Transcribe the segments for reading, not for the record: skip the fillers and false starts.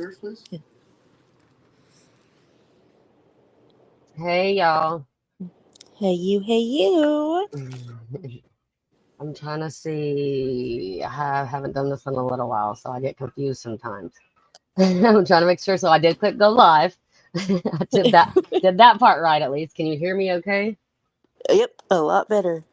yours, please? Hey, y'all. Hey, you. I'm trying to see. I haven't done this in a little while, so I get confused sometimes. I'm trying to make sure. So I did click go live. I did that part right at least. Can you hear me okay? Yep, a lot better.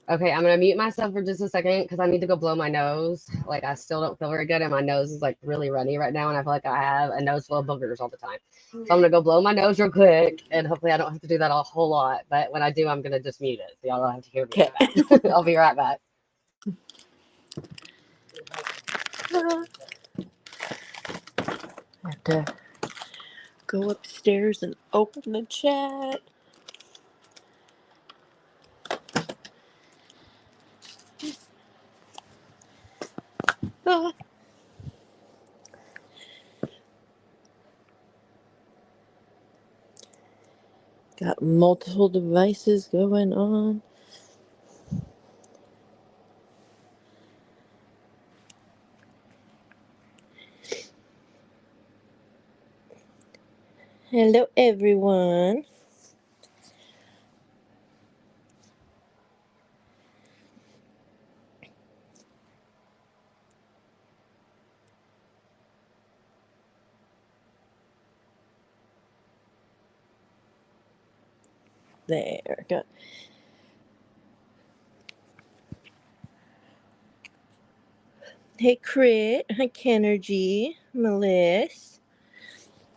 Okay, I'm gonna mute myself for just a second because I need to go blow my nose. Like I still don't feel very good, and my nose is like really runny right now, and I feel like I have a nose full of boogers all the time. So I'm gonna go blow my nose real quick, and hopefully I don't have to do that a whole lot. But when I do, I'm gonna just mute it, so y'all don't have to hear me Okay. as bad. I'll be right back. Have to go upstairs and open the chat. Ah. Got multiple devices going on. Hello, everyone. There. Got. Hey, Crit. Hi, Kenergy. Melissa.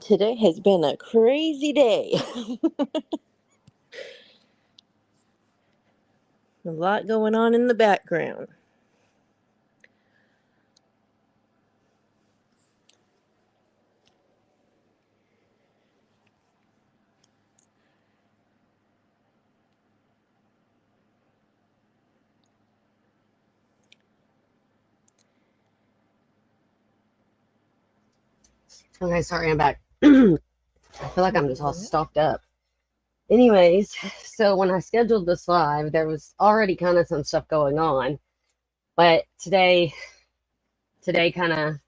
Today has been a crazy day. A lot going on in the background. Okay, sorry, I'm back. I feel like I'm just all stuffed up. Anyways, so when I scheduled this live, there was already kind of some stuff going on, but today kind of,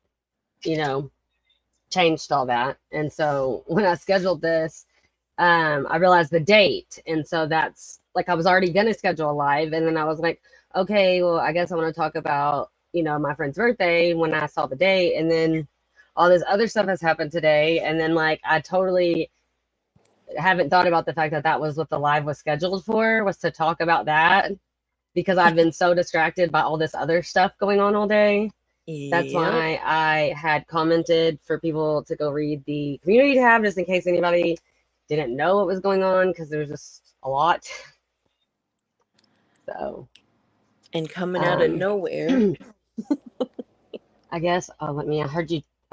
you know, changed all that. And so when I scheduled this, I realized the date, and so that's like I was already gonna schedule a live, and then I was like, okay, well, I guess I want to talk about, my friend's birthday when I saw the date, and then all this other stuff has happened today, and then like I totally haven't thought about the fact that that was what the live was scheduled for, was to talk about that, because I've been so distracted by all this other stuff going on all day. That's why I had commented for people to go read the community tab, just in case anybody didn't know what was going on, because there was just a lot. So. And coming out of nowhere. I guess. Oh, I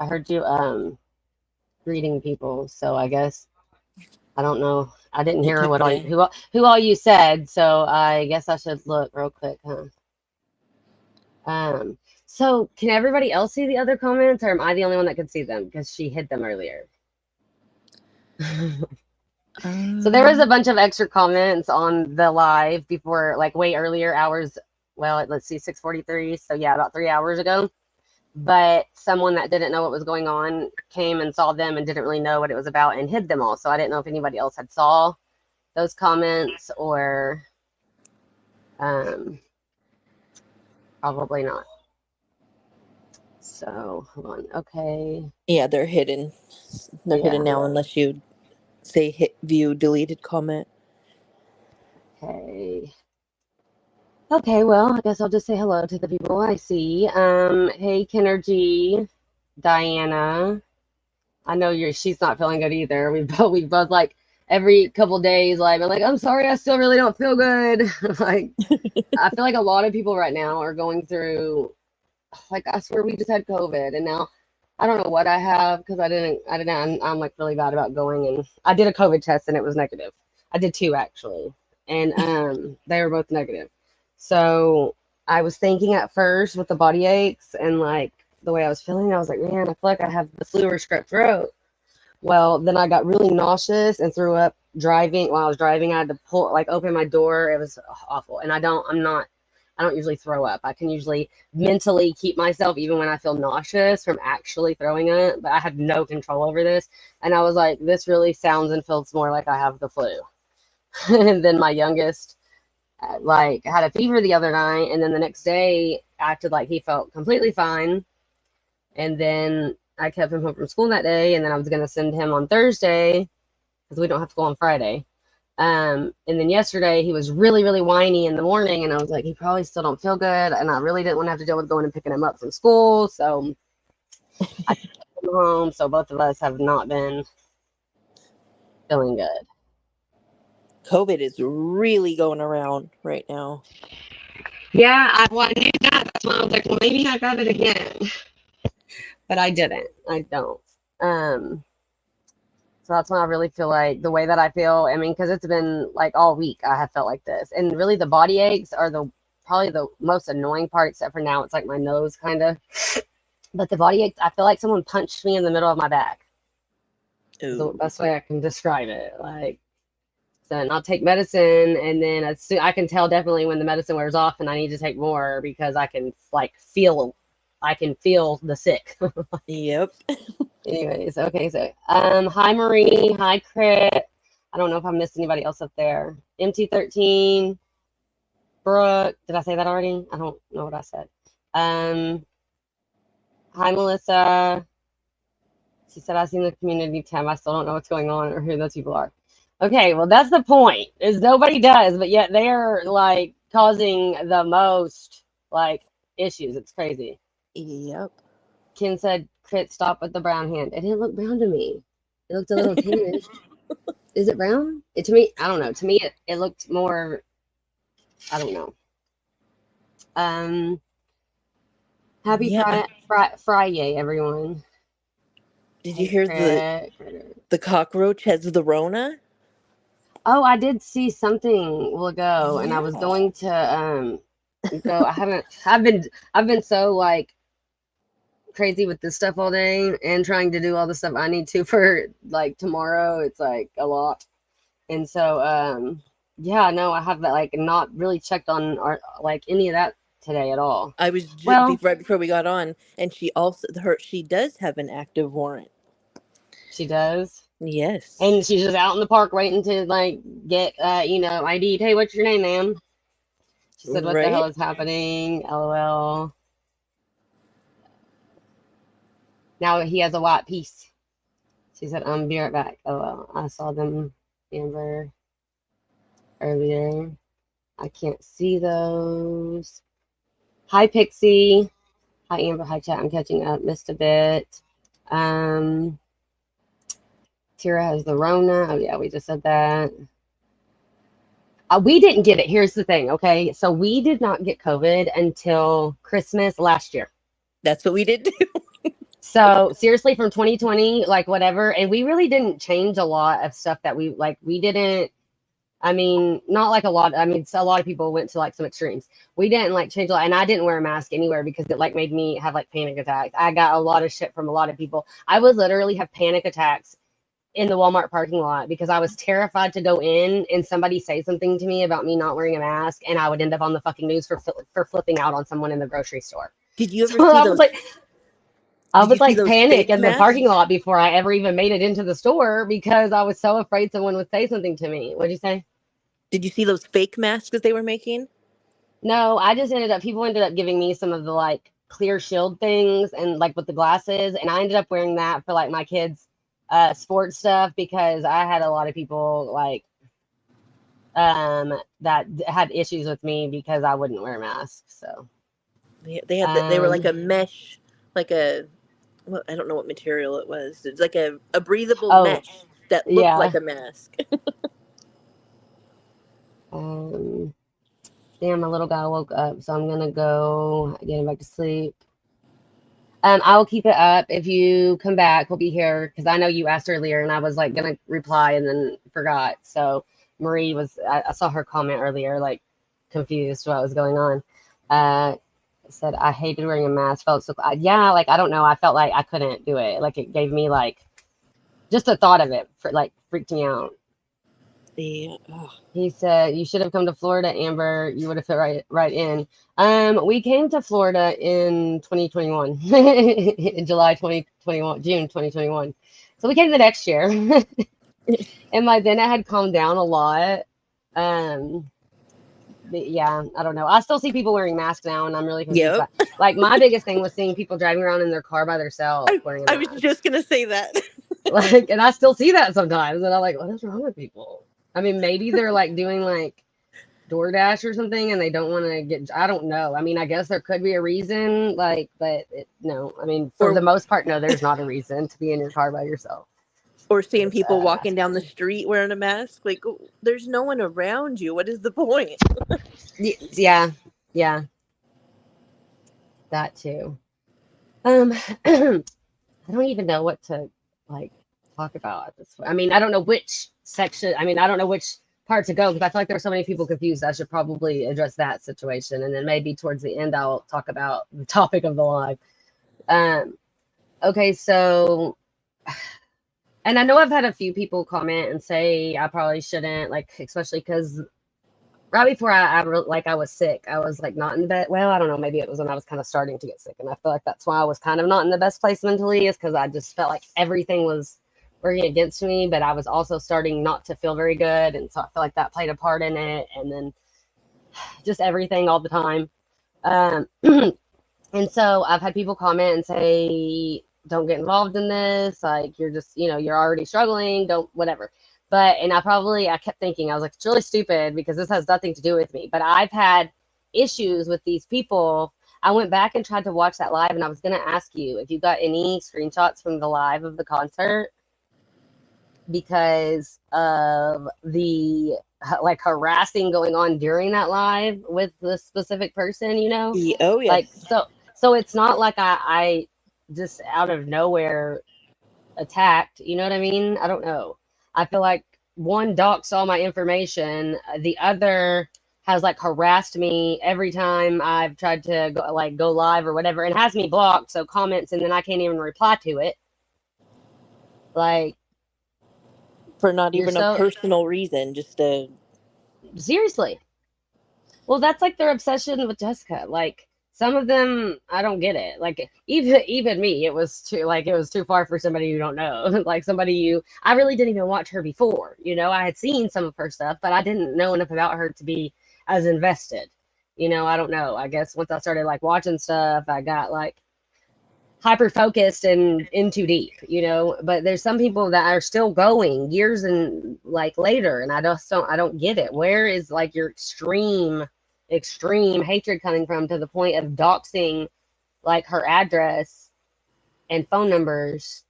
heard you greeting people. So I guess I don't know. I didn't hear who all you said. So I guess I should look real quick, huh? So can everybody else see the other comments, or am I the only one that can see them because she hid them earlier? So there was a bunch of extra comments on the live before, like way earlier hours. Well, let's see, 6:43. So yeah, about 3 hours ago. But someone that didn't know what was going on came and saw them and didn't really know what it was about and hid them all. So I didn't know if anybody else had saw those comments or probably not. So hold on. Okay. Yeah, they're hidden. They're hidden now unless you say hit view deleted comment. Okay. Okay, well, I guess I'll just say hello to the people I see. Hey, Kenergy, Diana. I know she's not feeling good either. We both like every couple days, like, I'm sorry, I still really don't feel good. Like, I feel like a lot of people right now are going through, like, I swear we just had COVID, and now I don't know what I have, because I'm like really bad about going, and I did a COVID test and it was negative. I did 2 actually, and they were both negative. So I was thinking at first with the body aches and like the way I was feeling, I was like, man, I feel like I have the flu or strep throat. Well, then I got really nauseous and threw up driving. While I was driving, I had to open my door. It was awful. And I'm not I don't usually throw up. I can usually mentally keep myself, even when I feel nauseous, from actually throwing up, but I had no control over this. And I was like, this really sounds and feels more like I have the flu. And then my youngest, like, had a fever the other night, and then the next day acted like he felt completely fine. And then I kept him home from school that day, and then I was going to send him on Thursday because we don't have to go on Friday. And then yesterday he was really, really whiny in the morning, and I was like, he probably still don't feel good, and I really didn't want to have to deal with going and picking him up from school, so I took him home. So both of us have not been feeling good. COVID is really going around right now. Yeah, well, I knew that. That's why I was like, well, maybe I got it again, but I didn't. I don't. So that's when I really feel like the way that I feel. I mean, because it's been like all week I have felt like this, and really the body aches are probably the most annoying part. Except for now, it's like my nose kind of. But the body aches, I feel like someone punched me in the middle of my back. Is the best way I can describe it. Like, so, and I'll take medicine, and then I can tell definitely when the medicine wears off, and I need to take more because I can feel the sick. Yep. Anyways, okay, so hi Marie, hi Crit. I don't know if I missed anybody else up there. MT13, Brooke, did I say that already? I don't know what I said. Hi Melissa. She said I seen the community tab. I still don't know what's going on or who those people are. Okay, well that's the point. Is nobody does, but yet they're like causing the most like issues. It's crazy. Yep. Ken said, Crit, stop with the brown hand. It didn't look brown to me. It looked a little tannish. Is it brown? To me, I don't know. To me, it looked more, I don't know. Happy Friday, everyone. Did you hear the cockroach has the Rona? Oh, I did see something a while ago, and I was going to go. I've been so like crazy with this stuff all day and trying to do all the stuff I need to for like tomorrow. It's like a lot. And so yeah, no, I have like not really checked on like any of that today at all. I was Well, right before we got on, and she does have an active warrant. She does? Yes. And she's just out in the park waiting to like get ID'd. Hey, what's your name, ma'am? She said, what the hell is happening? LOL. Now he has a white piece. She said, be right back. LOL. I saw them, Amber, earlier. I can't see those. Hi, Pixie. Hi, Amber. Hi, chat. I'm catching up. Missed a bit. Tira has the Rona. Oh, yeah, we just said that. We didn't get it. Here's the thing, okay? So we did not get COVID until Christmas last year. That's what we did too. So seriously, from 2020, like whatever, and we really didn't change a lot of stuff that we didn't. I mean, not like a lot. I mean, a lot of people went to like some extremes. We didn't like change a lot, and I didn't wear a mask anywhere because it like made me have like panic attacks. I got a lot of shit from a lot of people. I would literally have panic attacks in the Walmart parking lot because I was terrified to go in and somebody say something to me about me not wearing a mask, and I would end up on the fucking news for flipping out on someone in the grocery store. Did you ever see those? I would like panic in the parking lot before I ever even made it into the store because I was so afraid someone would say something to me. What'd you say? Did you see those fake masks that they were making? No, I just people ended up giving me some of the like clear shield things and like with the glasses, and I ended up wearing that for like my kids' sports stuff because I had a lot of people like that had issues with me because I wouldn't wear masks. So they had they were like a mesh, like a well, I don't know what material it was. It's like a breathable mesh that looked like a mask. Damn, my little guy woke up, so I'm gonna go get him back to sleep. I will keep it up. If you come back, we'll be here because I know you asked earlier, and I was like gonna reply and then forgot. So Marie I saw her comment earlier, like confused what was going on. Said I hated wearing a mask. Felt so yeah, like I don't know. I felt like I couldn't do it. Like it gave me like just the thought of it for like freaked me out. Yeah. He said, "You should have come to Florida, Amber. You would have fit right in." We came to Florida in 2021, in July 2021, June 2021. So we came the next year, and by then it had calmed down a lot. But yeah, I don't know. I still see people wearing masks now, and I'm really confused Yep. by. Like, my biggest thing was seeing people driving around in their car by themselves wearing a I was mask. just gonna say that. Like, and I still see that sometimes, and I'm like, what is wrong with people? I mean, maybe they're like doing like DoorDash or something, and they don't want to get. I don't know. I mean, I guess there could be a reason, like, but no. I mean, for the Or most part, no. There's not a reason to be in your car by yourself seeing with people a walking mask down the on. street wearing a mask. Like, there's no one around you. What is the point? Yeah, yeah, that too. Um, I don't even know what to like talk about at this point. I mean, I don't know which section. I mean, I don't know which part to go because I feel like there's so many people confused. I should probably address that situation, and then maybe towards the end I'll talk about the topic of the live. Um, okay, so, and I know I've had a few people comment and say I probably shouldn't, like, especially because right before I was sick, I was like not in the bed. Well, I don't know. Maybe it was when I was kind of starting to get sick, and I feel like that's why I was kind of not in the best place mentally, is because I just felt like everything was working against me, but I was also starting not to feel very good, and so I feel like that played a part in it, and then just everything all the time. Um, and so I've had people comment and say, "Don't get involved in this. Like, you're just, you're already struggling. Don't whatever." But and I kept thinking, I was like, it's really stupid because this has nothing to do with me. But I've had issues with these people. I went back and tried to watch that live, and I was gonna ask you if you got any screenshots from the live of the concert because of the like harassing going on during that live with the specific person, Oh, like yes. so it's not like I just out of nowhere attacked, you know what I mean? I don't know. I feel like one docs all my information, the other has like harassed me every time I've tried to go live or whatever, and has me blocked, so comments and then I can't even reply to it. Like, For not you're even a so personal reason, just a. seriously. Well, that's like their obsession with Jessica. Like, some of them, I don't get it. Like, even me, it was too far for somebody you don't know. Like, I really didn't even watch her before. I had seen some of her stuff, but I didn't know enough about her to be as invested. I don't know. I guess once I started like watching stuff, I got like hyper focused and in too deep. But there's some people that are still going years and like later, and I don't get it. Where is like your extreme hatred coming from to the point of doxing like her address and phone numbers?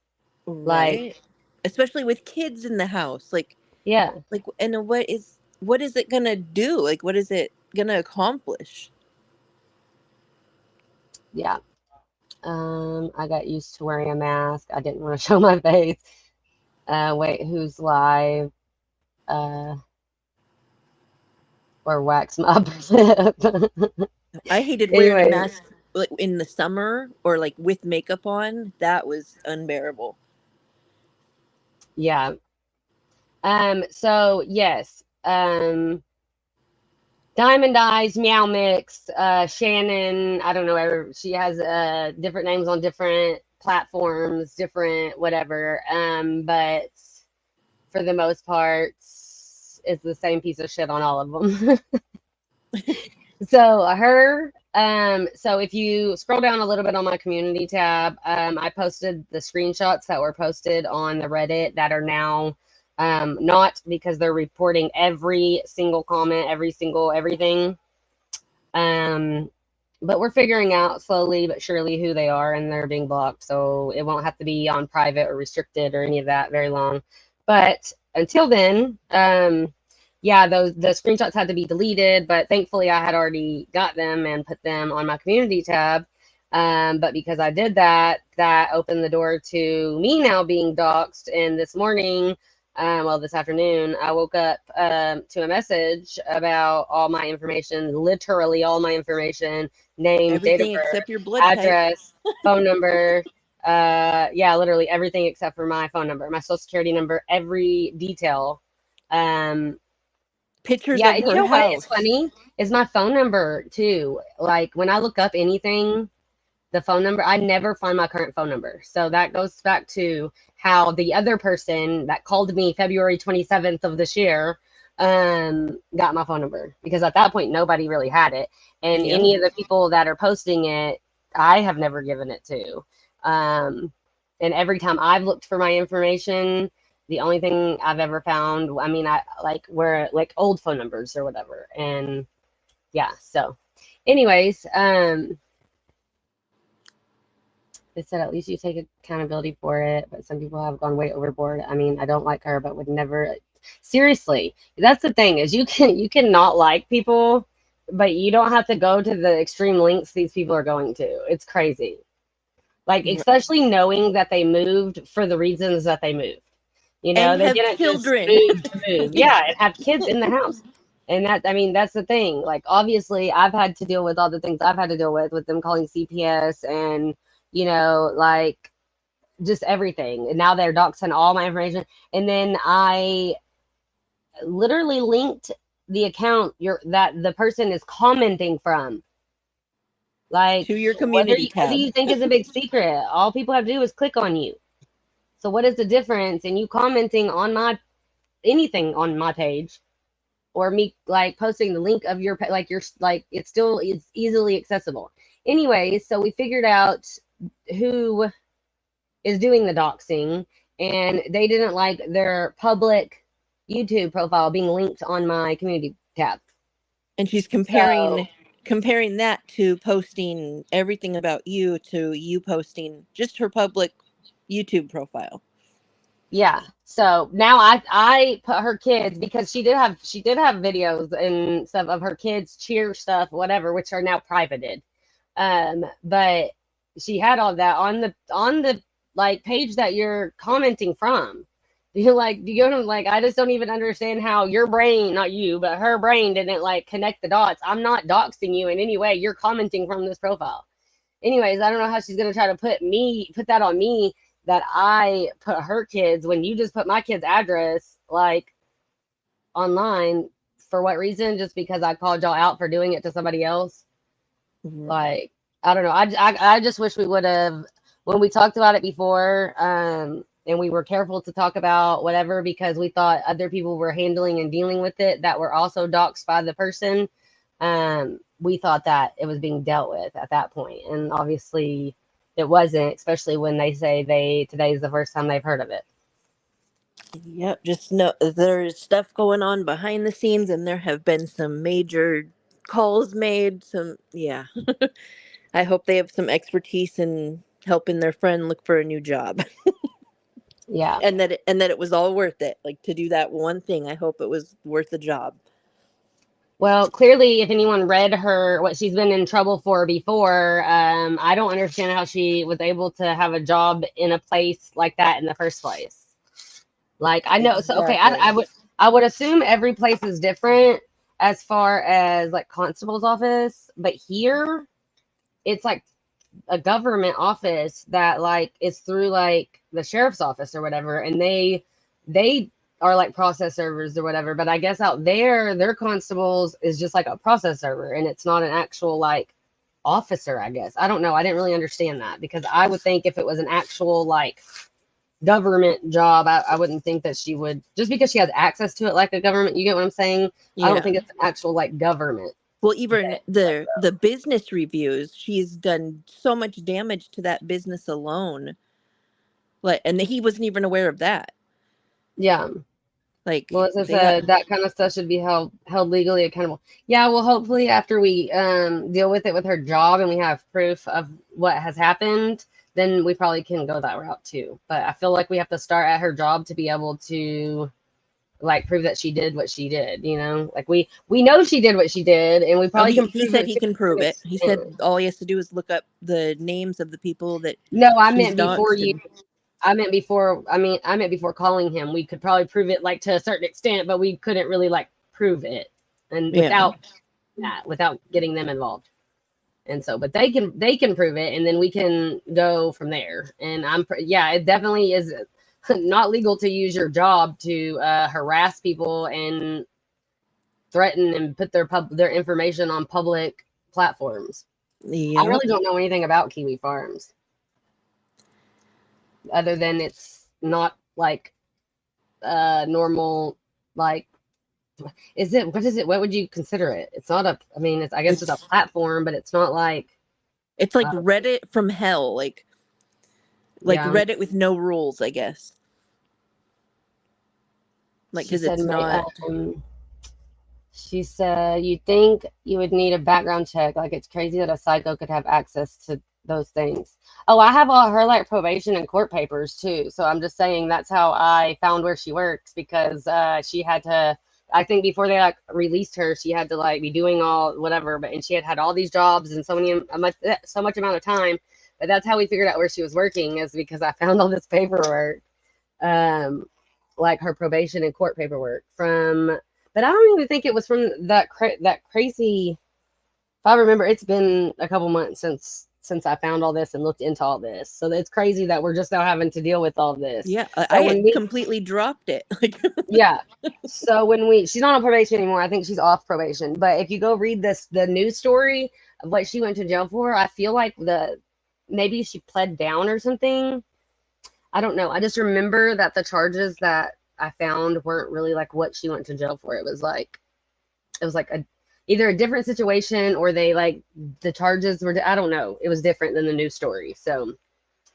Like, Right. Especially with kids in the house. yeah, And what is it gonna do? Like, what is it gonna accomplish? yeah. I got used to wearing a mask. I didn't want to show my face. Wait, who's live? Uh, or wax my upper lip. I hated wearing a Anyway, mask like in the summer or like with makeup on. That was unbearable. yeah. So yes. Diamond Eyes, Meow Mix, Shannon, I don't know, she has different names on different platforms, different whatever. But for the most part, it's the same piece of shit on all of them. So if you scroll down a little bit on my community tab, I posted the screenshots that were posted on the Reddit that are now not because they're reporting every single comment, every single everything. But we're figuring out slowly but surely who they are, and they're being blocked, so it won't have to be on private or restricted or any of that very long. But until then, yeah, the screenshots had to be deleted, but thankfully I had already got them and put them on my community tab. But because I did that, that opened the door to me now being doxxed. And this morning, this afternoon, I woke up to a message about all my information, literally all my information, name, date of Everything birth, except your blood type. address, phone number. Yeah, literally everything except for my phone number, my social security number, every detail. Pictures Yeah, of and you her know what is house. funny is my phone number too. Like when I look up anything, the phone number, I never find my current phone number. So that goes back to how the other person that called me February 27th of this year got my phone number, because at that point nobody really had it. And Yeah. any of the people that are posting it, I have never given it to. And every time I've looked for my information, the only thing I've ever found, I mean, I like were like old phone numbers or whatever. And yeah, so anyways, they said at least you take accountability for it, but some people have gone way overboard. I mean, I don't like her, but would never. Seriously, that's the thing, is you can not like people, but you don't have to go to the extreme lengths these people are going to. It's crazy. Like, especially knowing that they moved for the reasons that they moved. You know, And they have didn't just children. move to move. Yeah, and have kids in the house. And that, I mean, that's the thing. Like, obviously, I've had to deal with all the things I've had to deal with them calling CPS and, you know, like just everything. And now they're doxing all my information. And then I literally linked the account that the person is commenting from. Like, To your community what do tab. you think is a big secret? All people have to do is click on you. So what is the difference in you commenting on my anything on my page, or me like posting the link of your like your like it's still is easily accessible. Anyway, so we figured out who is doing the doxing, and they didn't like their public YouTube profile being linked on my community tab. And she's So comparing that to posting everything about you to you posting just her public YouTube profile. yeah. So now I put her kids, because she did have videos and stuff of her kids cheer stuff, whatever, which are now privated. But she had all that on the like page that you're commenting from. You're like, you know, like I just don't even understand how your brain, not you, but her brain didn't like connect the dots. I'm not doxing you in any way. You're commenting from this profile. Anyways, I don't know how she's gonna try to put that on me, that I put her kids when you just put my kid's address like online. For what reason? Just because I called y'all out for doing it to somebody else? Like, I don't know. I just wish we would have, when we talked about it before, and we were careful to talk about whatever, because we thought other people were handling and dealing with it that were also doxxed by the person. We thought that it was being dealt with at that point, and obviously it wasn't, especially when they say today is the first time they've heard of it. Yep, just know there's stuff going on behind the scenes, and there have been some major calls made. Yeah. I hope they have some expertise in helping their friend look for a new job. Yeah. And that it was all worth it. Like, to do that one thing, I hope it was worth the job. Well, clearly, if anyone read what she's been in trouble for before, I don't understand how she was able to have a job in a place like that in the first place. Like, I know, so okay, Exactly. I would assume every place is different as far as like constable's office, but here it's like a government office that like is through like the sheriff's office or whatever, and they are like process servers or whatever. But I guess out there, their constables is just like a process server, and it's not an actual like officer. I guess I don't know. I didn't really understand that, because I would think if it was an actual like government job, I wouldn't think that she would, just because she has access to it like a government. You get what I'm saying? I don't Yeah. think it's an actual like government. Well, even the business reviews, she's done so much damage to that business alone. Like, and he wasn't even aware of that. Yeah. Like, Well, as I they got. said, that kind of stuff should be held legally accountable. Yeah, well, hopefully after we deal with it with her job and we have proof of what has happened, then we probably can go that route too. But I feel like we have to start at her job to be able to like prove that she did what she did. You know, like we know she did what she did, and we Oh, probably can he prove said it he to can a prove certain it. He said extent. all he has to do is look up the names of the people that No, she's doxed. And I meant before calling him. We could probably prove it like to a certain extent, but we couldn't really like prove it, and yeah. without getting them involved. And so, but they can prove it, and then we can go from there. And yeah, it definitely is not legal to use your job to harass people and threaten and put their information on public platforms. I Yep. really don't know anything about Kiwi Farms other than it's not like normal, like, is it, what is it, what would you consider it? It's not a, I mean, it's, I guess it's a It's platform, but it's not like, it's like uh, Reddit from hell, like yeah. Reddit with no rules, I guess. Like, She because said, it's not. she said, you think you would need a background check. Like, it's crazy that a psycho could have access to those things. Oh, I have all her like probation and court papers too. So I'm just saying that's how I found where she works because she had to. I think before they like released her, she had to like be doing all whatever. But and she had had all these jobs and so much amount of time. But that's how we figured out where she was working is because I found all this paperwork, um, like her probation and court paperwork from. But I don't even think it was from that crazy. If I remember, it's been a couple months since I found all this and looked into all this. So it's crazy that we're just now having to deal with all this. Yeah, I So when had we, completely dropped it. Like, yeah. So when she's not on probation anymore. I think she's off probation. But if you go read the news story of what she went to jail for, I feel like maybe she pled down or something. I don't know. I just remember that the charges that I found weren't really like what she went to jail for. It was like either a different situation or they like the charges were, I don't know. It was different than the news story. So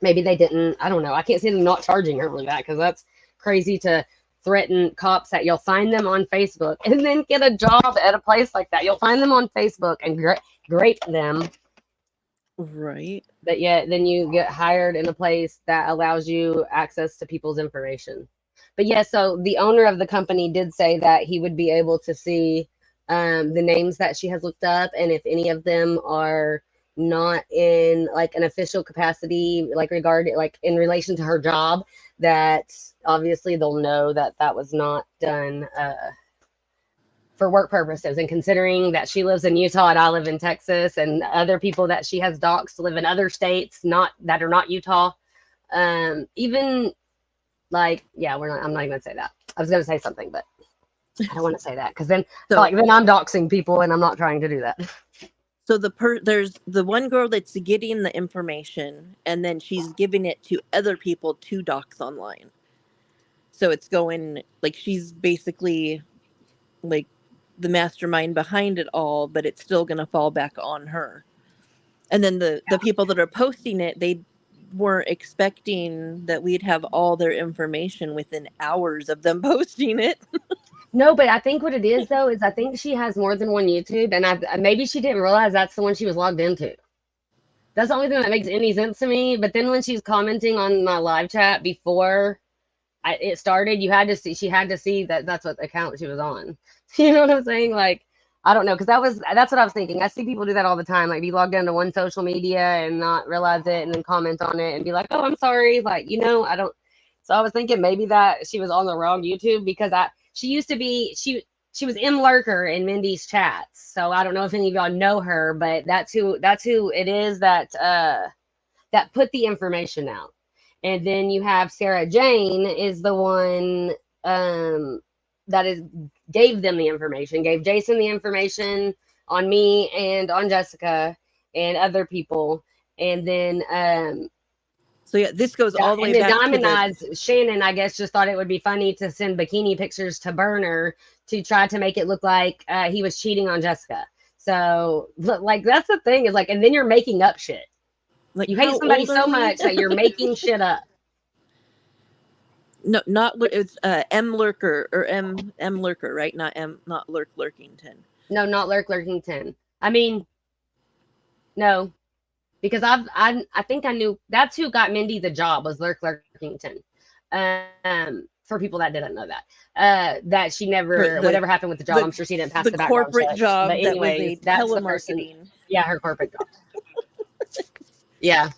maybe they didn't, I don't know. I can't see them not charging her for that because that's crazy to threaten cops that you'll find them on Facebook and then get a job at a place like that. You'll find them on Facebook and grape them, right. but yet then you get hired in a place that allows you access to people's information. But yeah, so the owner of the company did say that he would be able to see the names that she has looked up and if any of them are not in like an official capacity, like regarding like in relation to her job, that obviously they'll know that that was not done for work purposes. And considering that she lives in Utah and I live in Texas, and other people that she has doxed live in other states, not that are not Utah, even like, yeah, I'm not even gonna say that. I was gonna say something, but I don't want to say that because then So, like then I'm doxing people, and I'm not trying to do that. so there's the one girl that's getting the information, and then she's giving it to other people to dox online. So it's going like she's basically like the mastermind behind it all, but it's still going to fall back on her. And then the people that are posting it, they weren't expecting that we'd have all their information within hours of them posting it. No, but I think what it is though is I think she has more than one YouTube, and maybe she didn't realize that's the one she was logged into. That's the only thing that makes any sense to me. But then when she's commenting on my live chat before it started, she had to see that that's what account she was on. You know what I'm saying? Like, I don't know, because that's what I was thinking. I see people do that all the time, like be logged into one social media and not realize it, and then comment on it and be like, "Oh, I'm sorry," like I don't. So I was thinking maybe that she was on the wrong YouTube because she used to be she was M Lurker in Mindy's chats. So I don't know if any of y'all know her, but that's who it is that put the information out. And then you have Sarah Jane is the one that is gave them the information, gave Jason the information on me and on Jessica and other people. And then So yeah, this goes all the way and then back to Diamond the Eyes Shannon, I guess, just thought it would be funny to send bikini pictures to Burner to try to make it look like he was cheating on Jessica. So like that's the thing is like, and then you're making up shit. like You hate how somebody old are so we? much that you're making shit up. No, not it's M Lurker or M Lurker, right? Not M, not Lurkington. No, not Lurkington. I mean, no, because I think I knew that's who got Mindy the job was Lurkington. For people that didn't know that, that she Her never whatever happened with the job. I'm sure she didn't pass the the background corporate check. But job that was a anyways, that's the person. telemarketing. Yeah, her corporate job. Yeah,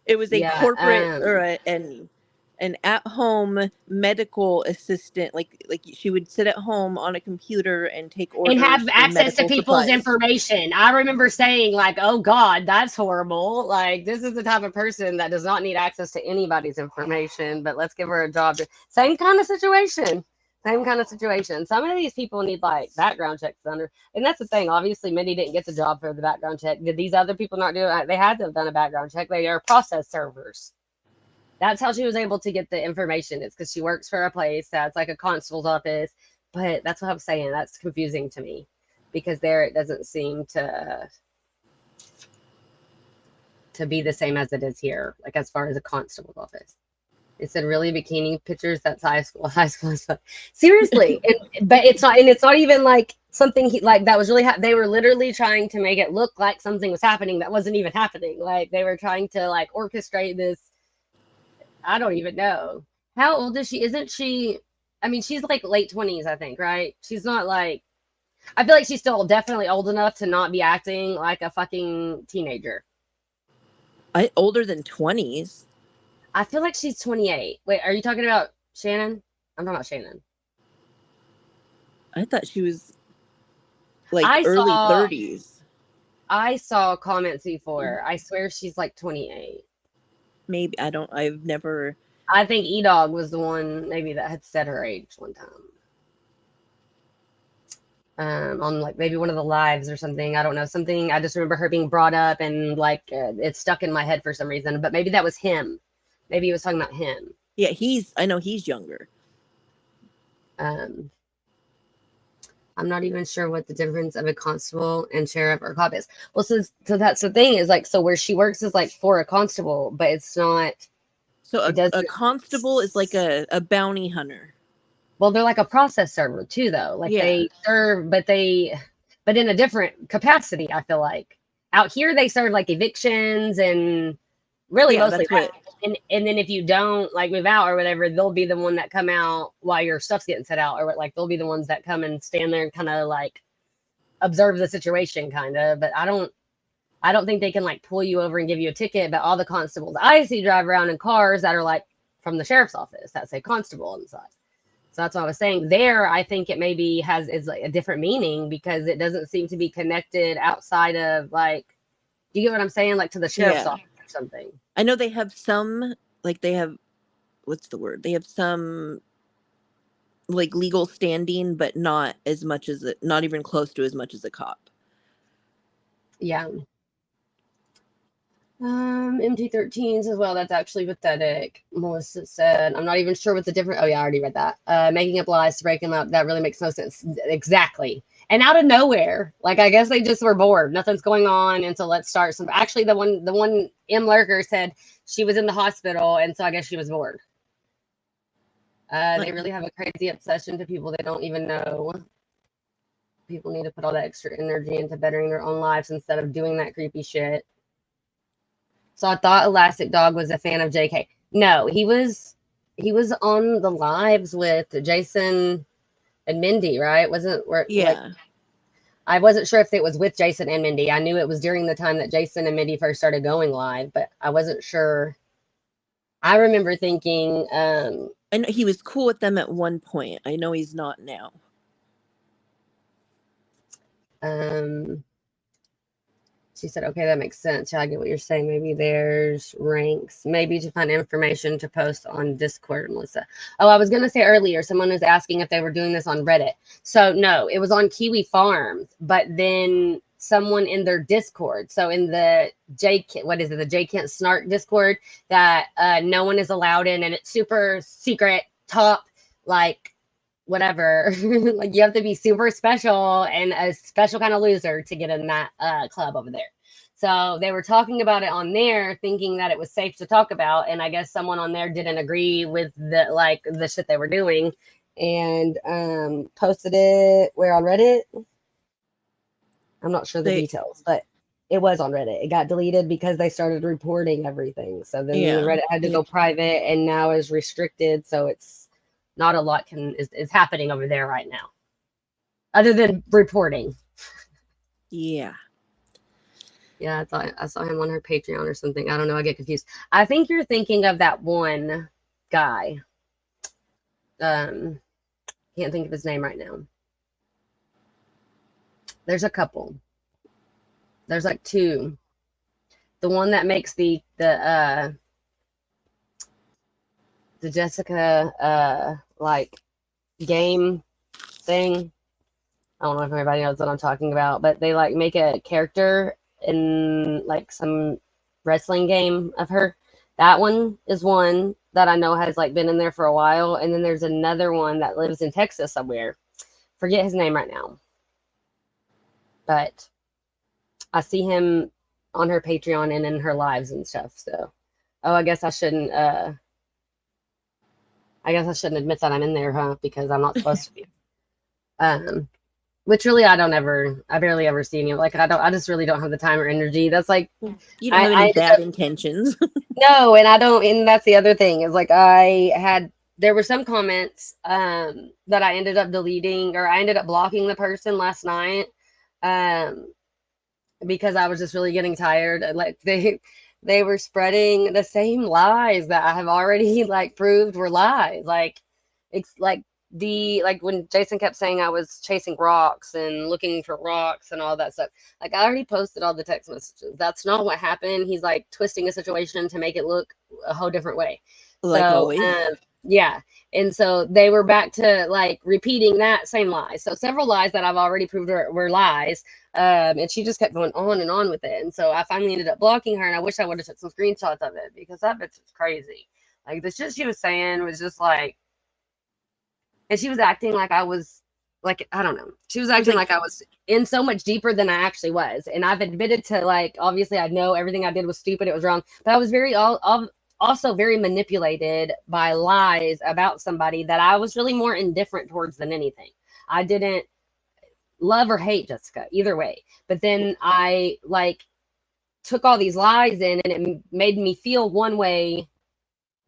It was a yeah. corporate or an an at-home medical assistant. Like she would sit at home on a computer and take And orders have for access to medical people's supplies. information. I remember saying, like, oh God, that's horrible. Like, this is the type of person that does not need access to anybody's information, but let's give her a job. Same kind of situation. Same kind of situation. Some of these people need like background checks under, and that's the thing. Obviously, Mindy didn't get the job for the background check. Did these other people not do it? They had to have done a background check. They are process servers. That's how she was able to get the information. It's because she works for a place that's like a constable's office. But that's what I'm saying. That's confusing to me because there it doesn't seem to be the same as it is here, like as far as a constable's office. It said really bikini pictures. That's high school. High school stuff. Seriously, but it's not, and it's not even like something like that was really. They were literally trying to make it look like something was happening that wasn't even happening. Like they were trying to like orchestrate this. I don't even know. How old is she? Isn't she? I mean, she's like late 20s, I think, right? She's not like. I feel like she's still definitely old enough to not be acting like a fucking teenager. Older than 20s. I feel like she's 28. Wait, are you talking about Shannon? I'm talking about Shannon. I thought she was like I early saw 30s. I saw comments before. I swear she's like 28. Maybe I've never. I think E-Dog was the one maybe that had said her age one time. On like maybe one of the lives or something. I don't know. Something I just remember her being brought up and like it stuck in my head for some reason. But maybe that was him. Maybe he was talking about him. Yeah, I know he's younger. I'm not even sure what the difference of a constable and sheriff or cop is. Well, so that's the thing is like so where she works is like for a constable, but it's not. So It doesn't. a constable is like a bounty hunter. Well, they're like a process server too, though. Like Yeah. they serve, but in a different capacity. I feel like out here they serve like evictions and really Yeah, mostly that's that. what. And then if you don't like move out or whatever, they'll be the one that come out while your stuff's getting set out, or like they'll be the ones that come and stand there and kind of like observe the situation, kind of. But I don't think they can like pull you over and give you a ticket. But all the constables I see drive around in cars that are like from the sheriff's office that say constable on the side. So that's what I was saying. There, I think it maybe is like a different meaning because it doesn't seem to be connected outside of like, do you get what I'm saying? Like to the sheriff's Yeah. office or something. I know they have some, like they have, what's the word? They have some like legal standing, but not as much as not even close to as much as a cop. Yeah. MT13s as well. That's actually pathetic. Melissa said, I'm not even sure what the difference. Oh, yeah, I already read that. Making up lies to break them up. That really makes no sense. Exactly. And out of nowhere, like I guess they just were bored. Nothing's going on, and so let's start some. Actually, the one M Lurker said she was in the hospital, and so I guess she was bored. They really have a crazy obsession to people they don't even know. People need to put all that extra energy into bettering their own lives instead of doing that creepy shit. So I thought Elastic Dog was a fan of JK. No, he was on the lives with Jason and Mindy, right? Wasn't where like Yeah. I wasn't sure if it was with Jason and Mindy. I knew it was during the time that Jason and Mindy first started going live, but I wasn't sure. I remember thinking, I know he was cool with them at one point. I know he's not now. She said, okay, that makes sense. Yeah, I get what you're saying. Maybe there's ranks, maybe to find information to post on Discord, Melissa. Oh, I was going to say earlier, someone was asking if they were doing this on Reddit. So, no, it was on Kiwi Farms, but then someone in their Discord. So, in the the J Kent Snark Discord that no one is allowed in, and it's super secret, top, like, whatever. Like you have to be super special and a special kind of loser to get in that club over there. So they were talking about it on there, thinking that it was safe to talk about, and I guess someone on there didn't agree with the shit they were doing, and posted it where on Reddit. I'm not sure the details, but it was on Reddit. It got deleted because they started reporting everything. So then the Reddit had to go private and now is restricted. So it's not a lot is happening over there right now, other than reporting. Yeah. Yeah, I saw him on her Patreon or something. I don't know. I get confused. I think you're thinking of that one guy. Can't think of his name right now. There's a couple. There's like two. The one that makes the Jessica like game thing. I don't know if everybody knows what I'm talking about, but they like make a character in like some wrestling game of her. That one is one that I know has like been in there for a while, and then there's another one that lives in Texas somewhere. Forget his name right now, but I see him on her Patreon and in her lives and stuff. So, oh, I guess I shouldn't. I guess I shouldn't admit that I'm in there, huh? Because I'm not supposed to be. Which really I barely ever see any. Like I just really don't have the time or energy. That's like You don't have any bad intentions. No, and I don't, and that's the other thing is like there were some comments that I ended up deleting, or I ended up blocking the person last night because I was just really getting tired. Like they were spreading the same lies that I have already like proved were lies. Like it's like when Jason kept saying I was chasing rocks and looking for rocks and all that stuff. Like I already posted all the text messages. That's not what happened. He's like twisting a situation to make it look a whole different way. Like always. Yeah. And so they were back to like repeating that same lie. So several lies that I've already proved were lies. And she just kept going on and on with it. And so I finally ended up blocking her, and I wish I would have took some screenshots of it because that bitch is crazy. Like the shit she was saying was just like, and she was acting like I was like, I don't know. She was acting like I was in so much deeper than I actually was. And I've admitted to like, obviously I know everything I did was stupid. It was wrong, but I was also very manipulated by lies about somebody that I was really more indifferent towards than anything. I didn't love or hate Jessica either way. But then I like took all these lies in, and it made me feel one way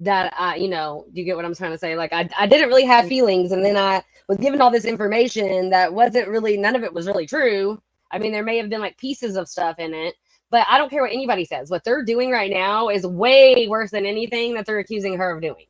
that you get what I'm trying to say? Like I didn't really have feelings, and then I was given all this information that wasn't really, none of it was really true. I mean, there may have been like pieces of stuff in it, but I don't care what anybody says. What they're doing right now is way worse than anything that they're accusing her of doing.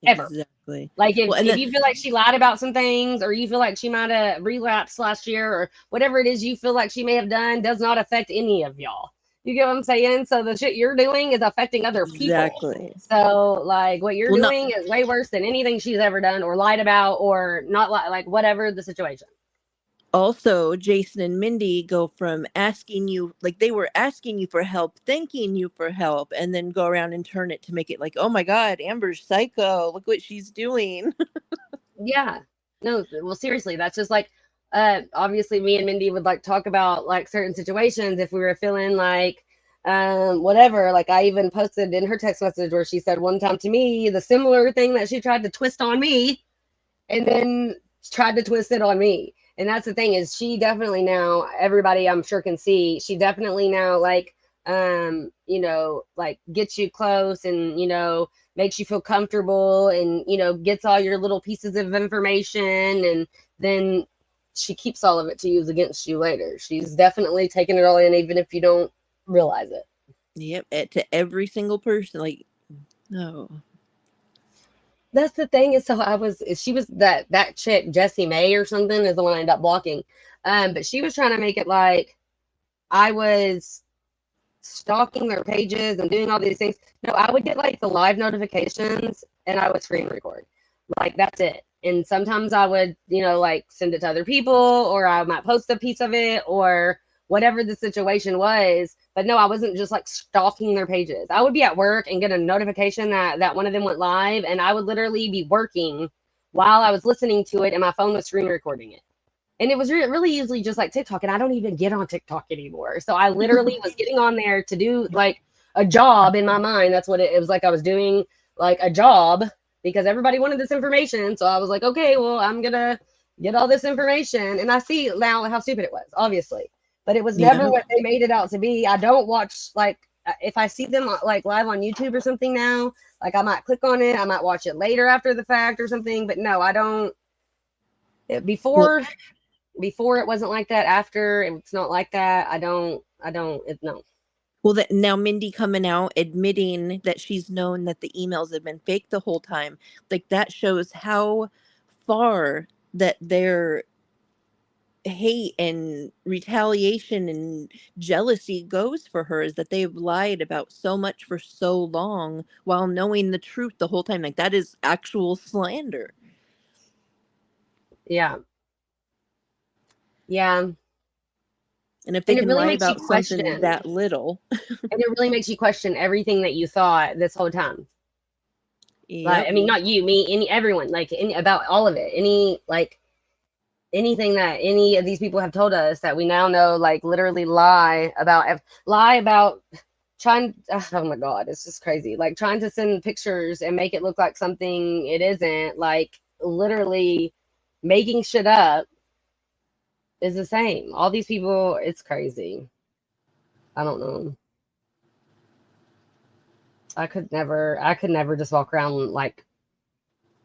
Ever. Exactly. Like if you feel like she lied about some things, or you feel like she might have relapsed last year, or whatever it is you feel like she may have done, does not affect any of y'all. You get what I'm saying? So the shit you're doing is affecting other people. Exactly. So like what you're doing is way worse than anything she's ever done or lied about or not like whatever the situation. Also, Jason and Mindy go from asking you, like they were asking you for help, thanking you for help, and then go around and turn it to make it like, oh my God, Amber's psycho. Look what she's doing. Yeah. No, well, seriously, that's just like, obviously me and Mindy would like talk about like certain situations if we were feeling like, whatever. Like I even posted in her text message where she said one time to me the similar thing that she tried to twist on me, and then tried to twist it on me. And that's the thing is she definitely now, everybody I'm sure can see, she definitely now like, like gets you close and, makes you feel comfortable and, gets all your little pieces of information, and then she keeps all of it to use against you later. She's definitely taking it all in, even if you don't realize it. Yep, to every single person. Like, no. That's the thing is, she was that chick, Jessie May or something, is the one I ended up blocking. But she was trying to make it like I was stalking their pages and doing all these things. No, I would get like the live notifications and I would screen record. Like that's it. And sometimes I would, like send it to other people, or I might post a piece of it, or whatever the situation was. But no, I wasn't just like stalking their pages. I would be at work and get a notification that one of them went live, and I would literally be working while I was listening to it, and my phone was screen recording it. And it was really easily just like TikTok, and I don't even get on TikTok anymore. So I literally was getting on there to do like a job in my mind. That's what it was like. I was doing like a job because everybody wanted this information. So I was like, okay, well, I'm going to get all this information. And I see now how stupid it was, obviously. But it was never what they made it out to be. I don't watch, like, if I see them like live on YouTube or something now, like I might click on it. I might watch it later after the fact or something. But no, I don't. Before it wasn't like that. After, it's not like that. No. Well, that now Mindy coming out admitting that she's known that the emails have been fake the whole time, like that shows how far that their hate and retaliation and jealousy goes for her, is that they've lied about so much for so long while knowing the truth the whole time. Like that is actual slander. Yeah. Yeah. And if they And it can really lie makes you about something question. that little. And it really makes you question everything that you thought this whole time. Like, Yep. I mean, not you, me, everyone, like, about all of it. Anything that any of these people have told us that we now know, like, literally lie about trying. Oh my God, it's just crazy. Like, trying to send pictures and make it look like something it isn't. Like, literally making shit up is the same. All these people, it's crazy. I don't know. I could never just walk around like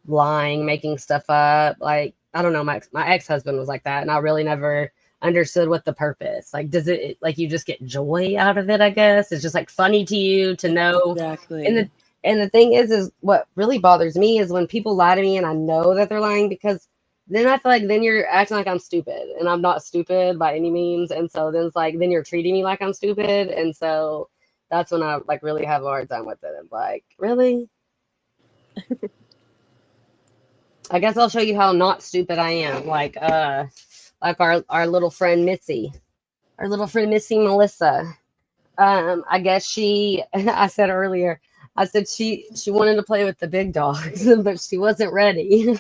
lying, making stuff up. Like, I don't know, my ex-husband was like that, and I really never understood what the purpose. Like, does it like you just get joy out of it, I guess? It's just like funny to you to know. And Exactly. the thing is what really bothers me is when people lie to me and I know that they're lying, because then I feel like then you're acting like I'm stupid, and I'm not stupid by any means. And so then it's like then you're treating me like I'm stupid, and so that's when I like really have a hard time with it. I'm like, really? I guess I'll show you how not stupid I am. Like our little friend Missy, our little friend Missy Melissa. I guess she. I said earlier. I said she wanted to play with the big dogs, but she wasn't ready.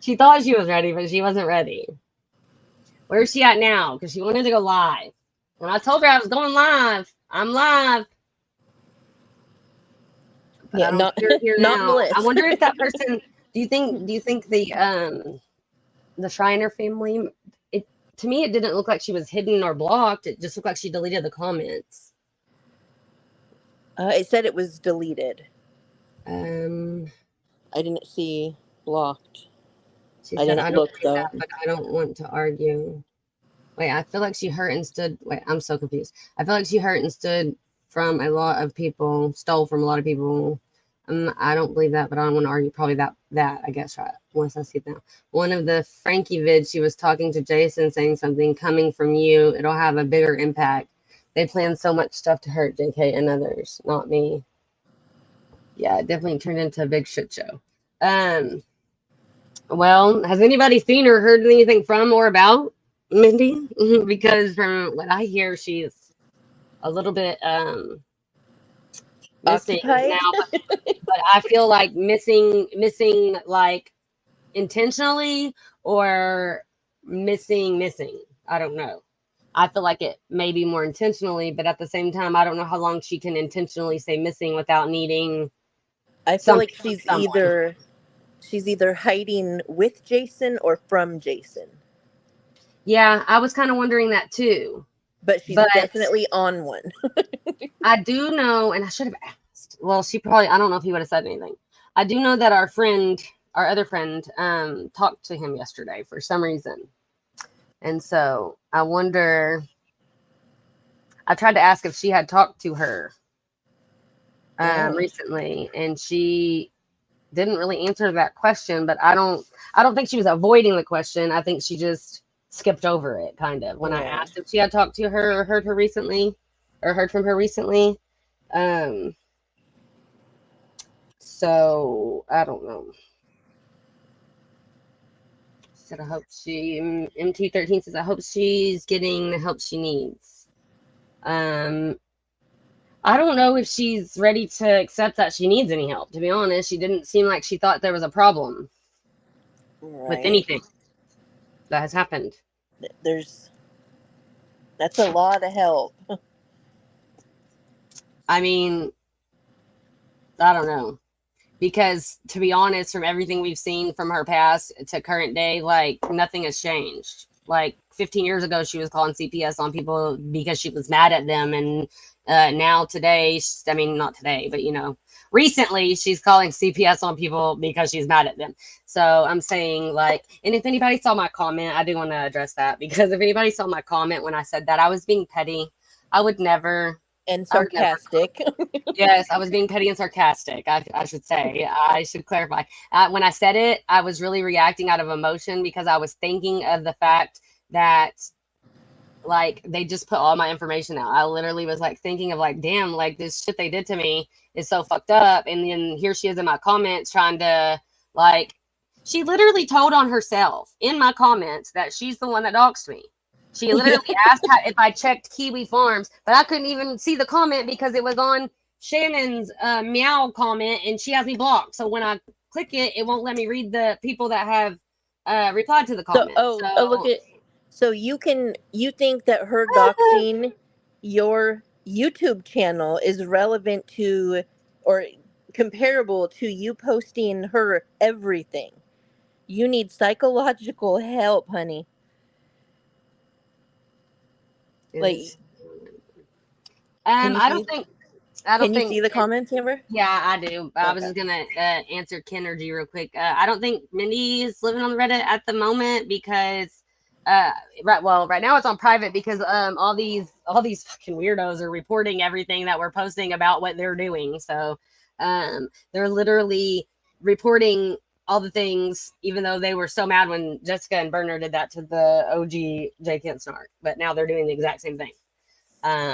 She thought she was ready, but she wasn't ready. Where's she at now? Because she wanted to go live. When I told her I was going live, I'm live, but Yeah, I don't not see her here not now. I Melissa. wonder if that person. Do you think the Shriner family, it to me it didn't look like she was hidden or blocked. It just looked like she deleted the comments. It said it was deleted. Um, I didn't see blocked. she I said, didn't "I don't look believe though. that, but I don't want to argue." Wait, I feel like she hurt and stood. Wait, I'm so confused. I feel like she hurt and stood from a lot of people, stole from a lot of people. I don't believe that, but I don't want to argue. Probably that I guess, right? Once I see it now, one of the Frankie vids, she was talking to Jason, saying something coming from you. It'll have a bigger impact. They plan so much stuff to hurt JK and others, not me. Yeah, it definitely turned into a big shit show. Um, well, has anybody seen or heard anything from or about Mindy? Because from what I hear, she's a little bit missing now, Occupied. but I feel like missing like intentionally or missing. I don't know. I feel like it may be more intentionally, but at the same time, I don't know how long she can intentionally stay missing without needing I feel like something from someone. she's either hiding with Jason or from Jason. Yeah, I was kind of wondering that too. But she's But definitely on one. I do know, and I should have asked. Well, she probably, I don't know if he would have said anything. I do know that our other friend, talked to him yesterday for some reason. And so I wonder, I tried to ask if she had talked to her Oh. recently, and she didn't really answer that question, but I don't think she was avoiding the question. I think she just skipped over it kind of when I Yeah. asked if she had talked to her or heard her recently or heard from her recently. Um, so I don't know. She said, I hope MT13 says, I hope she's getting the help she needs. Um, I don't know if she's ready to accept that she needs any help. To be honest, she didn't seem like she thought there was a problem with Right. anything that has happened. There's That's a lot of help. I mean, I don't know. Because to be honest, from everything we've seen from her past to current day, like nothing has changed. Like 15 years ago, she was calling CPS on people because she was mad at them, and now today, I mean not today, but recently she's calling CPS on people because she's mad at them. So I'm saying like, and if anybody saw my comment, I do want to address that because if anybody saw my comment when I said that, I was being petty. I would never. and I would never. sarcastic. Yes, I was being petty and sarcastic. I should say. I should clarify. When I said it, I was really reacting out of emotion because I was thinking of the fact that like they just put all my information out. I literally was like thinking of like, damn, like this shit they did to me is so fucked up. And then here she is in my comments trying to like, she literally told on herself in my comments that she's the one that doxed me. She Yeah. literally asked if I checked Kiwi Farms, but I couldn't even see the comment because it was on Shannon's meow comment, and she has me blocked. So when I click it, it won't let me read the people that have replied to the So, comment. oh, look at. So you think that her doxing your YouTube channel is relevant to, or comparable to you posting her everything? You need psychological help, honey. Like, Is can you I don't see? think I don't Can you think see the comments, Amber? yeah, I do. I was Okay. just gonna answer Kennergy real quick. I don't think Mindy is living on the Reddit at the moment because right now it's on private because all these fucking weirdos are reporting everything that we're posting about what they're doing. So they're literally reporting all the things, even though they were so mad when Jessica and Berner did that to the OG J. Kent Snark. But now they're doing the exact same thing.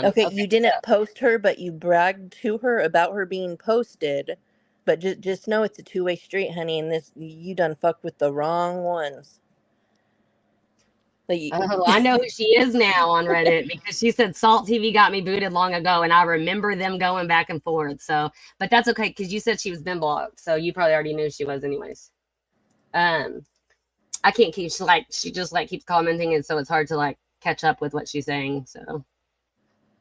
Okay, Okay, you so didn't post her, but you bragged to her about her being posted. But just know it's a two-way street, honey, and this you done fucked with the wrong ones. Like, oh, I know who she is now on Reddit because she said Salt TV got me booted long ago, and I remember them going back and forth. So, but that's okay because you said she was been blocked, so you probably already knew she was anyways. Um, I can't keep she just like keeps commenting, and so it's hard to like catch up with what she's saying. So,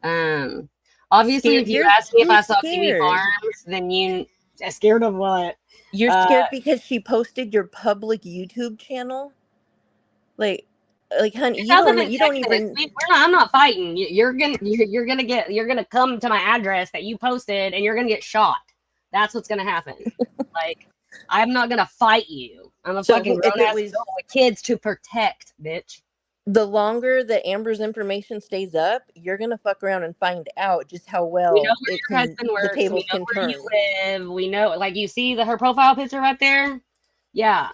um, obviously, scared, if you ask me if you're I saw Kiwi scared. Farms, then you scared of what? You're Uh, scared because she posted your public YouTube channel. Like, honey, It doesn't in you don't Texas. even. I'm not fighting. You're gonna come to my address that you posted, and you're gonna get shot. That's what's gonna happen. Like I'm not gonna fight you. I'm a So fucking if grown it ass was adult with kids to protect, bitch. the longer that Amber's information stays up, you're gonna fuck around and find out just how We know well where it your can, husband the works. We tables know can where you turn. live. We know, like you see her profile picture right there. Yeah,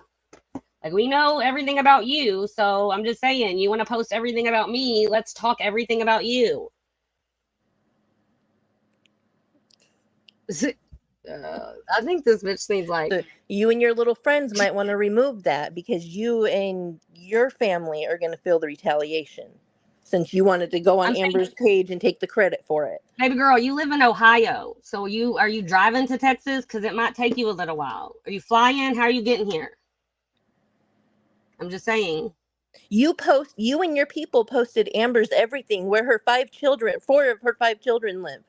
like we know everything about you. So I'm just saying, you want to post everything about me? Let's talk everything about you. I think this bitch needs like So you and your little friends might want to remove that because you and your family are going to feel the retaliation since you wanted to go on I'm saying, Amber's page and take the credit for it. baby girl, you live in Ohio, so are you driving to Texas? Because it might take you a little while. Are you flying? How are you getting here? I'm just saying. You and your people posted Amber's everything where her four of her five children live.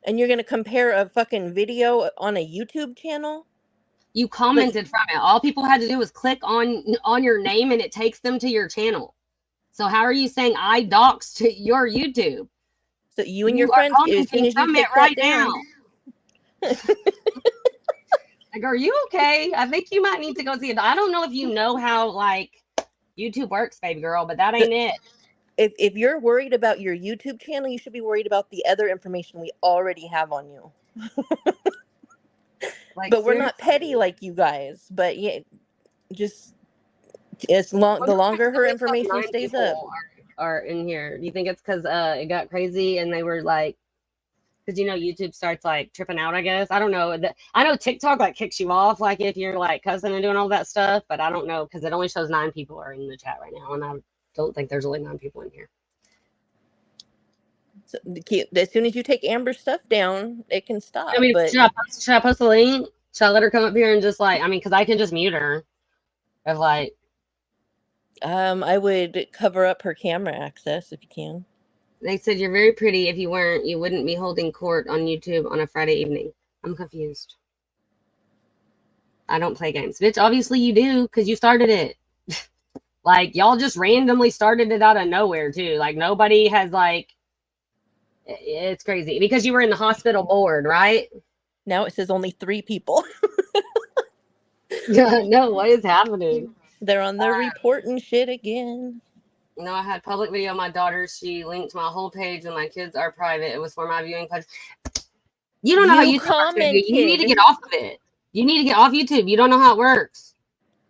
And you're going to compare a fucking video on a YouTube channel? You Like, commented from it. All people had to do was click on your name, and it takes them to your channel. So how are you saying I doxed to your YouTube? so you and your You are friends, as soon commenting as you from it take that right now. down. Like, are you okay? I think you might need to go see it. I don't know if you know how like YouTube works, baby girl, but that ain't it. If you're worried about your YouTube channel, you should be worried about the other information we already have on you. Like But we're not petty seriously. like you guys. But yeah, just I the wonder if it's longer the her reason why information nine stays up. people are in here. Do you think it's because it got crazy and they were like, because YouTube starts like tripping out, I guess. I don't know. I know TikTok like kicks you off like if you're like cussing and doing all that stuff, but I don't know because it only shows 9 people are in the chat right now, and I don't think there's only 9 people in here. So as soon as you take Amber's stuff down, it can I stop. mean, But should I post a link? Should I let her come up here and just like, I mean, because I can just mute her. Of like, I would cover up her camera access if you can. they said you're very pretty. If you weren't, you wouldn't be holding court on YouTube on a Friday evening. I'm confused. I don't play games, bitch. Obviously you do because you started it. Like y'all just randomly started it out of nowhere too. Like nobody has like. It's crazy because you were in the hospital board, right? Now it says only 3 people. No, what is happening? They're on their report and shit again. You know, I had public video of my daughter. She linked my whole page and my kids are private. It was for my viewing pleasure. You don't know how You YouTube works, baby. You need to commented. get off of it. You need to get off YouTube. You don't know how it works.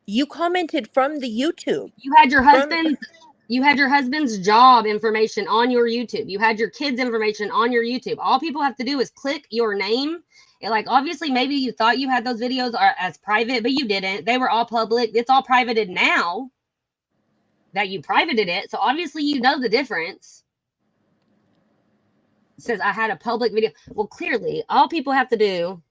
You commented from the YouTube. You had your From husband's job information on your YouTube. You had your kids' information on your YouTube. All people have to do is click your name. And like obviously maybe you thought you had those videos are as private, but you didn't. They were all public. It's all privated now that you privated it. So obviously you know the difference. It says I had a public video. Well, clearly all people have to do.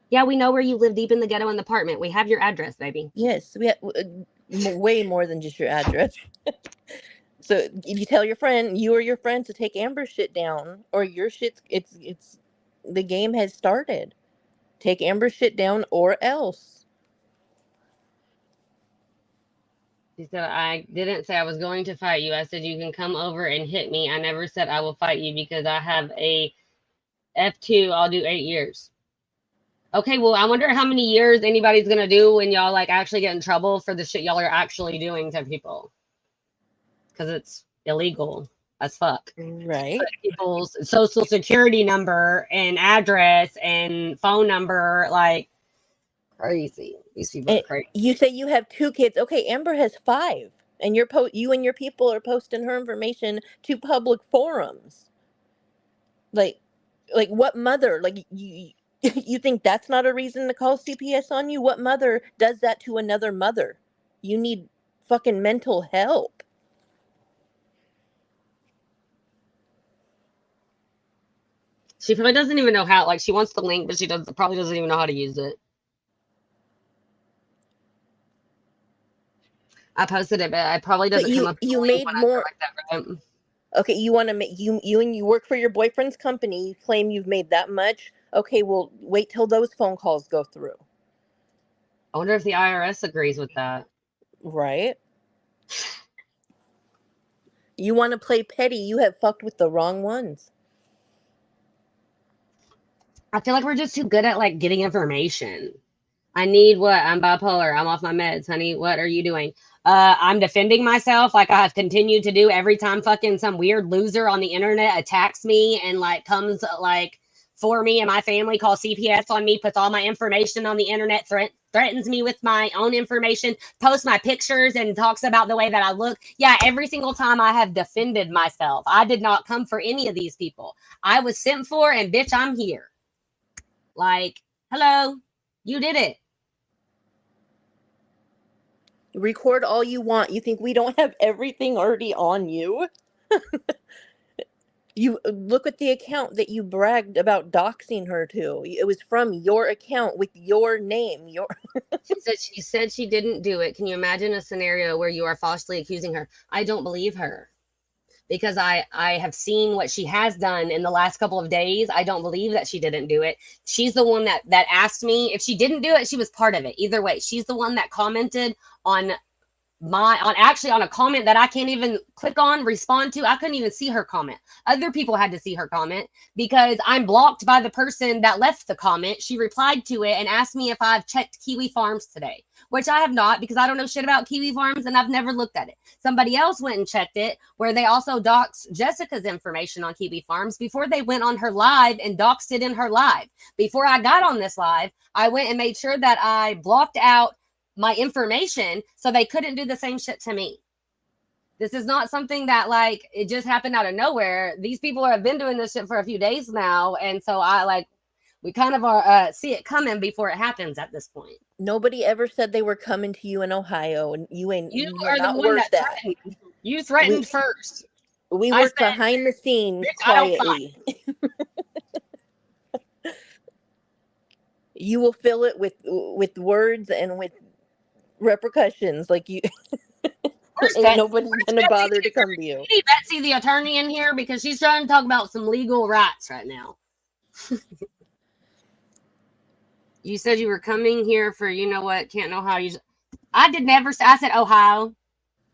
Yeah, we know where you live deep in the ghetto in the apartment. We have your address, baby. yes, we have way more than just your address. So if you tell your friend, you or your friend, to take Amber's shit down, or your shit's, it's the game has started. Take Amber's shit down, or else. She said, I didn't say I was going to fight you. I said, you can come over and hit me. I never said I will fight you because I have a F2. I'll do 8 years. Okay, well, I wonder how many years anybody's going to do when y'all like actually get in trouble for the shit y'all are actually doing to people. Because it's illegal as fuck. Right. Put people's social security number and address and phone number, like crazy. These people are crazy. You say you have 2 kids. Okay, Amber has 5, and you and your people are posting her information to public forums. Like what mother? Like you you think that's not a reason to call CPS on you? What mother does that to another mother? You need fucking mental help. She probably doesn't even know how. Like she wants the link, but she probably doesn't even know how to use it. I posted it, but it probably But doesn't come up with you a link made when I go more. like that, right? Okay, you want to make you and you work for your boyfriend's company. You claim you've made that much. Okay, well, wait till those phone calls go through. I wonder if the IRS agrees with that. Right? You want to play petty, you have fucked with the wrong ones. I feel like we're just too good at like getting information. I need what? I'm bipolar. I'm off my meds, honey. What are you doing? I'm defending myself like I have continued to do every time fucking some weird loser on the internet attacks me and like comes like for me and my family, calls CPS on me, puts all my information on the internet, threatens me with my own information, posts my pictures and talks about the way that I look. Yeah, every single time I have defended myself. I did not come for any of these people. I was sent for and bitch, I'm here. Like, hello, you did it. Record all you want. You think we don't have everything already on you? You look at the account that you bragged about doxing her to. It was from your account with your name. She said she didn't do it. Can you imagine a scenario where you are falsely accusing her? I don't believe her because I have seen what she has done in the last couple of days. I don't believe that she didn't do it. She's the one that asked me if she didn't do it. She was part of it. Either way, she's the one that commented on actually on a comment that I can't even click on, respond to. I couldn't even see her comment. Other people had to see her comment because I'm blocked by the person that left the comment. She replied to it and asked me if I've checked Kiwi Farms today, which I have not because I don't know shit about Kiwi Farms and I've never looked at it. Somebody else went and checked it where they also doxed Jessica's information on Kiwi Farms before they went on her live and doxed it in her live. Before I got on this live, I went and made sure that I blocked out my information so they couldn't do the same shit to me. This is not something that like it just happened out of nowhere. These people have been doing this shit for a few days now, and so we kind of are see it coming before it happens at this point. Nobody ever said they were coming to you in Ohio, and You you're are the not one worth that that. threatened. You threatened We first. we I work said, behind the scenes bitch, I don't fight. quietly. You will fill it with words and with repercussions. Like you, Where's ain't Betsy? nobody Where's gonna Betsy? bother to come to you. We need Betsy, the attorney, in here because she's trying to talk about some legal rights right now. You said you were coming here for you know what? Can't know how you. I did never. I said Ohio.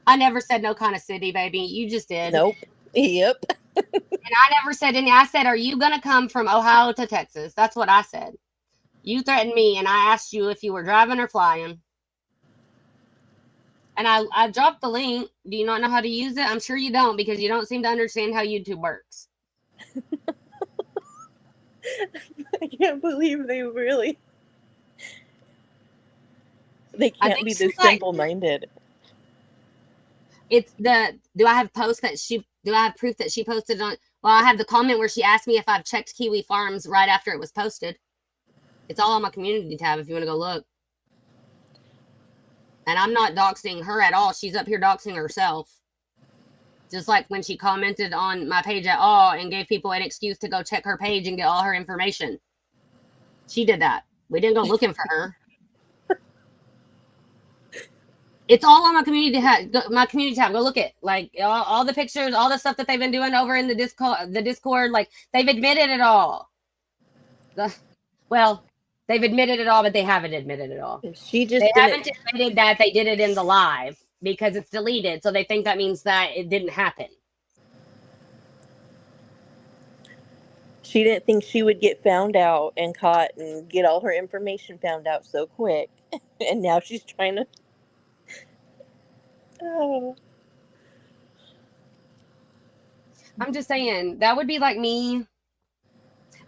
I never said no kind of city, baby. You just did. Nope. Yep. And I never said any. I said, are you gonna come from Ohio to Texas? That's what I said. You threatened me, and I asked you if you were driving or flying. And And I dropped the link. Do you not know how to use it? I'm sure you don't, because you don't seem to understand how YouTube works. I can't believe they I can't think be this she's like, simple-minded. it's the, do I have posts that she, do I have proof that she posted on? Well, I have the comment where she asked me if I've checked Kiwi Farms right after it was posted. It's all on my community tab if you want to go look. And I'm not doxing her at all. She's up here doxing herself. Just like when she commented on my page at all and gave people an excuse to go check her page and get all her information. She did that. We didn't go looking for her. It's all on my community tab. Go look at like all the pictures, all the stuff that they've been doing over in the Discord. Like they've admitted it all. Well, they've admitted it all, but they haven't admitted it all. She They just didn't. haven't admitted that they did it in the live because it's deleted. So they think that means that it didn't happen. She didn't think she would get found out and caught and get all her information found out so quick. And now she's trying to. Oh. I'm just saying that would be like me.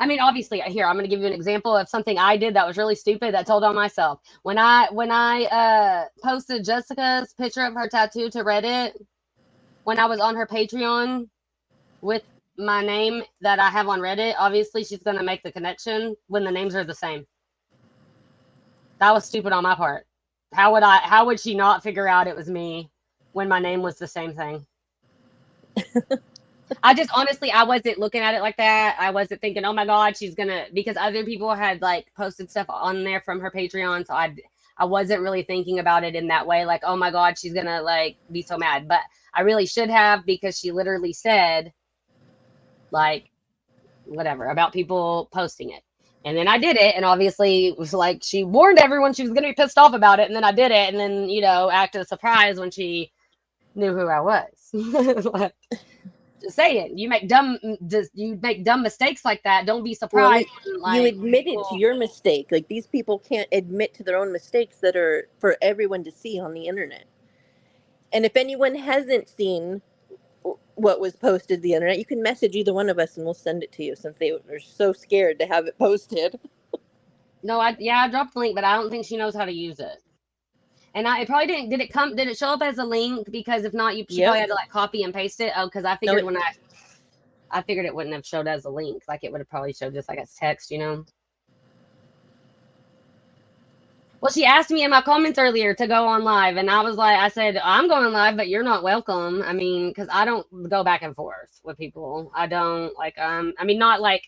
I mean, obviously, here I'm going to give you an example of something I did that was really stupid that I told on myself. When I posted Jessica's picture of her tattoo to Reddit, when I was on her Patreon with my name that I have on Reddit, obviously she's going to make the connection when the names are the same. That was stupid on my part. How would she not figure out it was me when my name was the same thing? I just honestly, I wasn't looking at it like that. I wasn't thinking, oh my God, she's gonna, because other people had like posted stuff on there from her Patreon. So I wasn't really thinking about it in that way. Like, oh my God, she's gonna like be so mad. But I really should have, because she literally said like whatever about people posting it. And then I did it. And obviously it was like, she warned everyone she was going to be pissed off about it. And then I did it. And then, acted surprised when she knew who I was. Just saying, you make dumb mistakes like that. Don't be Well, surprised when, you like, admitted to people, your mistake. Like, these people can't admit to their own mistakes that are for everyone to see on the internet. And if anyone hasn't seen what was posted the internet, you can message either one of us and we'll send it to you, since they are so scared to have it posted. no, I dropped the link, but I don't think she knows how to use it. And it probably didn't. Did it show up as a link? Because if not, she probably had to like copy and paste it. Oh, because I figured I figured it wouldn't have showed as a link. Like it would have probably showed just like as text, Well, she asked me in my comments earlier to go on live, and I said, I'm going live, but you're not welcome. I mean, because I don't go back and forth with people. I don't like, I mean, not like,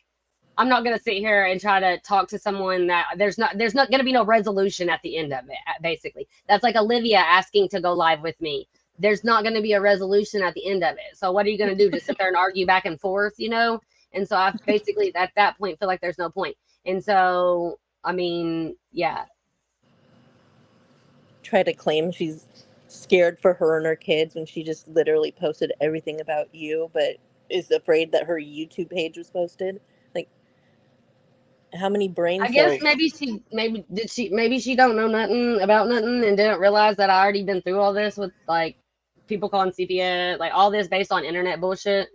I'm not going to sit here and try to talk to someone that there's not going to be no resolution at the end of it, basically. That's like Olivia asking to go live with me. There's not going to be a resolution at the end of it. So what are you going to do? Just sit there and argue back and forth, And so I basically, at that point, feel like there's no point. And so, I mean, yeah. Try to claim she's scared for her and her kids when she just literally posted everything about you, but is afraid that her YouTube page was posted. Like, how many brain I guess cells? maybe she don't know nothing about nothing and didn't realize that I already been through all this with like people calling CPS, like all this based on internet bullshit.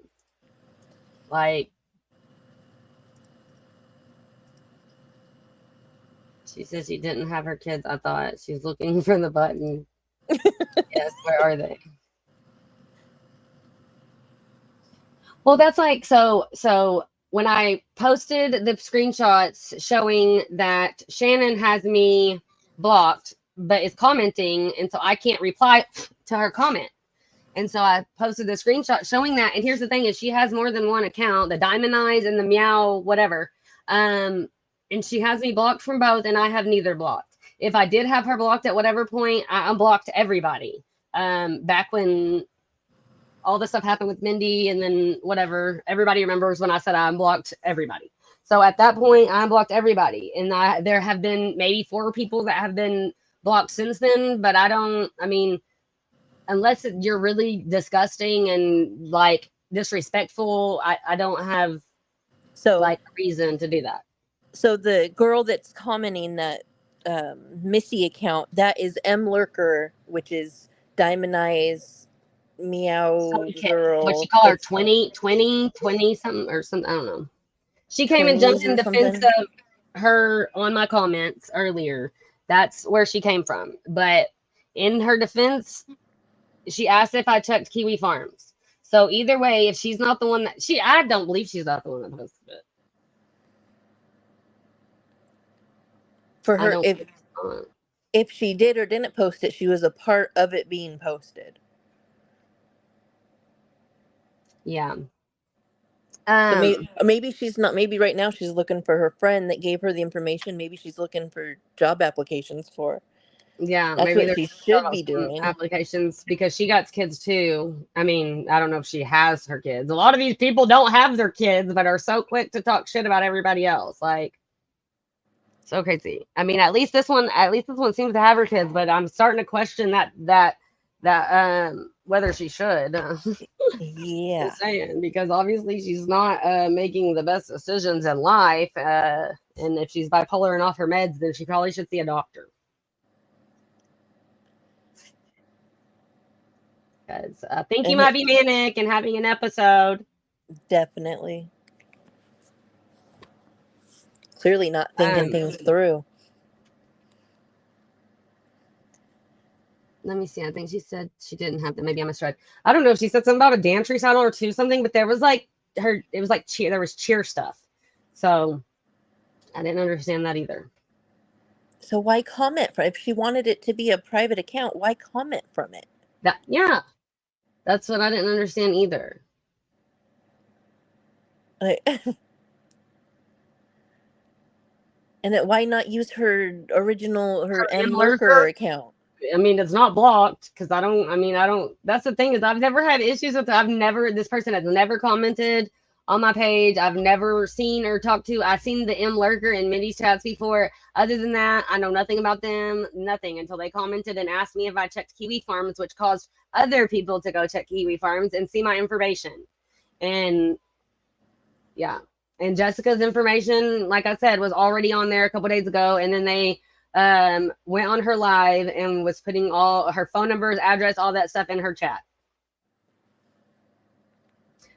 Like, she says she didn't have her kids. I thought she's looking for the button. Yes, where are they? Well, that's like, so when I posted the screenshots showing that Shannon has me blocked, but is commenting, and so I can't reply to her comment. And so I posted the screenshot showing that. And here's the thing: is she has more than one account, the Diamond Eyes and the Meow whatever. And she has me blocked from both, and I have neither blocked. If I did have her blocked at whatever point, I unblocked everybody. Back when all this stuff happened with Mindy, and then whatever, everybody remembers when I said I unblocked everybody. So at that point, I unblocked everybody, and there have been maybe 4 people that have been blocked since then. But I mean, unless you're really disgusting and like disrespectful, I don't have like a reason to do that. So the girl that's commenting that Missy account, that is M Lurker, which is Diamond Eyes, Some Meow kid. What'd she Girl, call her? it's 20 something or something. I don't know. She came and jumped Twinnies in or defense something. of her on my comments earlier. That's where she came from. But in her defense, she asked if I checked Kiwi Farms. So either way, if she's not the one that I don't believe she's not the one that posted it. For I her, don't think it's not. if she did or didn't post it, she was a part of it being posted. Yeah. So maybe she's not. Maybe right now she's looking for her friend that gave her the information. Maybe she's looking for job applications for. Yeah, That's maybe what there's she should be some doing. applications because she got kids too. I mean, I don't know if she has her kids. A lot of these people don't have their kids, but are so quick to talk shit about everybody else. Like, so crazy. I mean, at least this one seems to have her kids, but I'm starting to question that whether she should. Yeah. Just saying, because obviously she's not making the best decisions in life. And if she's bipolar and off her meds, then she probably should see a doctor. Because I think you And might be manic and having an episode. definitely. Clearly not thinking Um, things through. Let me see. I think she said she didn't have that. Maybe I misread. I don't know if she said something about a dance recital or two something, but there was like it was like cheer. There was cheer stuff. So I didn't understand that either. So why comment from if she wanted it to be a private account, why comment from it? Yeah, that's what I didn't understand either. Like, and then why not use her original her Her M lurker. Lurker account? I mean, it's not blocked because I don't. I mean, I don't. That's the thing is, I've never had issues with. I've never. This person has never commented on my page. I've never seen or talked to. I've seen the M Lurker in Mindy's chats before. Other than that, I know nothing about them. Nothing until they commented and asked me if I checked Kiwi Farms, which caused other people to go check Kiwi Farms and see my information. And yeah, and Jessica's information, like I said, was already on there a couple days ago, and then they went on her live and was putting all her phone numbers, address, all that stuff in her chat.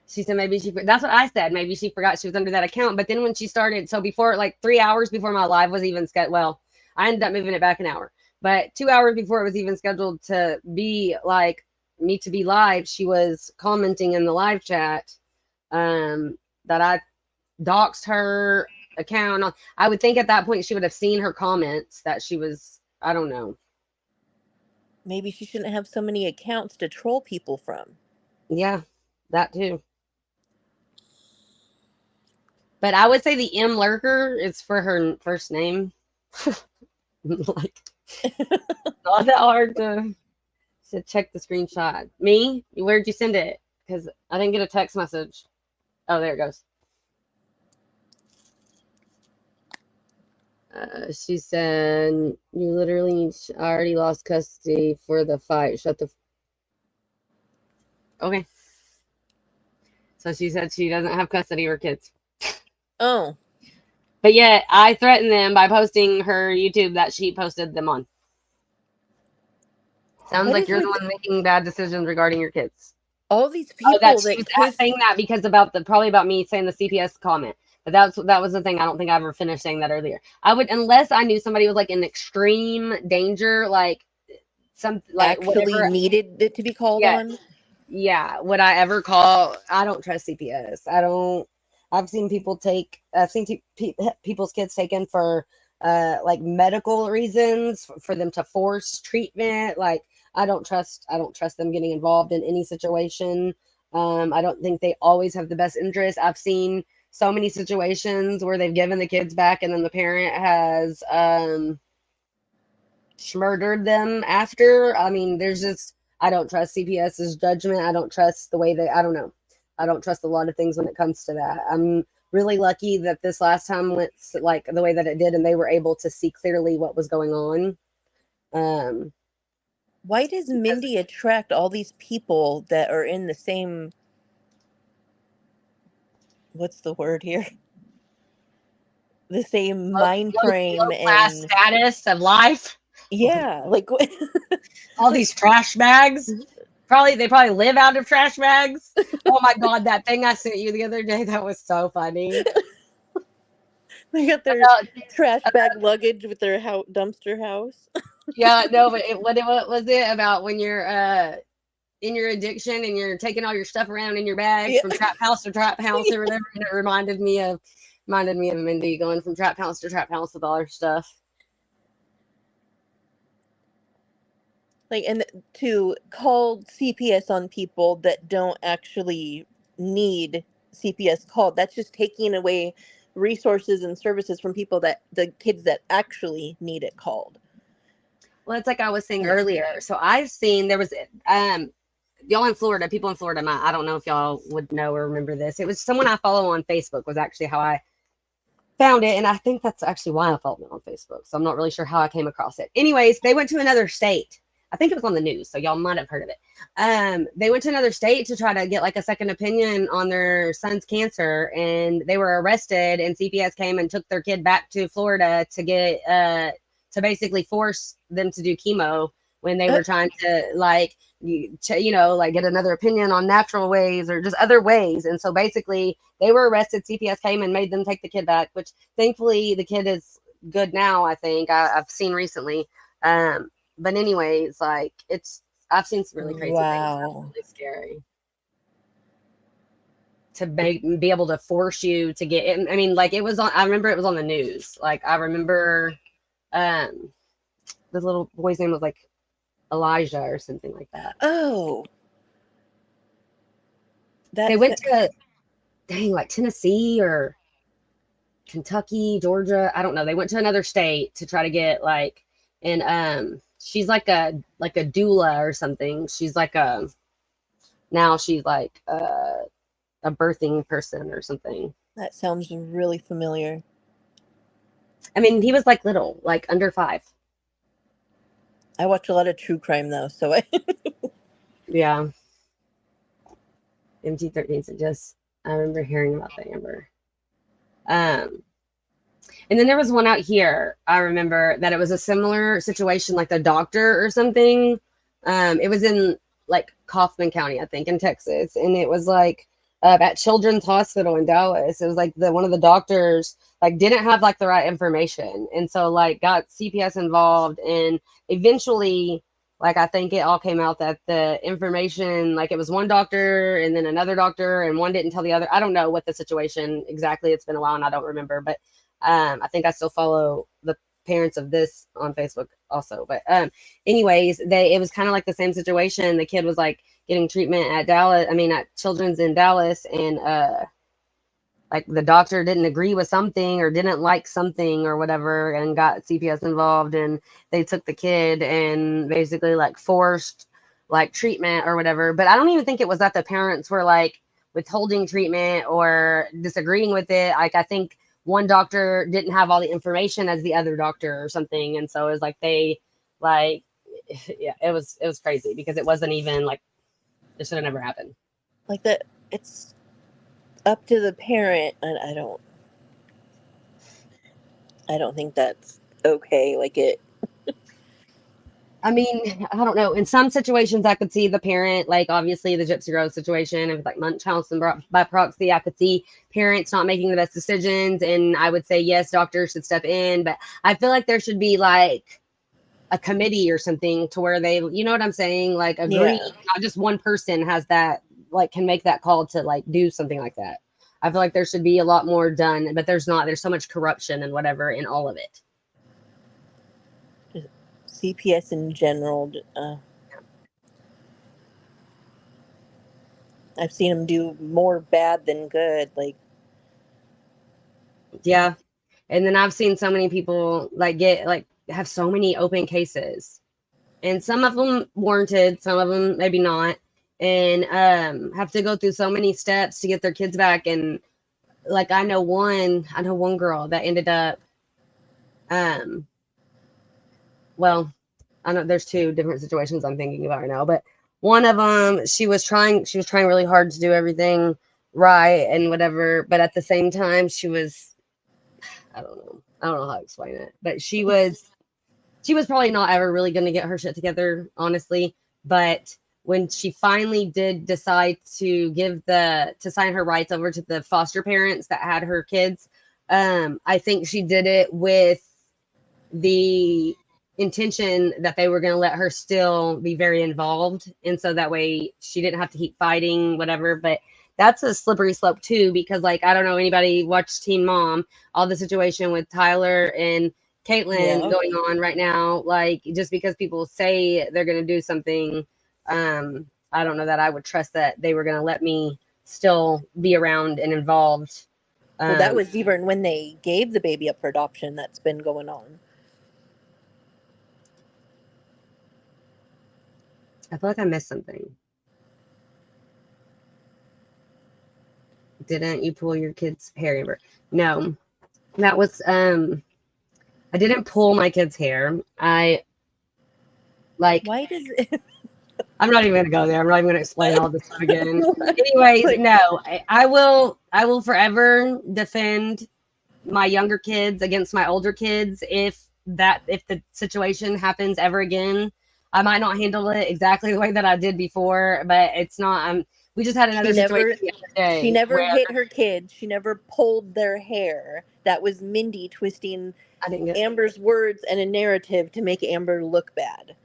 She said maybe that's what I said, maybe she forgot she was under that account. But then when she started, so before, like 3 hours before my live was even scheduled, well, I ended up moving it back an hour, but 2 hours before it was even scheduled to be like me to be live, she was commenting in the live chat that I doxed her account. I would think at that point she would have seen her comments that she was, I don't know. Maybe she shouldn't have so many accounts to troll people from. Yeah, that too. But I would say the M Lurker is for her first name. Like, not that hard to check the screenshot. Me? Where'd you send it? Because I didn't get a text message. Oh, there it goes. She said, "You literally already lost custody for the fight. Shut the." Okay. So she said she doesn't have custody of her kids. Oh. But yet I threatened them by posting her YouTube that she posted them on. Sounds What like is you're the with one making bad decisions regarding your kids. all these Oh, that people she that was kiss? saying that because probably about me saying the CPS comment. But that was the thing. I don't think I ever finished saying that earlier. I would, unless I knew somebody was like in extreme danger, like some like Actually whatever. needed it to be called Yes, on. yeah. Would I ever call? I don't trust CPS. I don't. I've seen people take. I've seen people's kids taken for like medical reasons for them to force treatment. Like I don't trust them getting involved in any situation. I don't think they always have the best interest. I've seen so many situations where they've given the kids back and then the parent has murdered them after. I mean, there's just I don't trust CPS's judgment. I don't trust the way I don't know. I don't trust a lot of things when it comes to that. I'm really lucky that this last time went like the way that it did and they were able to see clearly what was going on. Why does Mindy attract all these people that are in the same, what's the word here? The same mind Low frame class and status of life. Yeah, like All these trash bags. They probably live out of trash bags. Oh my God, that thing I sent you the other day, that was so funny. they got their About, trash about bag luggage with their dumpster house. yeah, no, but what was it about when you're in your addiction and you're taking all your stuff around in your bags Yeah. from trap house to trap house or whatever, and it reminded me of Mindy going from trap house to trap house with all her stuff. Like, and to call CPS on people that don't actually need CPS called, that's just taking away resources and services from people that the kids that actually need it called. Well, it's like I was saying And earlier. So I've seen there was y'all in Florida, people in Florida, I don't know if y'all would know or remember this. It was someone I follow on Facebook was actually how I found it, and I think that's actually why I followed them on Facebook. So I'm not really sure how I came across it. Anyways, they went to another state. I think it was on the news, so y'all might have heard of it. They went to another state to try to get like a second opinion on their son's cancer, and they were arrested. And CPS came and took their kid back to Florida to get to basically force them to do chemo when they were trying to like like get another opinion on natural ways or just other ways. And so basically they were arrested. CPS came and made them take the kid back, which thankfully the kid is good now. I think I've seen recently. But anyways, like I've seen some really crazy things. That's wow. really scary to be able to force you to get it. I mean, like it was on. I remember it was on the news. Like I remember, um, the little boy's name was like Elijah or something like that. Oh, They that's went to dang like Tennessee or Kentucky, Georgia. I don't know. They went to another state to try to get like, and she's like a doula or something. She's like a now she's like a birthing person or something. that sounds really familiar. I mean, he was like little, like under 5. I watch a lot of true crime though, so Yeah, MT13. So just I remember hearing about that Amber. Um, and then there was one out here. I remember that it was a similar situation, like the doctor or something. It was in like Kaufman County, I think, in Texas, and it was like at Children's Hospital in Dallas. It was like the one of the doctors like didn't have like the right information, and so like got CPS involved, and eventually. Like I think it all came out that the information, like it was one doctor and then another doctor, and one didn't tell the other. I don't know what the situation exactly. It's been a while and I don't remember, but I think I still follow the parents of this on Facebook also. But anyways, it was kind of like the same situation. The kid was like getting treatment at at Children's in Dallas, and like the doctor didn't agree with something or didn't like something or whatever, and got CPS involved, and they took the kid and basically like forced like treatment or whatever. But I don't even think it was that the parents were like withholding treatment or disagreeing with it. Like I think one doctor didn't have all the information as the other doctor or something, and so it was like they like yeah, it was crazy because it wasn't even like it should have never happened. like that. It's up to the parent, and I don't think that's okay. Like it. I mean, I don't know. In some situations, I could see the parent, like obviously the Gypsy Rose situation, if it's like Munchausen by proxy, I could see parents not making the best decisions. And I would say, yes, doctors should step in. But I feel like there should be like a committee or something to where they, you know what I'm saying? Like agree, Yeah. not just one person has that, like can make that call to like do something like that. I feel like there should be a lot more done, but there's not. There's so much corruption and whatever in all of it. CPS in general. I've seen them do more bad than good. Like, Yeah. And then I've seen so many people like get like have so many open cases, and some of them warranted, some of them maybe not, and have to go through so many steps to get their kids back. And like I know one girl that ended up um well, I know there's two different situations I'm thinking about right now, but one of them she was trying really hard to do everything right and whatever, but at the same time I don't know how to explain it, but she was she was probably not ever really going to get her shit together, honestly. But when she finally did decide to sign her rights over to the foster parents that had her kids, I think she did it with the intention that they were going to let her still be very involved. And so that way she didn't have to keep fighting, whatever. But that's a slippery slope too, because like, I don't know, anybody watch Teen Mom, all the situation with Tyler and Caitlin Yeah. going on right now, like just because people say they're going to do something, I don't know that I would trust that they were going to let me still be around and involved. Well, that was even when they gave the baby up for adoption. That's been going on. I feel like I missed something. Didn't you pull your kid's hair, Amber? No, that was I didn't pull my kid's hair. I like Why does it? I'm not even gonna go there. I'm not even gonna explain all this stuff again. Anyways, Like, no, I will forever defend my younger kids against my older kids if the situation happens ever again. I might not handle it exactly the way that I did before, but it's not we just had she another situation never the other she day never where hit her kids. She never pulled their hair. That was Mindy twisting I didn't get Amber's words and a narrative to make Amber look bad.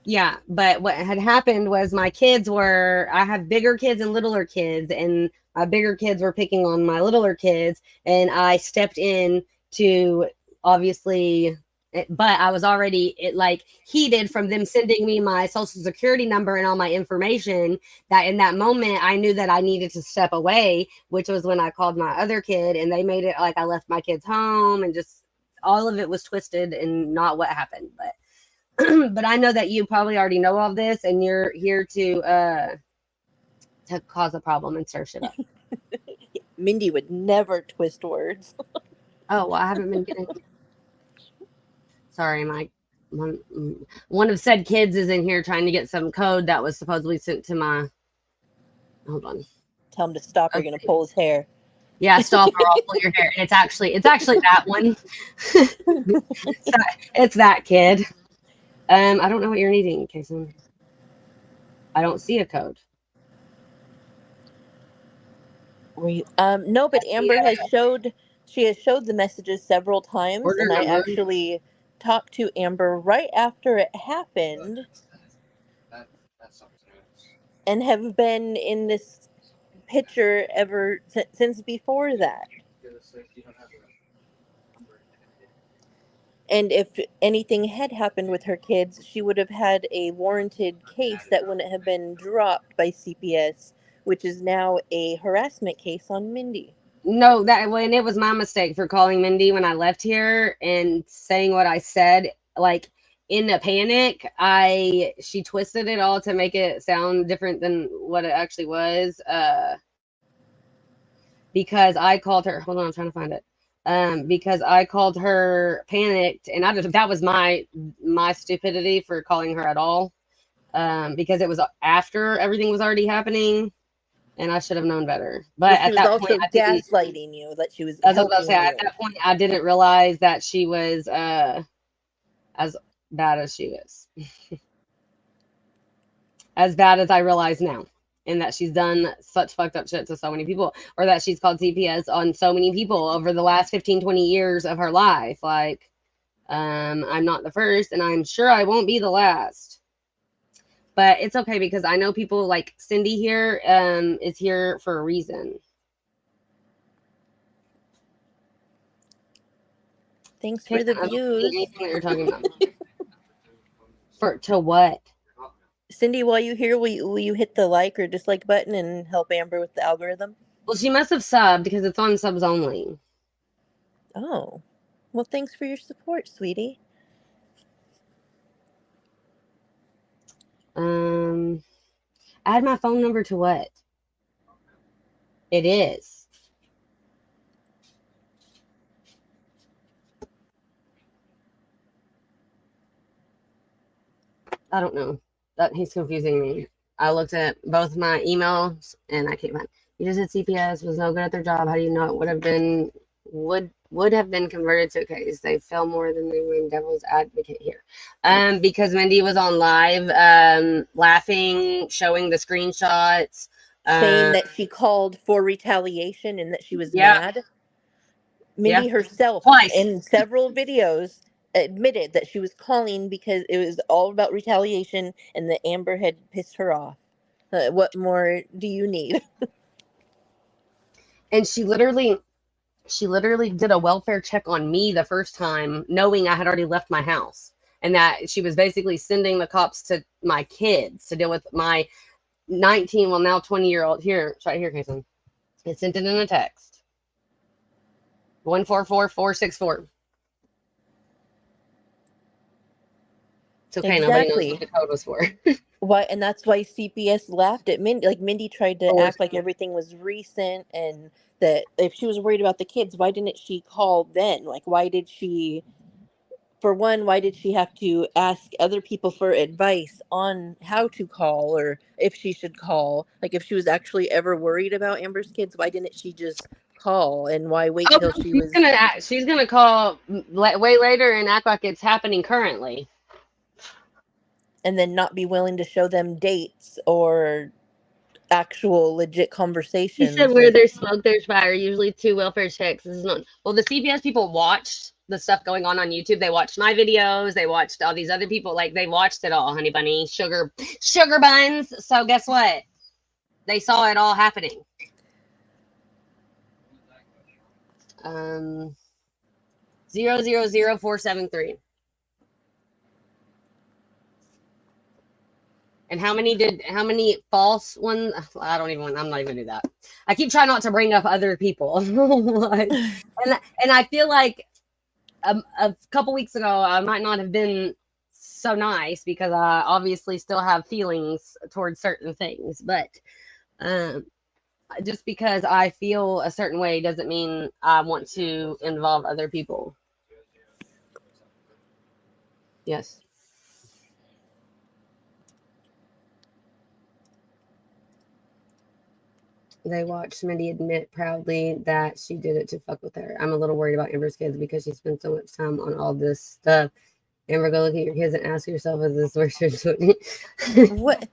Yeah, but what had happened was I have bigger kids and littler kids, and my bigger kids were picking on my littler kids, and I stepped in to obviously, but I was already like heated from them sending me my social security number and all my information, that in that moment I knew that I needed to step away, which was when I called my other kid, and they made it like I left my kids home, and just all of it was twisted and not what happened. But but I know that you probably already know all this, and you're here to cause a problem and stir shit up. Mindy would never twist words. Oh, well, I haven't been getting. Sorry, my one of said kids is in here trying to get some code that was supposedly sent to my. Hold on. Tell him to stop. You're gonna Okay. pull his hair. Yeah, stop or I'll pull your hair. And it's actually that one. It's that kid. I don't know what you're needing, Kason. I don't see a code. No, but Amber has showed she has showed the messages several times, Order and I number. actually talked to Amber right after it happened, and have been in this picture ever since before that. And if anything had happened with her kids, she would have had a warranted case that wouldn't have been dropped by CPS, which is now a harassment case on Mindy. No, that when it was my mistake for calling Mindy when I left here and saying what I said, like in a panic, she twisted it all to make it sound different than what it actually was. Because I called her. Hold on, I'm trying to find it. Because I called her panicked, and that was my stupidity for calling her at all. Because it was after everything was already happening, and I should have known better. Well, But she at was that point, also I didn't. gaslighting you that she was As I was about to say, helping at you. that point, I didn't realize that she was as bad as she is, as bad as I realize now, and that she's done such fucked up shit to so many people, or that she's called CPS on so many people over the last 15, 20 years of her life. Like, I'm not the first, and I'm sure I won't be the last. But it's okay because I know people like Cindy here is here for a reason. Thanks Okay, for the I don't see views. anything that you're talking about. For to what? Cindy, while you here, will you hit the like or dislike button and help Amber with the algorithm? Well, she must have subbed because it's on subs only. Oh. Well, thanks for your support, sweetie. Add my phone number to what? It is. I don't know. That he's confusing me. I looked at both my emails and I can't find. You just said CPS was no good at their job. How do you know it would would have been converted to a case. They fell more than they were in devil's advocate here. Because Mindy was on live, laughing, showing the screenshots. saying that she called for retaliation and that she was Yeah, mad. yeah, Mindy herself, twice. in several videos, admitted that she was calling because it was all about retaliation and that Amber had pissed her off. What more do you need? And she literally did a welfare check on me the first time, knowing I had already left my house. And that she was basically sending the cops to my kids to deal with my 19, well, now 20-year-old. Here, it's right here, Kason. It sent it in a text. 144464. It's okay. Nobody knows what Exactly. the code was for. Why, and that's why CPS laughed at Mindy. Like, Mindy tried to Four. act like everything was recent and that if she was worried about the kids, why didn't she call then? Like, why did she, for one, why did she have to ask other people for advice on how to call or if she should call? Like, if she was actually ever worried about Amber's kids, why didn't she just call? And why wait Oh, till she she's was, gonna she's gonna call way later and act like it's happening currently. and then not be willing to show them dates or actual legit He said, conversations? "Where Like, there's smoke, there's fire. Usually two welfare checks. This is not." Well, the CPS people watched the stuff going on YouTube. They watched my videos. They watched all these other people. Like they watched it all, honey bunny, sugar buns. So guess what? They saw it all happening. Um, 000473. And how many false ones? I'm not even gonna do that. I keep trying not to bring up other people. and I feel like a couple weeks ago I might not have been so nice because I obviously still have feelings towards certain things, but um, just because I feel a certain way doesn't mean I want to involve other people. Yes. They watched Mindy admit proudly that she did it to fuck with her. I'm a little worried about Amber's kids because she spent so much time on all this stuff. Amber, go look at your kids and ask yourself, is this where you're doing? what?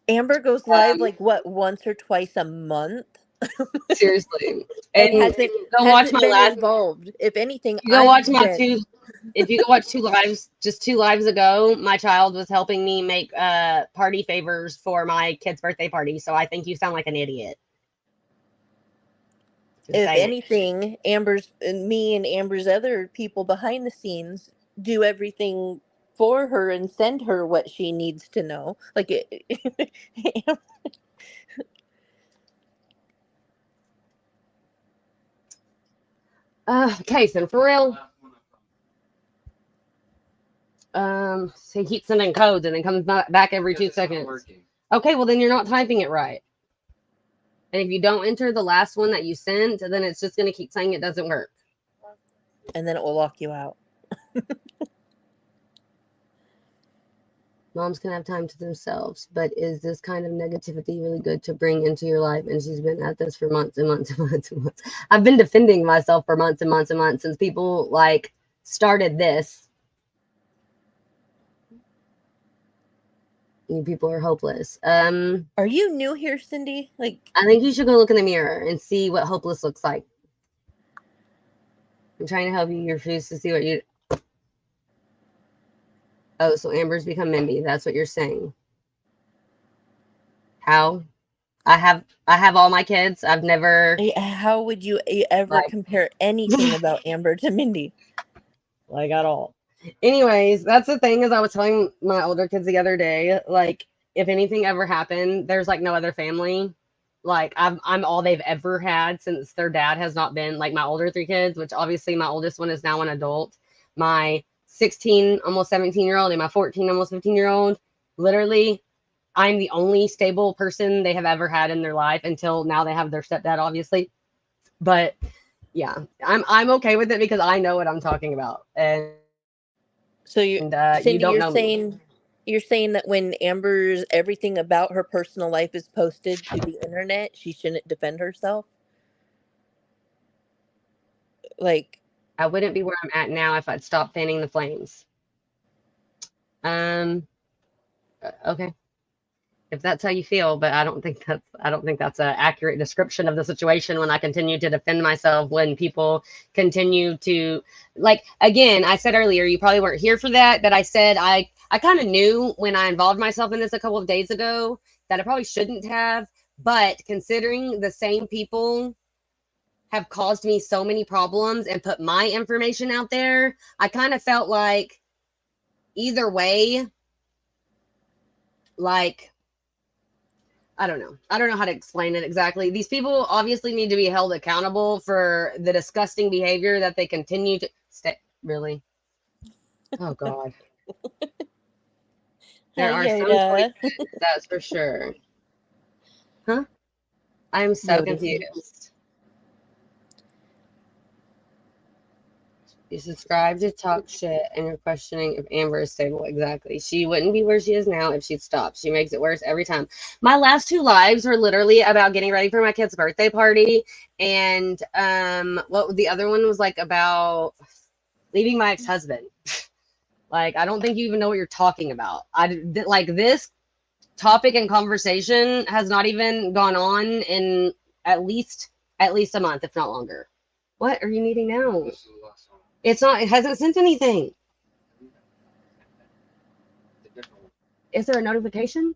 Amber goes live like what, once or twice a month, Seriously. and And go watch hasn't my been last. involved. If anything, You go watch I've my been. two. If you go watch two lives, just two lives ago, my child was helping me make party favors for my kid's birthday party. So I think you sound like an idiot. Just If saying. anything, Amber's and me and Amber's other people behind the scenes do everything for her and send her what she needs to know. Like it, Kason, for real. So he keeps sending codes and then comes back every 2 seconds. Okay, well then you're not typing it right. And if you don't enter the last one that you sent, then it's just gonna keep saying it doesn't work. and then it will lock you out. Moms can have time to themselves, but is this kind of negativity really good to bring into your life? And she's been at this for months and months and months and months. I've been defending myself for months and months and months since people like started this. You people are hopeless. Are you new here, Cindy? Like, I think you should go look in the mirror and see what hopeless looks like. I'm trying to help you. You refuse to see what you. Oh, so Amber's become Mindy. That's what you're saying. How? I have all my kids. I've never how would you ever like compare anything about Amber to Mindy? like at all. Anyways, that's the thing is I was telling my older kids the other day, like if anything ever happened, there's like no other family. Like I'm all they've ever had since their dad has not been like my older three kids, which obviously my oldest one is now an adult. My 16, almost 17-year-old and my 14, almost 15-year-old. Literally, I'm the only stable person they have ever had in their life until now they have their stepdad, obviously. But yeah, I'm okay with it because I know what I'm talking about. And So you Cindy, don't know me. you're saying that when Amber's everything about her personal life is posted to the internet, she shouldn't defend herself? Like, I wouldn't be where I'm at now if I'd stopped fanning the flames. Okay. If that's how you feel, but I don't think that's an accurate description of the situation when I continue to defend myself, when people continue to, like, again, I said earlier, you probably weren't here for that I said I kind of knew when I involved myself in this a couple of days ago that I probably shouldn't have, but considering the same people have caused me so many problems and put my information out there, I kind of felt like either way, like, I don't know. I don't know how to explain it exactly. These people obviously need to be held accountable for the disgusting behavior that they continue to stay. Really? Oh God. There hi, are some Yoda. choices, that's for sure. Huh? I'm so Yoda's here. confused. You subscribe to talk shit and you're questioning if Amber is stable. Exactly. She wouldn't be where she is now if she'd stopped. She makes it worse every time. My last two lives were literally about getting ready for my kid's birthday party. And what the other one was like about leaving my ex-husband. Like, I don't think you even know what you're talking about. Like, this topic and conversation has not even gone on in at least a month, if not longer. What are you needing now? It's not, it hasn't sent anything. Is there a notification?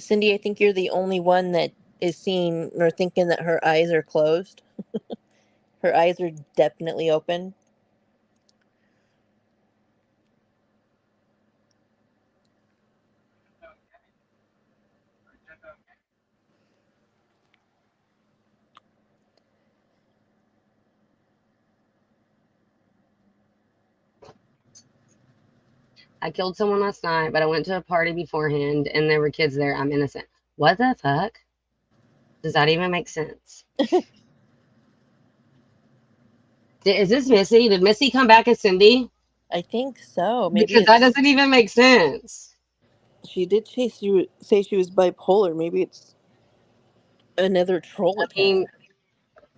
Cindy, I think you're the only one that is seeing or thinking that her eyes are closed. Her eyes are definitely open. I killed someone last night, but I went to a party beforehand and there were kids there. I'm innocent. What the fuck? Does that even make sense? Is this Missy? Did Missy come back as Cindy? I think so. Maybe Because that it's. doesn't even make sense. She did say she was bipolar. Maybe it's another troll I mean, attack.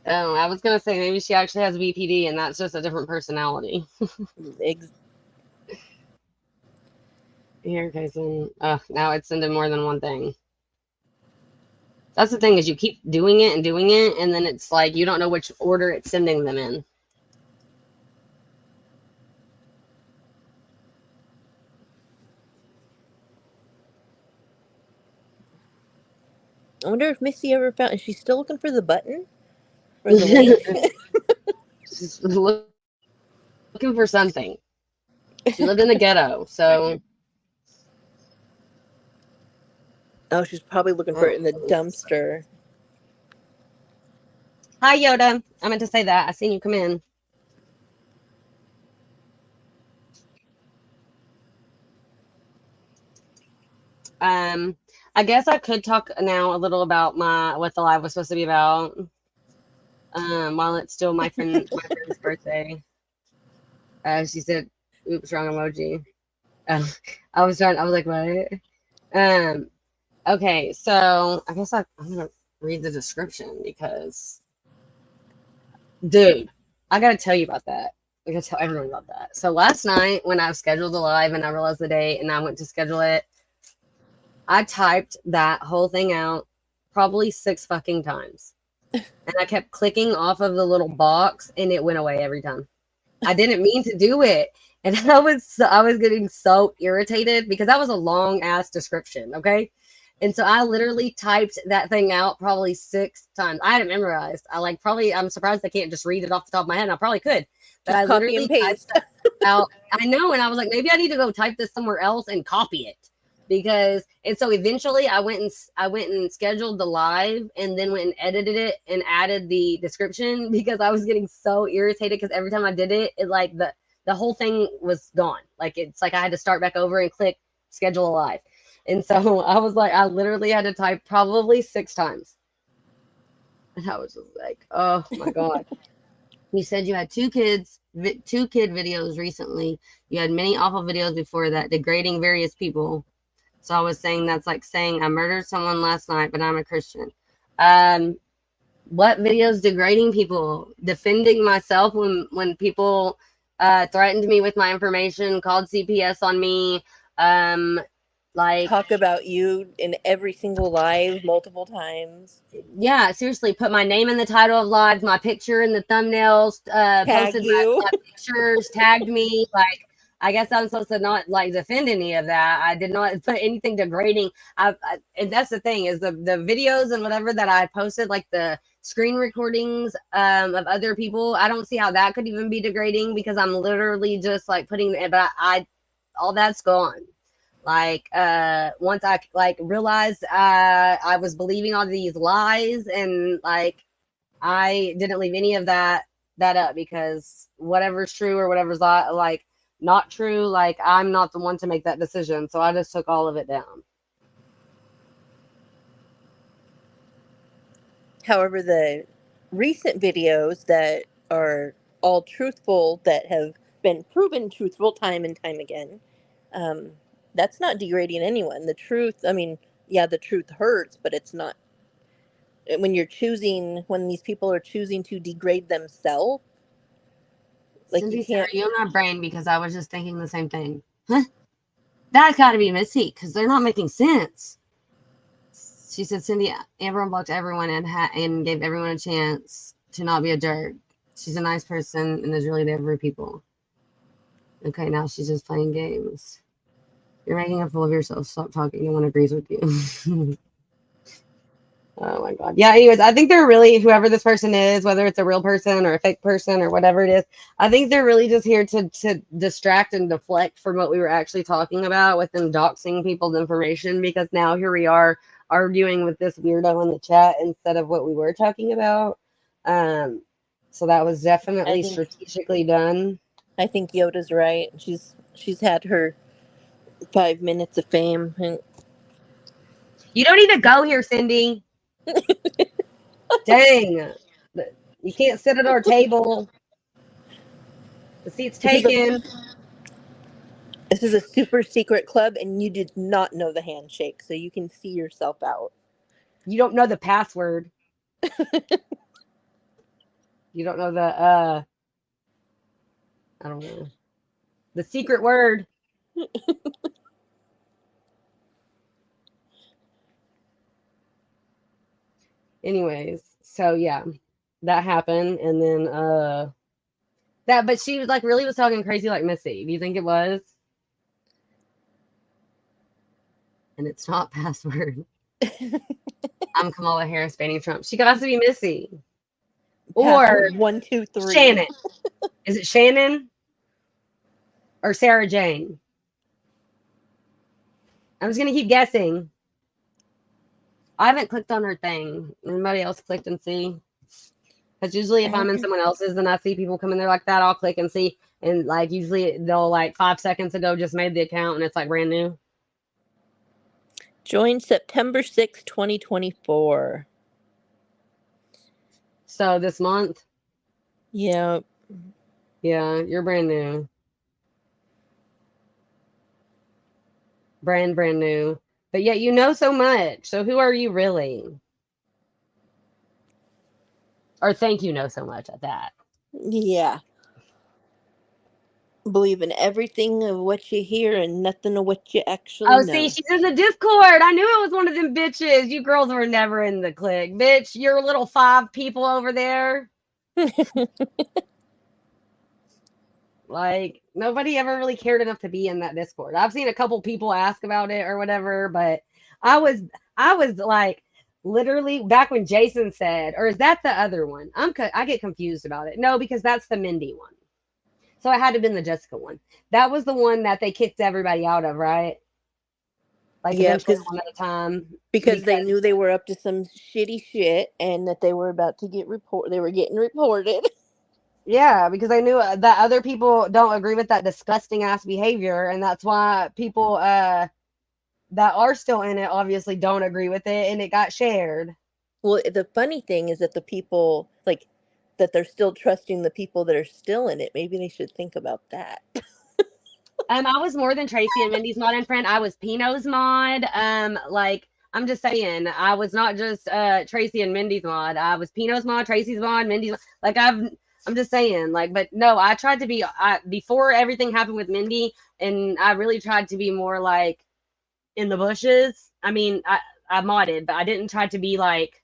oh, I was gonna say maybe she actually has BPD and that's just a different personality. Ex- Here, Kason. Now it's sending more than one thing. That's the thing is you keep doing it, and then it's like you don't know which order it's sending them in. I wonder if Missy ever found. Is she still looking for the button or the link? She's looking for something. She lived in the ghetto, so Oh, she's probably looking for it in the dumpster. hi Yoda. I meant to say that. I seen you come in. Um, I guess I could talk now a little about my what the live was supposed to be about. While it's still my friend's birthday. She said, "Oops, wrong emoji." I was like, what? Um, okay, so I guess I'm gonna read the description because, dude, I gotta tell you about that. I gotta tell everyone about that. So last night when I scheduled the live and I realized the date and I went to schedule it, I typed that whole thing out probably 6 fucking times. And I kept clicking off of the little box and it went away every time. I didn't mean to do it. And I was getting so irritated because that was a long ass description, okay? And so I literally typed that thing out probably 6 times. I had it memorized. I'm surprised I can't just read it off the top of my head. And I probably could, but Just I copy and literally typed paste. that out. I know, and I was like, maybe I need to go type this somewhere else and copy it because. And so eventually, I went and scheduled the live, and then went and edited it and added the description because I was getting so irritated because every time I did it, it like the whole thing was gone. Like it's like I had to start back over and click schedule a live. And so I was like, I literally had to type probably 6 times. And I was just like, oh my God. You said you had 2 kids two kid videos recently. You had many awful videos before that degrading various people. So I was saying that's like saying I murdered someone last night, but I'm a Christian. Um, what videos degrading people? Defending myself when people threatened me with my information, called CPS on me. Um, like Talk about you in every single live multiple times. yeah, seriously, put my name in the title of lives, my picture in the thumbnails, Tag posted you. my pictures, tagged me. Like, I guess I'm supposed to not like defend any of that. I did not put anything degrading. And that's the thing is the videos and whatever that I posted, like the screen recordings of other people. I don't see how that could even be degrading because I'm literally just like putting, but I all that's gone. Like once I like realized I was believing all these lies, and like I didn't leave any of that up because whatever's true or whatever's like not true, like I'm not the one to make that decision, so I just took all of it down. However, the recent videos that are all truthful, that have been proven truthful time and time again, um, that's not degrading anyone. The truth, I mean, yeah, the truth hurts, but it's not when you're choosing, when these people are choosing to degrade themselves, like you Cindy said, can't. "Are you in my brain?" Because I was just thinking the same thing. Huh? That got to be Missy because they're not making sense. She said, "Cindy, Amber unblocked everyone and gave everyone a chance to not be a jerk. She's a nice person and is really there for people." Okay, now she's just playing games. You're making a fool of yourself. Stop talking. No one agrees with you. Oh my God. Yeah, anyways, I think they're really, whoever this person is, whether it's a real person or a fake person or whatever it is, I think they're really just here to distract and deflect from what we were actually talking about with them doxing people's information, because now here we are arguing with this weirdo in the chat instead of what we were talking about. Um, so that was I definitely think strategically done. I think Yoda's right. She's had her 5 minutes of fame, and You don't need to go here, Cindy. Dang. You can't sit at our table. The seat's this is a taken. this is a super secret club, and you did not know the handshake, so you can see yourself out. You don't know the password. You don't know the I don't know. The secret word. Anyways, so yeah, that happened, and then that, but she was like really was talking crazy like Missy. Do you think it was? And it's not password. I'm Kamala Harris banning Trump. She got to be Missy or Password 123. Shannon. Is it Shannon or Sarah Jane? I'm just gonna keep guessing. I haven't clicked on her thing. Anybody else clicked and see? Because usually if I'm in someone else's and I see people come in there like that, I'll click and see. And like usually they'll like 5 seconds ago just made the account and it's like brand new. Joined September 6th, 2024. So this month, Yeah. yeah, you're brand new. Brand new. But yet you know so much. So who are you really? Or think you know so much at that. Yeah. Believe in everything of what you hear and nothing of what you actually Oh, see, know. she's in the Discord. I knew it was one of them bitches. You girls were never in the clique. Bitch, your little 5 people over there. Like nobody ever really cared enough to be in that Discord. I've seen a couple people ask about it or whatever, but I was I was like literally back when Jason said, or is that the other one? I get confused about it. No, because that's the Mindy one. So it had to have been the Jessica one. That was the one that they kicked everybody out of, right? Like Yeah, eventually because one at a time. because they knew they were up to some shitty shit and that they were about to get they were getting reported. Yeah, because I knew that other people don't agree with that disgusting ass behavior, and that's why people that are still in it obviously don't agree with it, and it got shared. Well, the funny thing is that the people, like that they're still trusting the people that are still in it. Maybe they should think about that. I was more than Tracy and Mindy's mod and friend. I was Pino's mod. Like I'm just saying, I was not just Tracy and Mindy's mod. I was Pino's mod, Tracy's mod, Mindy's mod. Like I'm just saying, like, but no, I tried to be before everything happened with Mindy, and I really tried to be more like in the bushes. I mean, I modded, but I didn't try to be like.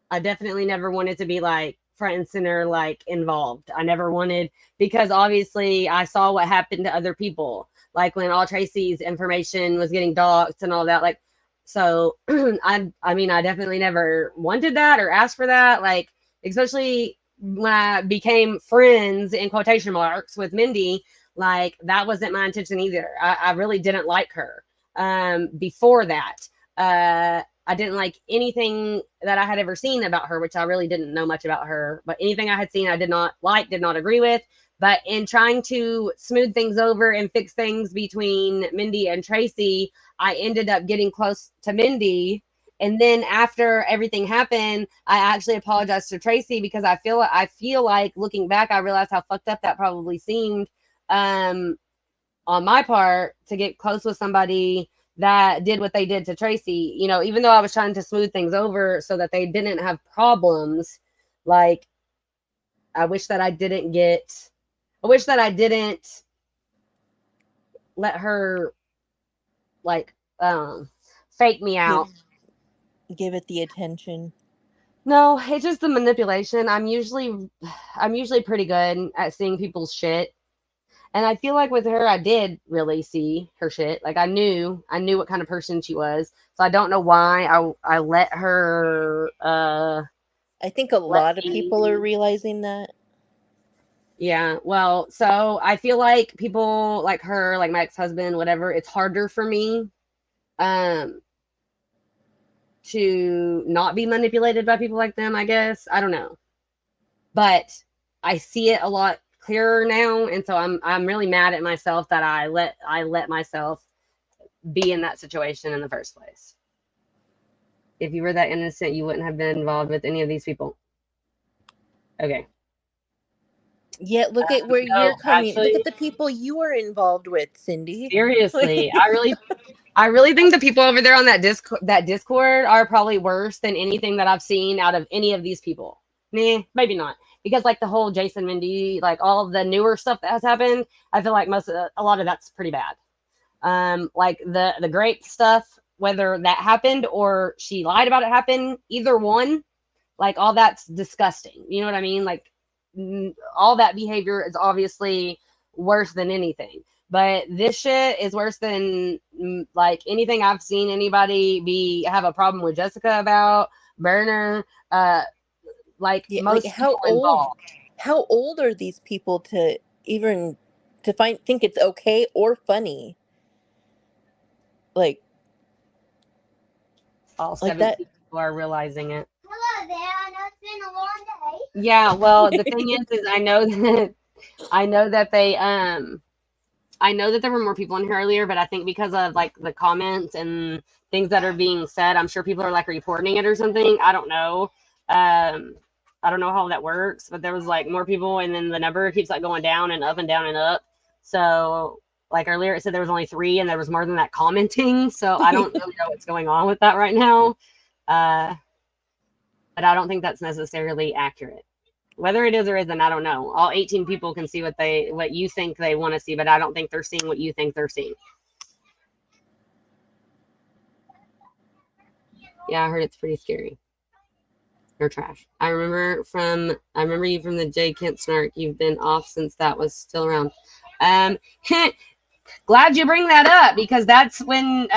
I definitely never wanted to be like front and center, like involved. I never wanted, because obviously I saw what happened to other people, like when all Tracy's information was getting doxed and all that. Like, so I mean, I definitely never wanted that or asked for that. Like, especially when I became friends in quotation marks with Mindy, like that wasn't my intention either. I really didn't like her before that. I didn't like anything that I had ever seen about her, which I really didn't know much about her. But anything I had seen, I did not like, did not agree with. But in trying to smooth things over and fix things between Mindy and Tracy, I ended up getting close to Mindy. And then after everything happened, I actually apologized to Tracy because I feel like looking back, I realized how fucked up that probably seemed on my part to get close with somebody that did what they did to Tracy. You know, even though I was trying to smooth things over so that they didn't have problems, like I wish that I didn't let her like fake me out. Give it the attention. No, it's just the manipulation. I'm usually pretty good at seeing people's shit. And I feel like with her, I did really see her shit. Like I knew what kind of person she was. So I don't know why I let her. I think a lot of people are realizing that. Yeah. Well, so I feel like people like her, like my ex-husband, whatever. It's harder for me, to not be manipulated by people like them. I guess I don't know, but I see it a lot clearer now, and so I'm really mad at myself that I let myself be in that situation in the first place. If you were that innocent, you wouldn't have been involved with any of these people. Okay. Yeah, look at where No, you're coming. Look actually, at the people you are involved with, Cindy. seriously, I really think the people over there on that Discord are probably worse than anything that I've seen out of any of these people. Nah, maybe not. Because like the whole Jason Mindy, like all of the newer stuff that has happened, I feel like a lot of that's pretty bad. Like the grape stuff, whether that happened or she lied about it happened, either one, like all that's disgusting. You know what I mean? Like all that behavior is obviously worse than anything. But this shit is worse than like anything I've seen anybody have a problem with Jessica about, Burner, like Yeah, most like people involved. how old are these people to even to think it's okay or funny? Like All that. 17 people are realizing it. Hello there, I know it's been a long day. Yeah, well, the thing is I know that I know that there were more people in here earlier, but I think because of like the comments and things that are being said, I'm sure people are like reporting it or something. I don't know. I don't know how that works, but there was like more people, and then the number keeps like going down and up and down and up. So like earlier, it said there was only 3, and there was more than that commenting. So I don't really know what's going on with that right now. But I don't think that's necessarily accurate. Whether it is or isn't, I don't know. All 18 people can see what you think they want to see, but I don't think they're seeing what you think they're seeing. Yeah, I heard it's pretty scary. You're trash. I remember you from the J Kent snark. You've been off since that was still around. Glad you bring that up, because that's when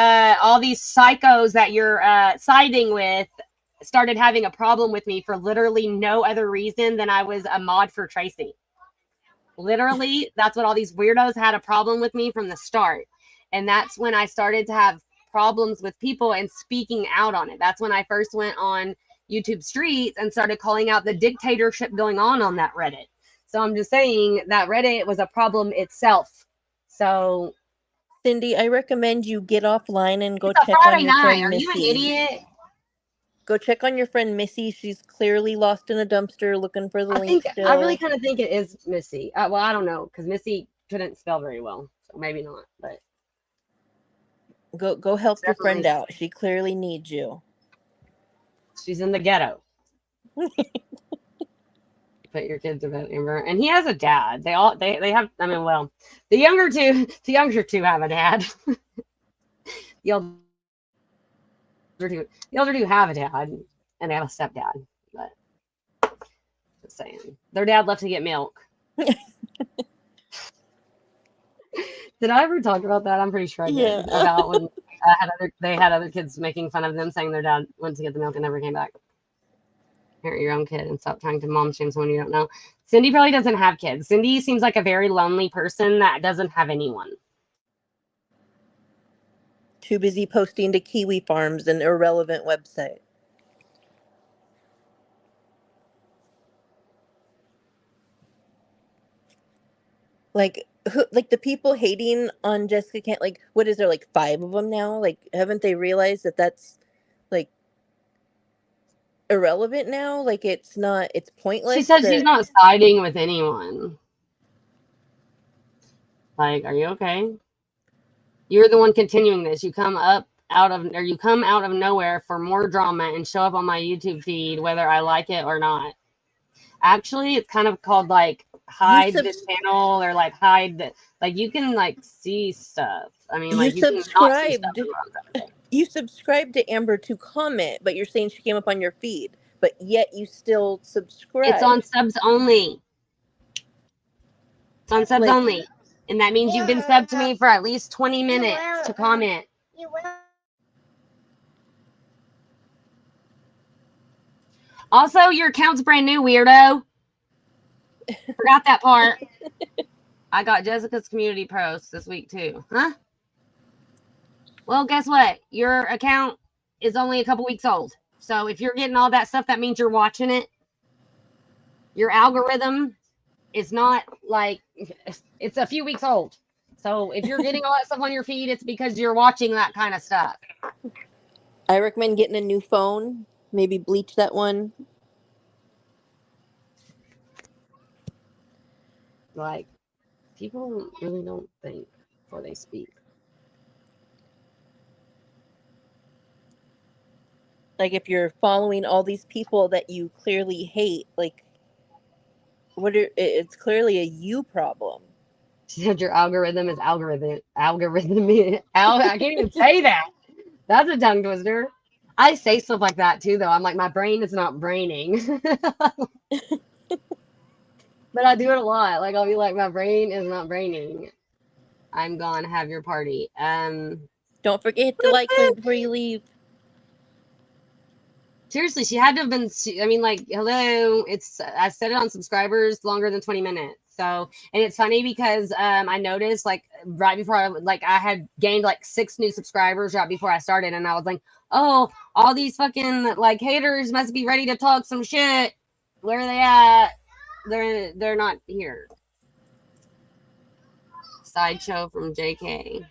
all these psychos that you're siding with started having a problem with me for literally no other reason than I was a mod for Tracy. Literally, that's what all these weirdos had a problem with me from the start. And that's when I started to have problems with people and speaking out on it. That's when I first went on YouTube streets and started calling out the dictatorship going on that Reddit. So I'm just saying that Reddit was a problem itself. So Cindy, I recommend you get offline and go it's a check on Friday your night. friend Are you an Missy. idiot? Go check on your friend Missy. She's clearly lost in a dumpster looking for the link I really still. kind of think it is Missy. Well, I don't know because Missy couldn't spell very well, so maybe not. But Go it's help your friend definitely out. She clearly needs you. she's in the ghetto. Put your kids to bed, Amber. And he has a dad. They have. I mean, well, the younger two have a dad. The older two have a dad, and they have a stepdad. But just saying, their dad left to get milk. Did I ever talk about that? I'm pretty sure I did. Yeah. About when they had other kids making fun of them, saying their dad went to get the milk and never came back. Parent your own kid and stop trying to mom shame someone you don't know. Cindy probably doesn't have kids. Cindy seems like a very lonely person that doesn't have anyone. Too busy posting to Kiwi Farms, an irrelevant website. Like like the people hating on Jessica can't, like, what is there, like 5 of them now? Like, haven't they realized that that's like irrelevant now? Like, it's She pointless said she's that not siding with anyone. Like, are you okay? You're the one continuing this. You come out of nowhere for more drama and show up on my YouTube feed whether I like it or not. Actually, it's kind of called like you hide the channel or like hide the like you can like see stuff. I mean, you like you can not see stuff subscribed from what I'm trying to say. you subscribed to Amber to comment, but you're saying she came up on your feed, but yet you still It's subscribe. on subs only. It's on subs Like, only. And that means you've been subbed to me for at least 20 minutes to comment. Also, your account's brand new, weirdo. Forgot that part. I got Jessica's community post this week too. Huh? Well, guess what? Your account is only a couple weeks old. So if you're getting all that stuff, that means you're watching it. Your algorithm is not like it's a few weeks old. So if you're getting all that stuff on your feed, it's because you're watching that kind of stuff. I recommend getting a new phone, maybe bleach that one. Like people really don't think before they speak. Like, if you're following all these people that you clearly hate, like, it's clearly a you problem. She said your algorithm is algorithm. I can't even say that. That's a tongue twister. I say stuff like that too, though. I'm like, my brain is not braining. But I do it a lot. Like, I'll be like, my brain is not braining. I'm gone. Have your party. Don't forget the like link before you leave. Seriously, she had to have been. I mean, like, hello. I set it on subscribers longer than 20 minutes. So, and it's funny because I noticed like right before I had gained like 6 new subscribers right before I started, and I was like, oh, all these fucking like haters must be ready to talk some shit. Where are they at? They're not here. Sideshow from JK.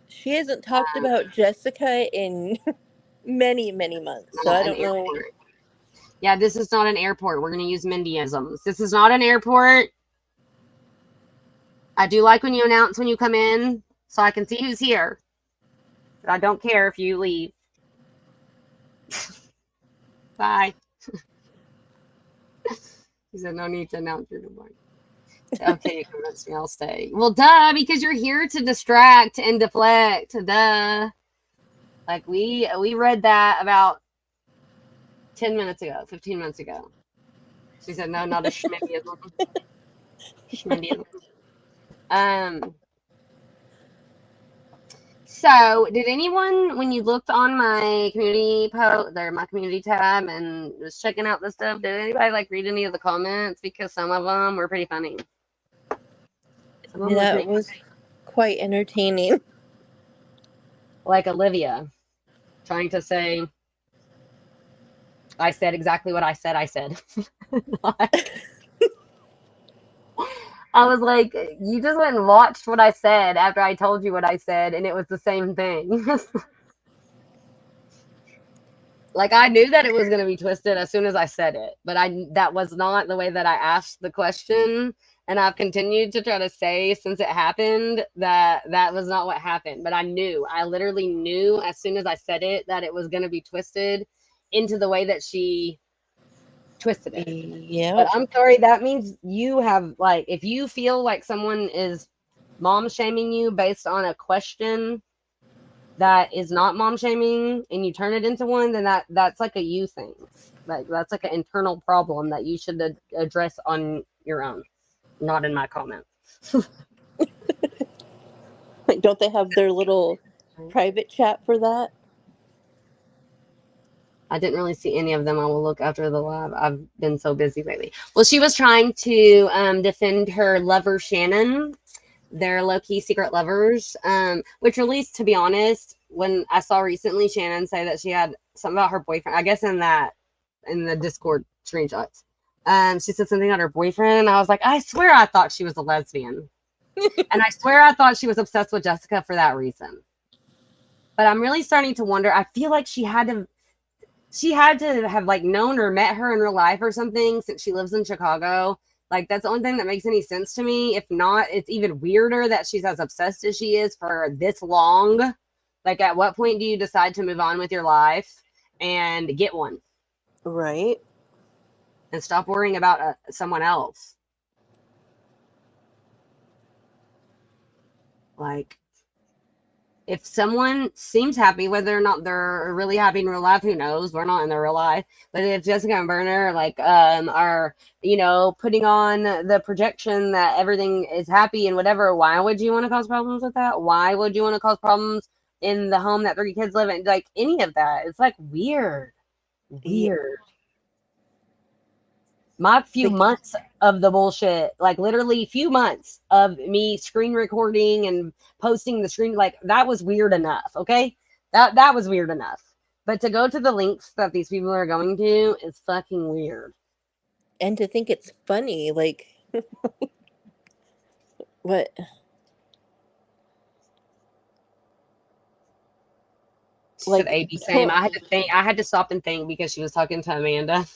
She hasn't talked about Jessica in many, many months, so I Not an don't know. airport. Yeah, this is not an airport. We're gonna use Mindyisms. This is not an airport. I do like when you announce when you come in, so I can see who's here. But I don't care if you leave. Bye. He said, no need to announce your goodbye. Okay, you convinced me. I'll stay. Well, duh, because you're here to distract and deflect. Duh. Like we read that about 10 minutes ago, 15 minutes ago. She said, no, not a schmindyism. Schmindyism. So, did anyone, when you looked on my community my community tab, and was checking out the stuff, did anybody like read any of the comments? Because some of them were pretty funny. Some of them were That pretty was quite entertaining. like Olivia trying to say, I said exactly what I said. I was like, you just went and watched what I said after I told you what I said, and it was the same thing. Like I knew that it was going to be twisted as soon as I said it, but that was not the way that I asked the question, and I've continued to try to say since it happened that that was not what happened. But I knew, I literally knew as soon as I said it that it was going to be twisted into the way that she twisted it. But Yep. I'm sorry, that means you have like if you feel like someone is mom shaming you based on a question that is not mom shaming and you turn it into one, then that's like a you thing. Like that's like an internal problem that you should address on your own, not in my comments. Like, don't they have their little private chat for that? I didn't really see any of them. I will look after the live. I've been so busy lately. Well, she was trying to defend her lover Shannon. They're low-key secret lovers, which at least, to be honest, when I saw recently Shannon say that she had something about her boyfriend, I guess in the Discord screenshots, she said something about her boyfriend, and I was like, I swear I thought she was a lesbian, and I swear I thought she was obsessed with Jessica for that reason. But I'm really starting to wonder. I feel like she had to have like known or met her in real life or something since she lives in Chicago. Like that's the only thing that makes any sense to me. If not, it's even weirder that she's as obsessed as she is for this long. Like at what point do you decide to move on with your life and get one Right. and stop worrying about someone else? Like if someone seems happy, whether or not they're really happy in real life, who knows? We're not in their real life. But if Jessica and Werner like are putting on the projection that everything is happy and whatever, why would you want to cause problems with that? Why would you want to cause problems in the home that 3 kids live in? Like any of that, it's like weird, Yeah. weird. My few Like, months of the bullshit, like literally few months of me screen recording and posting the screen, like that was weird enough. Okay. That was weird enough. But to go to the links that these people are going to is fucking weird. and to think it's funny, like, what? She said Like, AB same. I had to stop and think because she was talking to Amanda.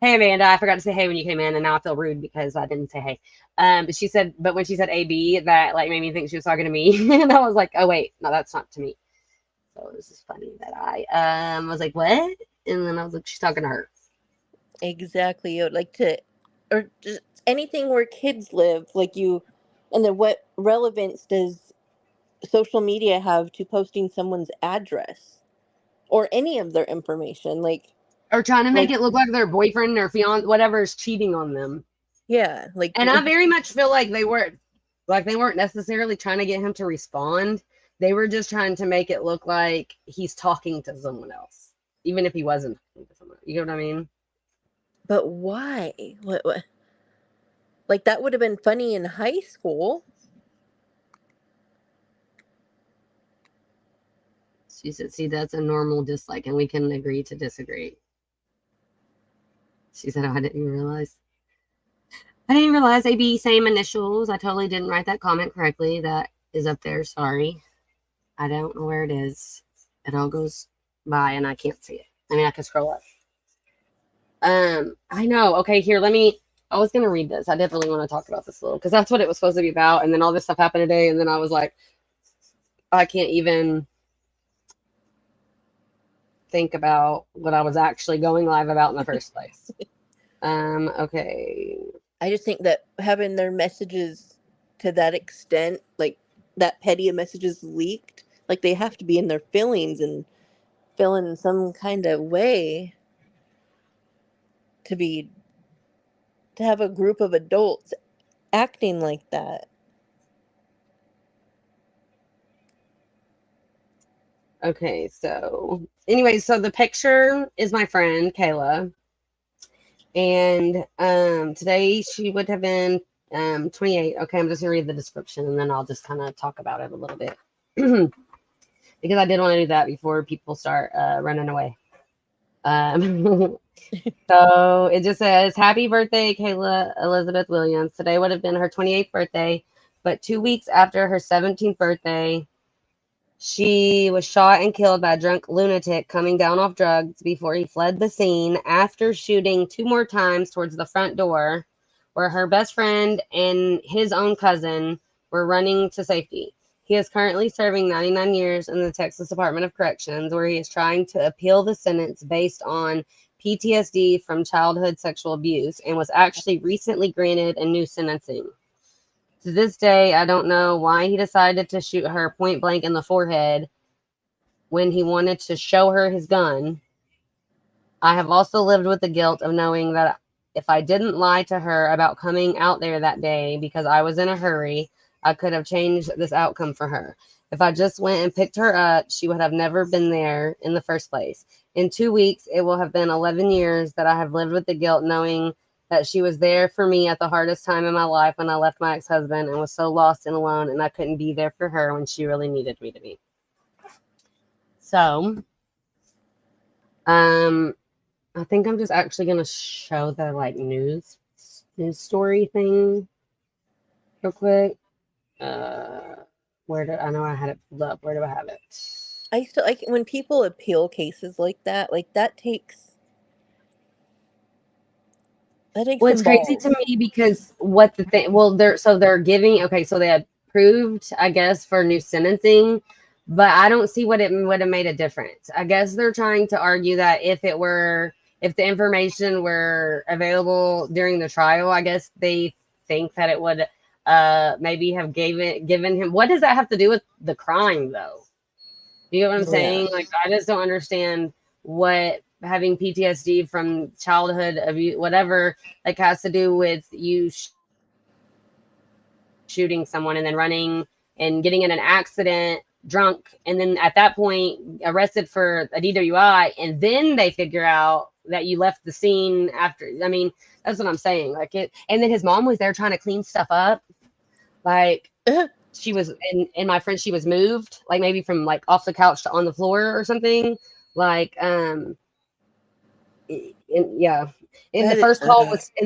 Hey Amanda, I forgot to say hey when you came in, and now I feel rude because I didn't say hey. But when she said AB, that like made me think she was talking to me, and I was like, oh wait, no, that's not to me. So it was just funny that I was like, what? And then I was like, she's talking to her. exactly. I would like to, or just anything where kids live, like you, and then what relevance does social media have to posting someone's address or any of their information? Or trying to make Like, it look like their boyfriend or fiance, whatever, is cheating on them. yeah, like, And I very much feel like they weren't necessarily trying to get him to respond. They were just trying to make it look like he's talking to someone else, even if he wasn't talking to someone. You know what I mean? but why? What? Like, that would have been funny in high school. She said, see, that's a normal dislike, and we can agree to disagree. She said, oh, I didn't even realize. I didn't realize AB, same initials. I totally didn't write that comment correctly. That is up there. Sorry. I don't know where it is. It all goes by and I can't see it. I mean, I can scroll up. I know. Okay, here, I was gonna read this. I definitely want to talk about this a little because that's what it was supposed to be about. And then all this stuff happened today, and then I was like, I can't even think about what I was actually going live about in the first place. Okay. I just think that having their messages to that extent, like that petty of messages leaked, like they have to be in their feelings and feel in some kind of way to be to have a group of adults acting like that. Okay, so anyway, so the picture is my friend Kayla. And today she would have been 28. Okay, I'm just gonna read the description and then I'll just kind of talk about it a little bit. Because I did want to do that before people start running away. So it just says, Happy birthday, Kayla Elizabeth Williams. Today would have been her 28th birthday, but 2 weeks after her 17th birthday, She was shot and killed by a drunk lunatic coming down off drugs before he fled the scene after shooting two more times towards the front door, where her best friend and his own cousin were running to safety. He is currently serving 99 years in the Texas Department of Corrections, where he is trying to appeal the sentence based on PTSD from childhood sexual abuse and was actually recently granted a new sentencing. To this day, I don't know why he decided to shoot her point blank in the forehead when he wanted to show her his gun. I have also lived with the guilt of knowing that if I didn't lie to her about coming out there that day because I was in a hurry, I could have changed this outcome for her. If I just went and picked her up, she would have never been there in the first place. In 2 weeks, it will have been 11 years that I have lived with the guilt knowing that she was there for me at the hardest time in my life when I left my ex-husband and was so lost and alone, and I couldn't be there for her when she really needed me to be. So, um, I think I'm just actually gonna show the like news story thing real quick. Uh, where did I know I had it pulled up? Where do I have it? I still like when people appeal cases like that. Like that takes Well, it's some crazy to balls. me because what the thing, well, they're giving, okay, so they approved, I guess, for new sentencing, but I don't see what it would have made a difference. I guess they're trying to argue that if the information were available during the trial, I guess they think that it would maybe have given him. What does that have to do with the crime though? You get what I'm Yeah. saying? Like, I just don't understand what having PTSD from childhood abuse, whatever, like has to do with you shooting someone and then running and getting in an accident drunk, and then at that point arrested for a DWI, and then they figure out that you left the scene after. I mean, that's what I'm saying. Like it, and then his mom was there trying to clean stuff up. Like she was in my friend, she was moved like maybe from like off the couch to on the floor or something. Like yeah. And That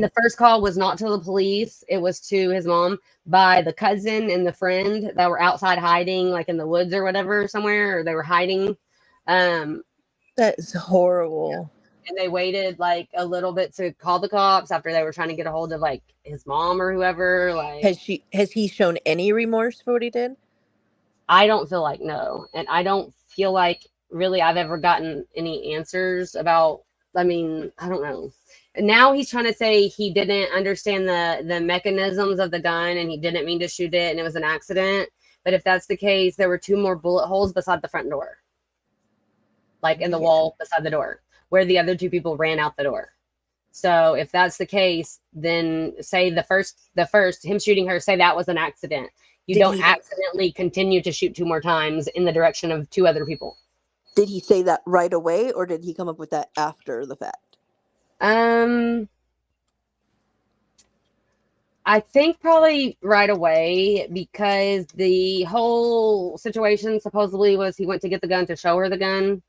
the first call was not to the police, it was to his mom by the cousin and the friend that were outside hiding like in the woods or whatever somewhere, or they were hiding. um that is yeah. horrible. And they waited like a little bit to call the cops after they were trying to get a hold of like his mom or whoever. Like, Has he shown any remorse for what he did? I don't feel like, no. And I don't feel like really I've ever gotten any answers about, I mean, I don't know. Now he's trying to say he didn't understand the mechanisms of the gun and he didn't mean to shoot it and it was an accident. But if that's the case, there were two more bullet holes beside the front door, like in the Yeah. wall beside the door, where the other two people ran out the door. So if that's the case, then say the first him shooting her, say that was an accident. You Did don't he accidentally continue to shoot two more times in the direction of two other people. did he say that right away, or did he come up with that after the fact? Um, I think probably right away because the whole situation supposedly was he went to get the gun to show her the gun.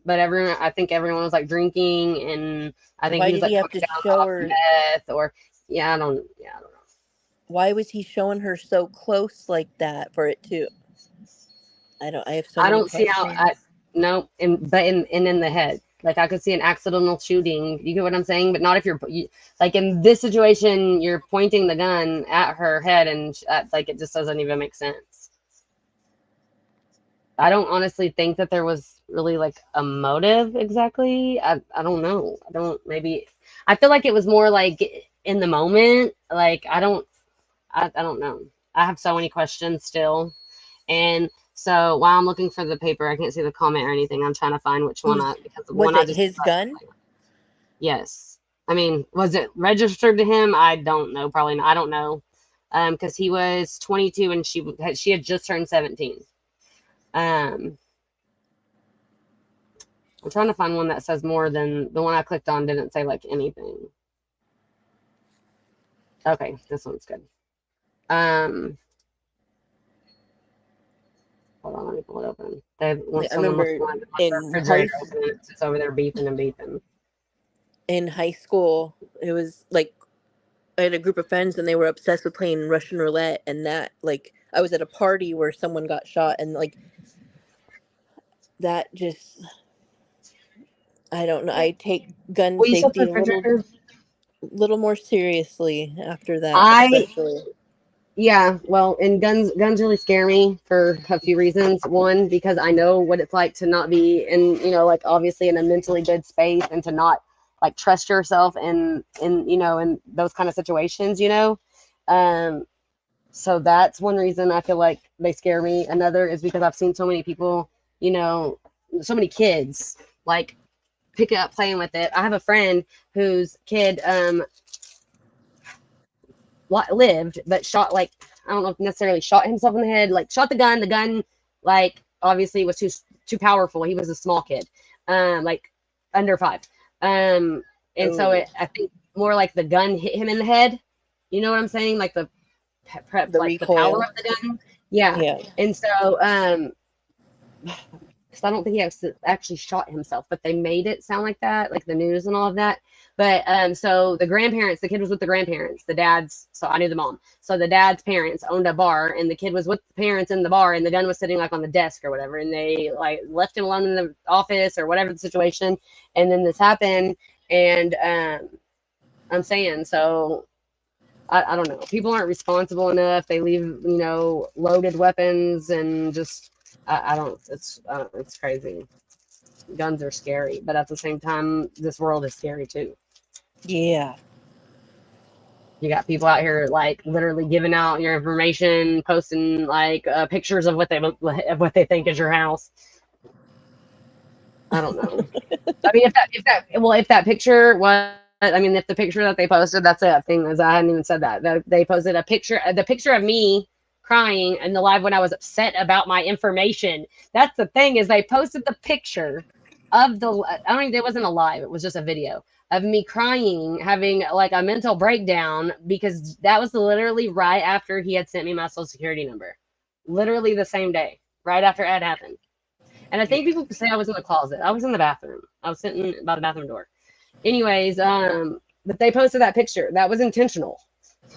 But I think everyone was like drinking, and I think Why he was did he like have coming to down show off her? meth or yeah, I don't know. Why was he showing her so close like that for it to? I have so I many don't see how I questions. no, in the head. Like I could see an accidental shooting. You get what I'm saying? But not if like in this situation, you're pointing the gun at her head, and like it just doesn't even make sense. I don't honestly think that there was really like a motive exactly. I don't know. I don't maybe I feel like it was more like in the moment. Like I don't know. I have so many questions still. And so while I'm looking for the paper, I can't see the comment or anything. I'm trying to find which one because the Was one I it just his gun? yes. I mean, was it registered to him? I don't know. Probably not. I don't know. Because he was 22 and she had just turned 17. Um, I'm trying to find one that says more than the one I clicked on didn't say like anything. Okay, this one's good. Um, Hold on, let me pull it open. I Someone must remember have left the in refrigerator open and it's just over there beeping and beeping. high school, it was like I had a group of friends and they were obsessed with playing Russian roulette, and that like I was at a party where someone got shot, and like that just, I don't know. I take gun Well, you saw safety the a picture. little more seriously after that, I especially. Yeah, well, and guns really scare me for a few reasons. One, because I know what it's like to not be in, like obviously in a mentally good space and to not like trust yourself in those kind of situations. Um, so that's one reason I feel like they scare me. Another is because I've seen so many people, you know, so many kids like pick it up playing with it. I have a friend whose kid lived, but shot like I don't know if necessarily shot himself in the head, like shot the gun. The gun like obviously was too powerful. He was a small kid, like under 5, and so Oh, I think more like the gun hit him in the head. You know what I'm saying? Like the the like the power recoil. of the gun. Yeah, Yeah. and so because I don't think he actually shot himself, but they made it sound like that, like the news and all of that. But so the grandparents, the kid was with the grandparents, the dad's. So I knew the mom. So the dad's parents owned a bar, and the kid was with the parents in the bar, and the gun was sitting like on the desk or whatever, and they like left him alone in the office or whatever the situation, and then this happened, and I'm saying so. I don't know. People aren't responsible enough. They leave, loaded weapons and just I don't. It's crazy. Guns are scary, but at the same time, this world is scary too. Yeah. You got people out here like literally giving out your information, posting like pictures of what they think is your house. I don't know. I mean, if that picture was, I mean, if the picture that they posted, that's a thing. As I hadn't even said that they posted a picture, the picture of me crying in the live when I was upset about my information. That's the thing is they posted the picture of the. I don't even. It wasn't a live. It was just a video of me crying, having like a mental breakdown because that was literally right after he had sent me my social security number, literally the same day, right after it had happened. And I think Yeah. people say I was in the closet. I was in the bathroom. I was sitting by the bathroom door. Anyways, but they posted that picture. That was intentional.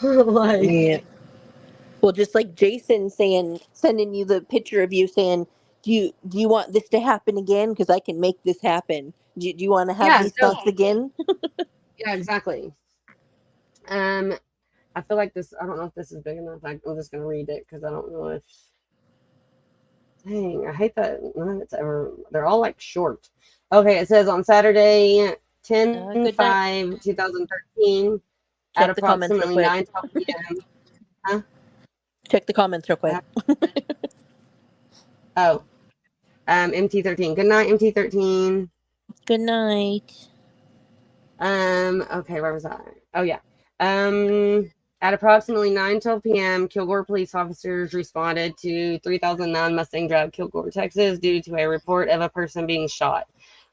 Like, Yeah. Well, just like Jason sending you the picture of you saying, "Do you want this to happen again? Because I can make this happen. Do you want to have yeah, these no, thoughts again?" yeah, exactly. Um, I feel like this. I don't know if this is big enough. I'm just gonna read it because I don't know if. Dang, I hate that none of it's ever. They're all like short. Okay, it says on Saturday, ten Good night. five 2013, at Check the comments real approximately quick. 9:12 p.m. Huh? Check the comments real quick. Oh, MT13. Good night, MT13. Good night. Okay, where was I? Oh yeah. At approximately 9:12 p.m., Kilgore police officers responded to 3009 Mustang Drive, Kilgore, Texas, due to a report of a person being shot.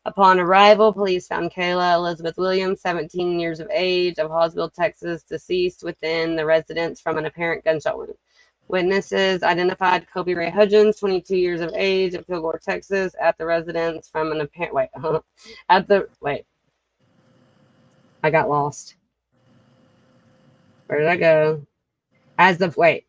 Upon arrival, police found Kayla Elizabeth Williams, 17 years of age, of Hawesville, Texas, deceased within the residence from an apparent gunshot wound. Witnesses identified Kobe Ray Hudgens, 22 years of age, of Kilgore, Texas, at the residence from an apparent wait. I got lost. Where did I go? As the wait,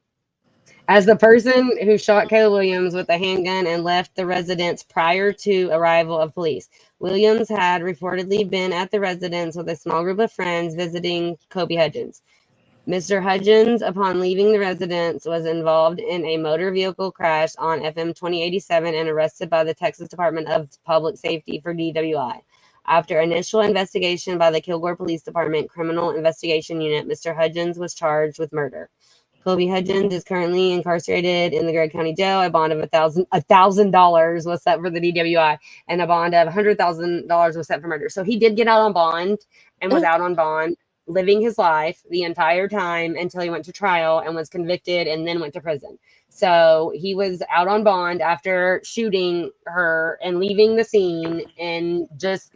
as the person who shot Kayla Williams with a handgun and left the residence prior to arrival of police. Williams had reportedly been at the residence with a small group of friends visiting Kobe Hudgens. Mr. Hudgens, upon leaving the residence, was involved in a motor vehicle crash on FM 2087 and arrested by the Texas Department of Public Safety for DWI. After initial investigation by the Kilgore Police Department Criminal Investigation Unit, Mr. Hudgens was charged with murder. Kobe Hudgens is currently incarcerated in the Gregg County Jail. A bond of $1,000 was set for the DWI, and a bond of $100,000 was set for murder. So he did get out on bond and was out on bond, living his life the entire time until he went to trial and was convicted and then went to prison. So he was out on bond after shooting her and leaving the scene and just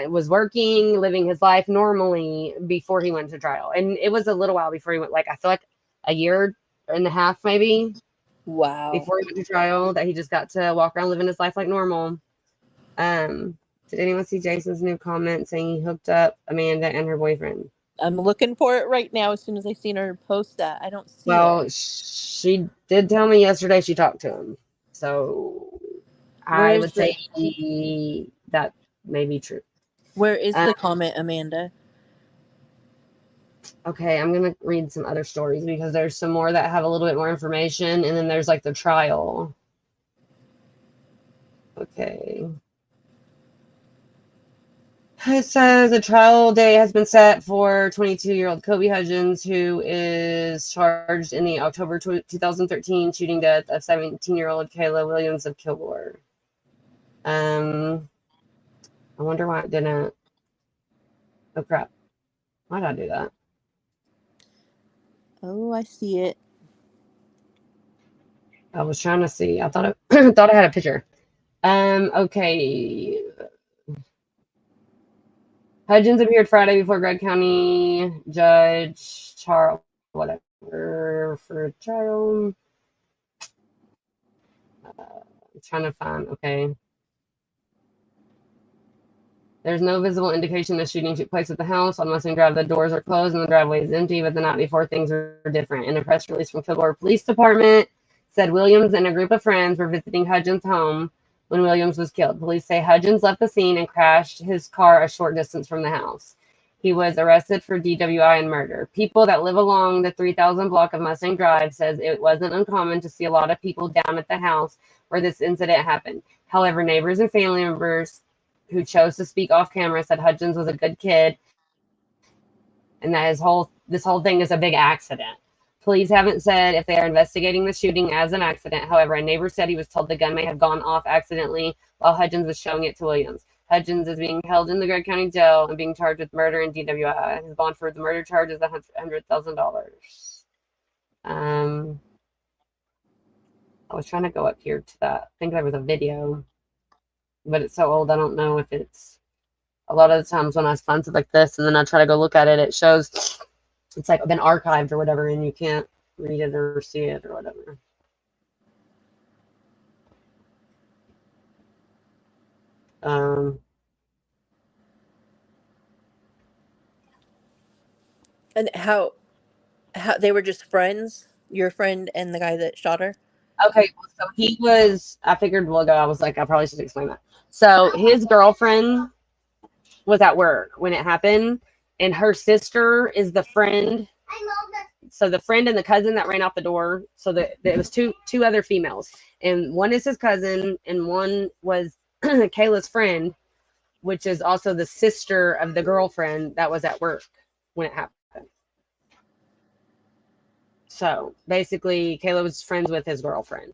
was working, living his life normally before he went to trial. And it was a little while before he went, like, I feel like a year and a half maybe Wow. before he went to trial that he just got to walk around living his life like normal. Did anyone see Jason's new comment saying he hooked up Amanda and her boyfriend? I'm looking for it right now as soon as I seen her post that. I don't see it. Well, she did tell me yesterday she talked to him. So I Where's would say the that may be true. where is Um, the comment, Amanda? okay, I'm going to read some other stories because there's some more that have a little bit more information. And then there's like the trial. Okay. It says a trial date has been set for 22-year-old Kobe Hudgens, who is charged in the October 2013 shooting death of 17-year-old Kayla Williams of Kilgore. I wonder why it didn't. Oh crap! Why did I do that? Oh, I see it. I was trying to see. I thought I thought I had a picture. Okay. Hudgens appeared Friday before Gregg County Judge Charles whatever for trial. I'm trying to find. Okay. There's no visible indication the shooting took place at the house. On Mustang Drive, the doors are closed and the driveway is empty, but the night before, things were different. In a press release from Kilgore Police Department, said Williams and a group of friends were visiting Hudgens' home when Williams was killed. Police say Hudgens left the scene and crashed his car a short distance from the house. He was arrested for DWI and murder. People that live along the 3000 block of Mustang Drive says it wasn't uncommon to see a lot of people down at the house where this incident happened. However, neighbors and family members who chose to speak off camera said Hudgens was a good kid and that this whole thing is a big accident. Police haven't said if they are investigating the shooting as an accident. However, a neighbor said he was told the gun may have gone off accidentally while Hudgens was showing it to Williams. Hudgens is being held in the Gregg County Jail and being charged with murder and DWI. His bond for the murder charge is $100,000. I was trying to go up here to that. I think there was a video, but it's so old I don't know if it's. A lot of the times when I find stuff like this and then I try to go look at it, it shows it's like been archived or whatever, and you can't read it or see it or whatever. And how they were just friends? Your friend and the guy that shot her? Okay, so he was. I figured we'll go. I was like, I probably should explain that. So his girlfriend was at work when it happened, and her sister is the friend. So the friend and the cousin that ran out the door. So it was two other females, and one is his cousin, and one was Kayla's friend, which is also the sister of the girlfriend that was at work when it happened. So basically, Kayla was friends with his girlfriend.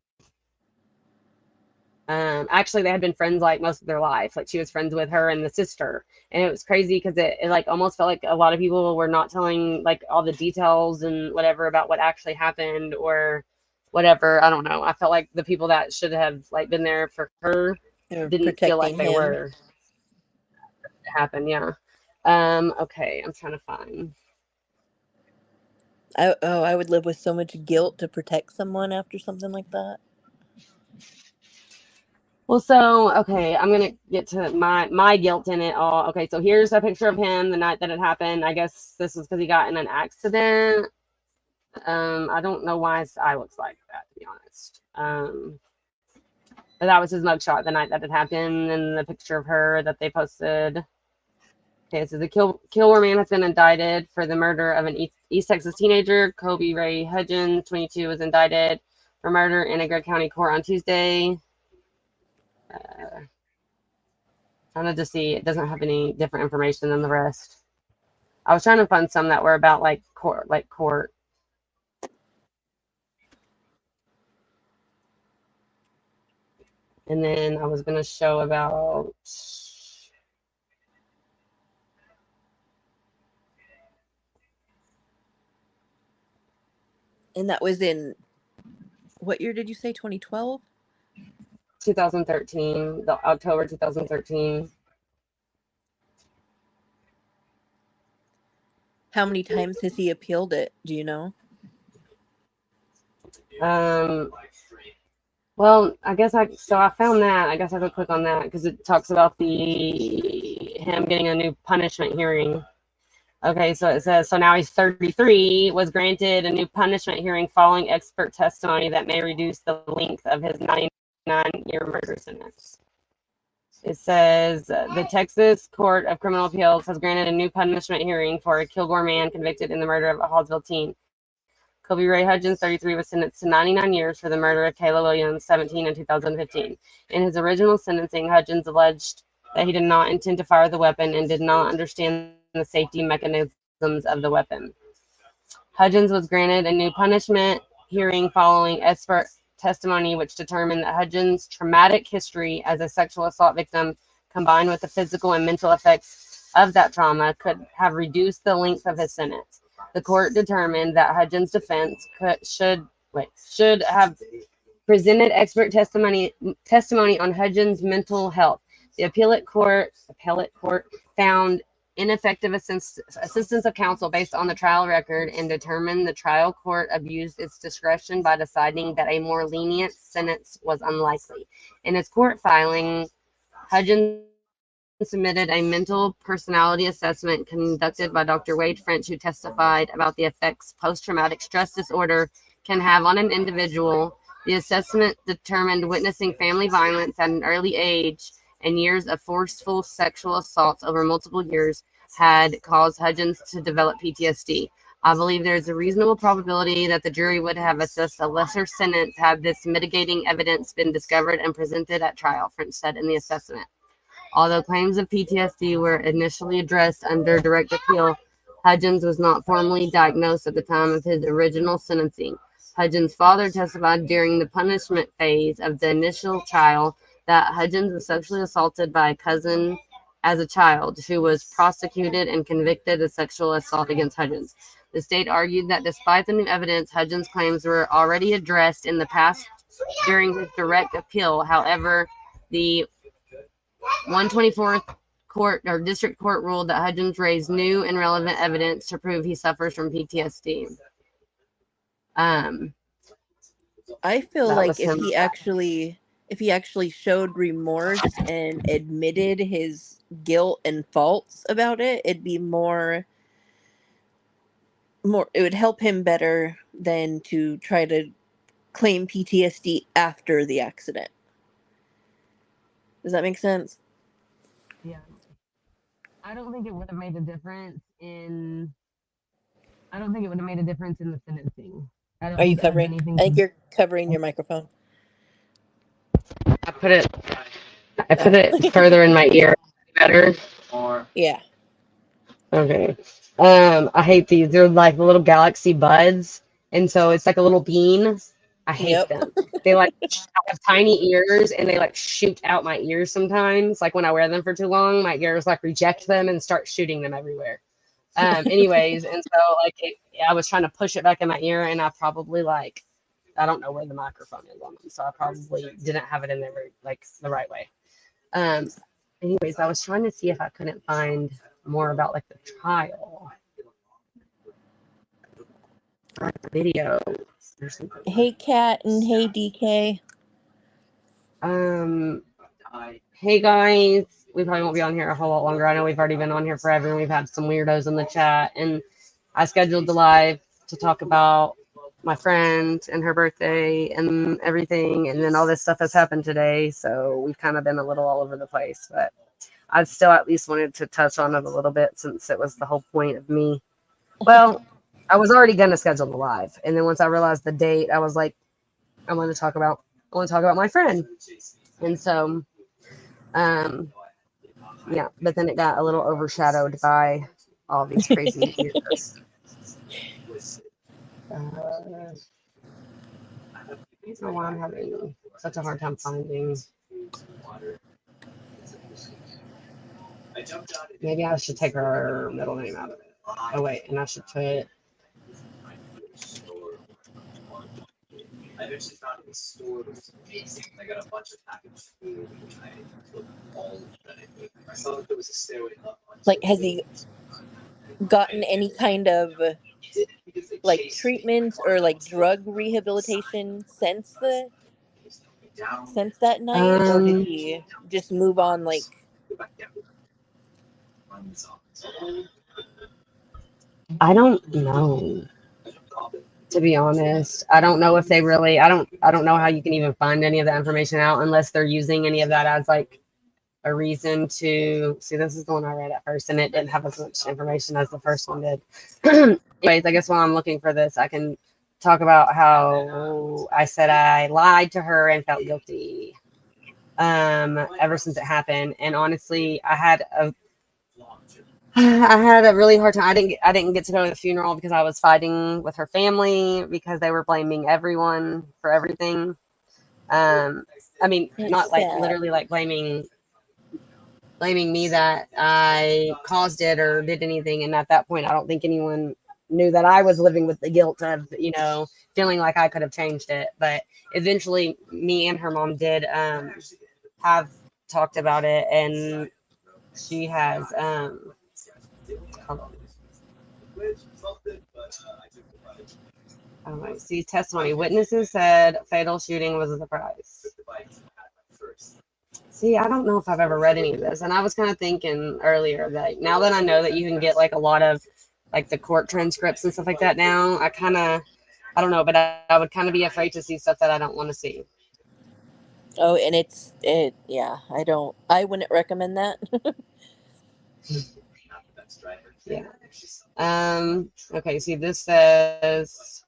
Actually, they had been friends like most of their life. Like she was friends with her and the sister, and it was crazy because it like almost felt like a lot of people were not telling like all the details and whatever about what actually happened or whatever. I don't know. I felt like the people that should have like been there for her didn't feel like Protecting they him. were. It happened, yeah. Okay, I'm trying to find. I would live with so much guilt to protect someone after something like that. Well, so okay, I'm gonna get to my guilt in it all. Okay, so here's a picture of him the night that it happened. I guess this was because he got in an accident. I don't know why his eye looks like that, to be honest. But that was his mugshot the night that it happened, and the picture of her that they posted. Okay, so the Kilgore man has been indicted for the murder of an East Texas teenager. Kobe Ray Hudgens, 22, was indicted for murder in a Gregg County court on Tuesday. Trying to see, it doesn't have any different information than the rest. I was trying to find some that were about like court. And then I was going to show about. And that was in what year did you say? 2012? 2013, the October 2013. How many times has he appealed it? Do you know? Well, I found that. I guess I could click on that because it talks about him getting a new punishment hearing. Okay, so it says, so now he's 33, was granted a new punishment hearing following expert testimony that may reduce the length of his 99-year murder sentence. It says the Texas Court of Criminal Appeals has granted a new punishment hearing for a Kilgore man convicted in the murder of a Hallsville teen. Kobe Ray Hudgens, 33, was sentenced to 99 years for the murder of Kayla Williams, 17, in 2015. In his original sentencing, Hudgens alleged that he did not intend to fire the weapon and did not understand the safety mechanisms of the weapon. Hudgens was granted a new punishment hearing following expert testimony, which determined that Hudgens' traumatic history as a sexual assault victim, combined with the physical and mental effects of that trauma, could have reduced the length of his sentence. The court determined that Hudgens' defense should have presented expert testimony on Hudgens' mental health. The appellate court found ineffective assistance of counsel based on the trial record and determined the trial court abused its discretion by deciding that a more lenient sentence was unlikely. In its court filing, Hudgens submitted a mental personality assessment conducted by Dr. Wade French, who testified about the effects post-traumatic stress disorder can have on an individual. The assessment determined witnessing family violence at an early age and years of forceful sexual assaults over multiple years had caused Hudgens to develop PTSD. I believe there is a reasonable probability that the jury would have assessed a lesser sentence had this mitigating evidence been discovered and presented at trial, French said in the assessment. Although claims of PTSD were initially addressed under direct appeal, Hudgens was not formally diagnosed at the time of his original sentencing. Hudgens' father testified during the punishment phase of the initial trial that Hudgens was sexually assaulted by a cousin as a child, who was prosecuted and convicted of sexual assault against Hudgens. The state argued that despite the new evidence, Hudgens' claims were already addressed in the past during his direct appeal. However, the 124th Court or District Court ruled that Hudgens raised new and relevant evidence to prove he suffers from PTSD. I feel That like was him. if he actually showed remorse and admitted his guilt and faults about it, it'd be more it would help him better than to try to claim PTSD after the accident. Does that make sense? Yeah. I don't think it would have made a difference in. I don't think it would have made a difference in the sentencing. I don't Are you think it has covering? anything I to think do. you're covering your microphone. I put it. I put Oh. it further in my ear. Better. Yeah. Okay. I hate these. They're like little galaxy buds, and so it's like a little bean. I hate Yep. them. They like have tiny ears, and they like shoot out my ears sometimes. Like when I wear them for too long, my ears like reject them and start shooting them everywhere. Anyways, and so like I was trying to push it back in my ear, and I probably like I don't know where the microphone is on them, so I probably didn't have it in there like the right way. Um, anyways, I was trying to see if I couldn't find more about like the trial or video or something. Hey, Kat, and hey, DK. Um, hey guys, we probably won't be on here a whole lot longer. I know we've already been on here forever, and we've had some weirdos in the chat. And I scheduled the live to talk about my friend and her birthday and everything, and then all this stuff has happened today. So we've kind of been a little all over the place, but I still at least wanted to touch on it a little bit since it was the whole point of me. Well, I was already gonna schedule the live, and then once I realized the date, I was like, I want to talk about my friend, and so, um, yeah. But then it got a little overshadowed by all these crazy weirdos. I don't know why I'm having such a hard time finding. Maybe I should take her middle name out of it. Oh wait, and I should put. Like, has he gotten any kind of like treatment or like drug rehabilitation since that night, or did Um, he just move on like I don't know, to be honest. I don't know if they really. I don't know how you can even find any of that information out unless they're using any of that as like a reason to see. This is the one I read at first, and it didn't have as much information as the first one did. Anyways, I guess while I'm looking for this, I can talk about how I said I lied to her and felt guilty ever since it happened. And honestly, I had a really hard time. I didn't get to go to the funeral because I was fighting with her family because they were blaming everyone for everything. I mean, That's not like sad. literally like blaming me that I caused it or did anything. And at that point, I don't think anyone knew that I was living with the guilt of, feeling like I could have changed it. But eventually, me and her mom did have talked about it, and she has, hold on. See testimony. Witnesses said fatal shooting was a surprise. See, I don't know if I've ever read any of this, and I was kind of thinking earlier that now that I know that you can get like a lot of like the court transcripts and stuff like that now, I don't know, but I would kind of be afraid to see stuff that I don't want to see. Oh, and yeah, I wouldn't recommend that. Yeah. Okay, see, this says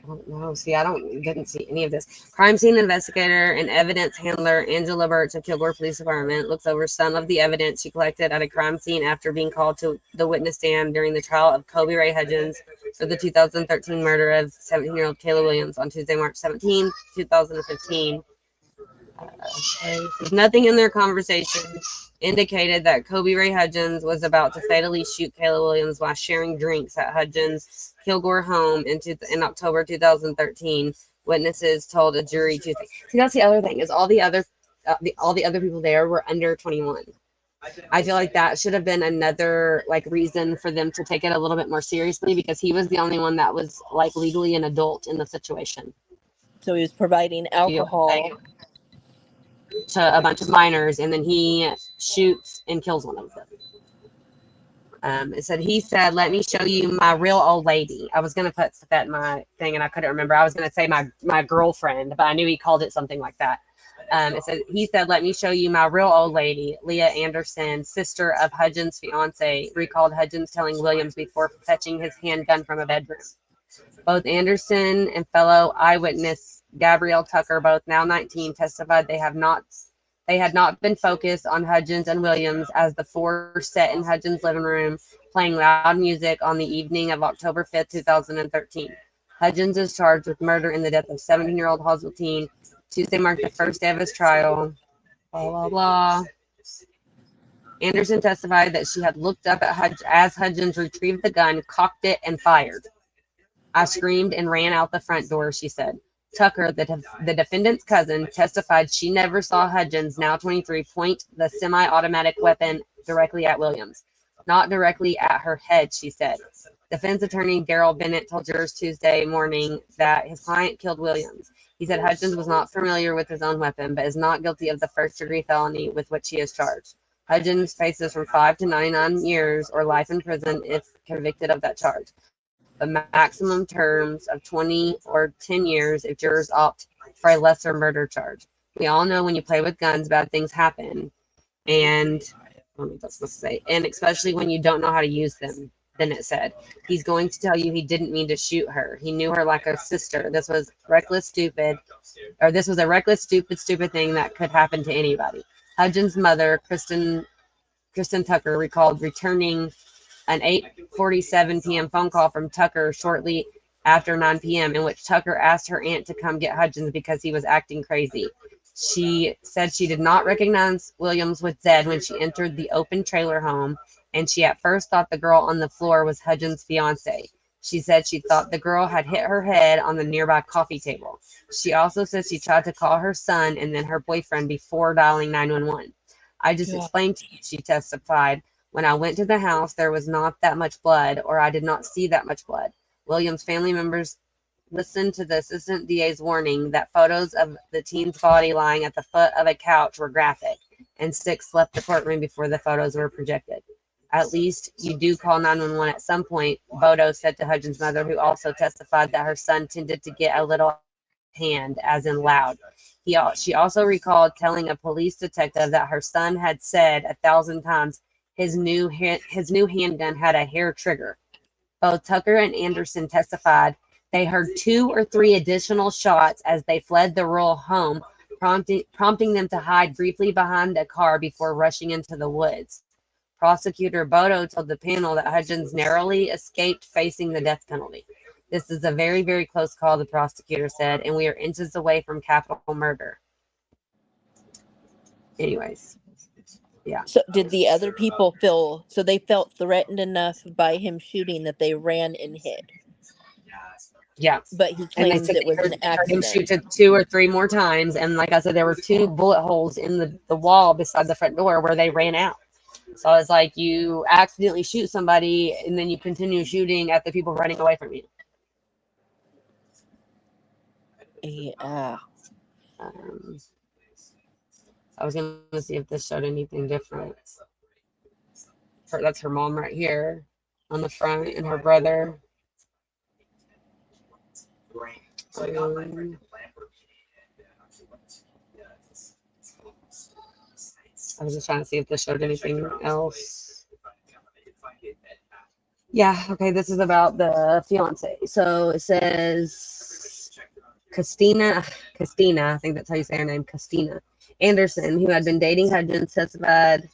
I don't know. See, I don't didn't see any of this. Crime scene investigator and evidence handler Angela Birch of Kilgore Police Department looks over some of the evidence she collected at a crime scene after being called to the witness stand during the trial of Kobe Ray Hudgens for the 2013 murder of 17-year-old Kayla Williams on Tuesday, March 17, 2015. Nothing in their conversation indicated that Kobe Ray Hudgens was about to fatally shoot Kayla Williams while sharing drinks at Hudgens' Kilgore home in October 2013. Witnesses told a jury Tuesday. See, that's the other thing is all the other people there were under 21. I feel like that should have been another like reason for them to take it a little bit more seriously because he was the only one that was like legally an adult in the situation. So he was providing Like, alcohol. to a bunch of minors, and then he shoots and kills one of them. It said he said, "Let me show you my real old lady." I was gonna put that in my thing, and I couldn't remember. I was gonna say my girlfriend, but I knew he called it something like that. It said he said, "Let me show you my real old lady." Leah Anderson, sister of Hudgens' fiance, recalled Hudgens telling Williams before fetching his handgun from a bedroom. Both Anderson and fellow eyewitness Gabrielle Tucker, both now 19, testified they had not been focused on Hudgens and Williams as the four sat in Hudgens' living room playing loud music on the evening of October 5th, 2013. Hudgens is charged with murder in the death of 17-year-old Hoswell. Tuesday marked the first day of his trial. Blah, blah, blah. Anderson testified that she had looked up at as Hudgens retrieved the gun, cocked it, and fired. I screamed and ran out the front door, she said. Tucker, the defendant's cousin, testified she never saw Hudgens, now 23, point the semi-automatic weapon directly at Williams. Not directly at her head, she said. Defense attorney Daryl Bennett told jurors Tuesday morning that his client killed Williams. He said Hudgens was not familiar with his own weapon, but is not guilty of the first-degree felony with which he is charged. Hudgens faces from 5 to 99 years or life in prison if convicted of that charge, but maximum terms of 20 or 10 years if jurors opt for a lesser murder charge. We all know when you play with guns, bad things happen. And I don't know what that's supposed to say. And especially when you don't know how to use them. Then it said, he's going to tell you he didn't mean to shoot her. He knew her like a sister. This was a reckless, stupid thing that could happen to anybody. Hudgens' mother, Kristen Tucker, recalled returning an 8:47 p.m. phone call from Tucker shortly after 9 p.m. in which Tucker asked her aunt to come get Hudgens because he was acting crazy. She said she did not recognize Williams was dead when she entered the open trailer home, and she at first thought the girl on the floor was Hudgens' fiance. She said she thought the girl had hit her head on the nearby coffee table. She also said she tried to call her son and then her boyfriend before dialing 911. I just explained to you, she testified. When I went to the house, there was not that much blood, or I did not see that much blood. Williams' family members listened to the assistant DA's warning that photos of the teen's body lying at the foot of a couch were graphic, and Six left the courtroom before the photos were projected. At least you do call 911 at some point, Bodo said to Hudgens' mother, who also testified that her son tended to get a little out of hand, as in loud. She also recalled telling a police detective that her son had said 1,000 times his new handgun had a hair trigger. Both Tucker and Anderson testified they heard 2 or 3 additional shots as they fled the rural home, prompting them to hide briefly behind a car before rushing into the woods. Prosecutor Bodo told the panel that Hudgens narrowly escaped facing the death penalty. This is a very, very close call, the prosecutor said, and we are inches away from capital murder. Anyways, yeah. So did the other people feel, so they felt threatened enough by him shooting that they ran and hid? Yeah. But he And they claims said it was an they heard him shoot accident. 2 or 3 more times. And like I said, there were 2 bullet holes in the wall beside the front door where they ran out. So it's like you accidentally shoot somebody and then you continue shooting at the people running away from you. Yeah. I was going to see if this showed anything different. That's her mom right here on the front and her brother. I was just trying to see if this showed anything else. Yeah, okay, this is about the fiance. So it says Christina, I think that's how you say her name, Christina Anderson, who had been dating Hudgens, testified.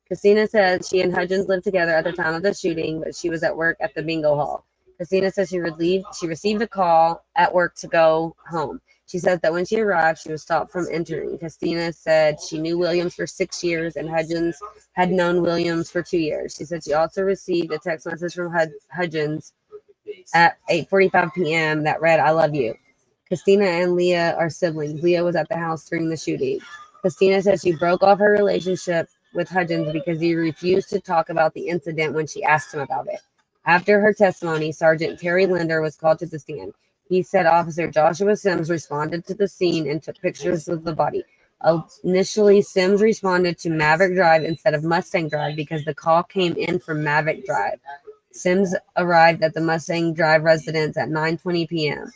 Christina said she and Hudgens lived together at the time of the shooting, but she was at work at the bingo hall. Christina says she received a call at work to go home. She says that when she arrived, she was stopped from entering. Christina said she knew Williams for 6 years and Hudgens had known Williams for 2 years. She said she also received a text message from Hudgens at 8:45 p.m. that read, "I love you." Christina and Leah are siblings. Leah was at the house during the shooting. Christina said she broke off her relationship with Hudgens because he refused to talk about the incident when she asked him about it. After her testimony, Sergeant Terry Linder was called to the stand. He said Officer Joshua Sims responded to the scene and took pictures of the body. Initially, Sims responded to Maverick Drive instead of Mustang Drive because the call came in from Maverick Drive. Sims arrived at the Mustang Drive residence at 9:20 p.m.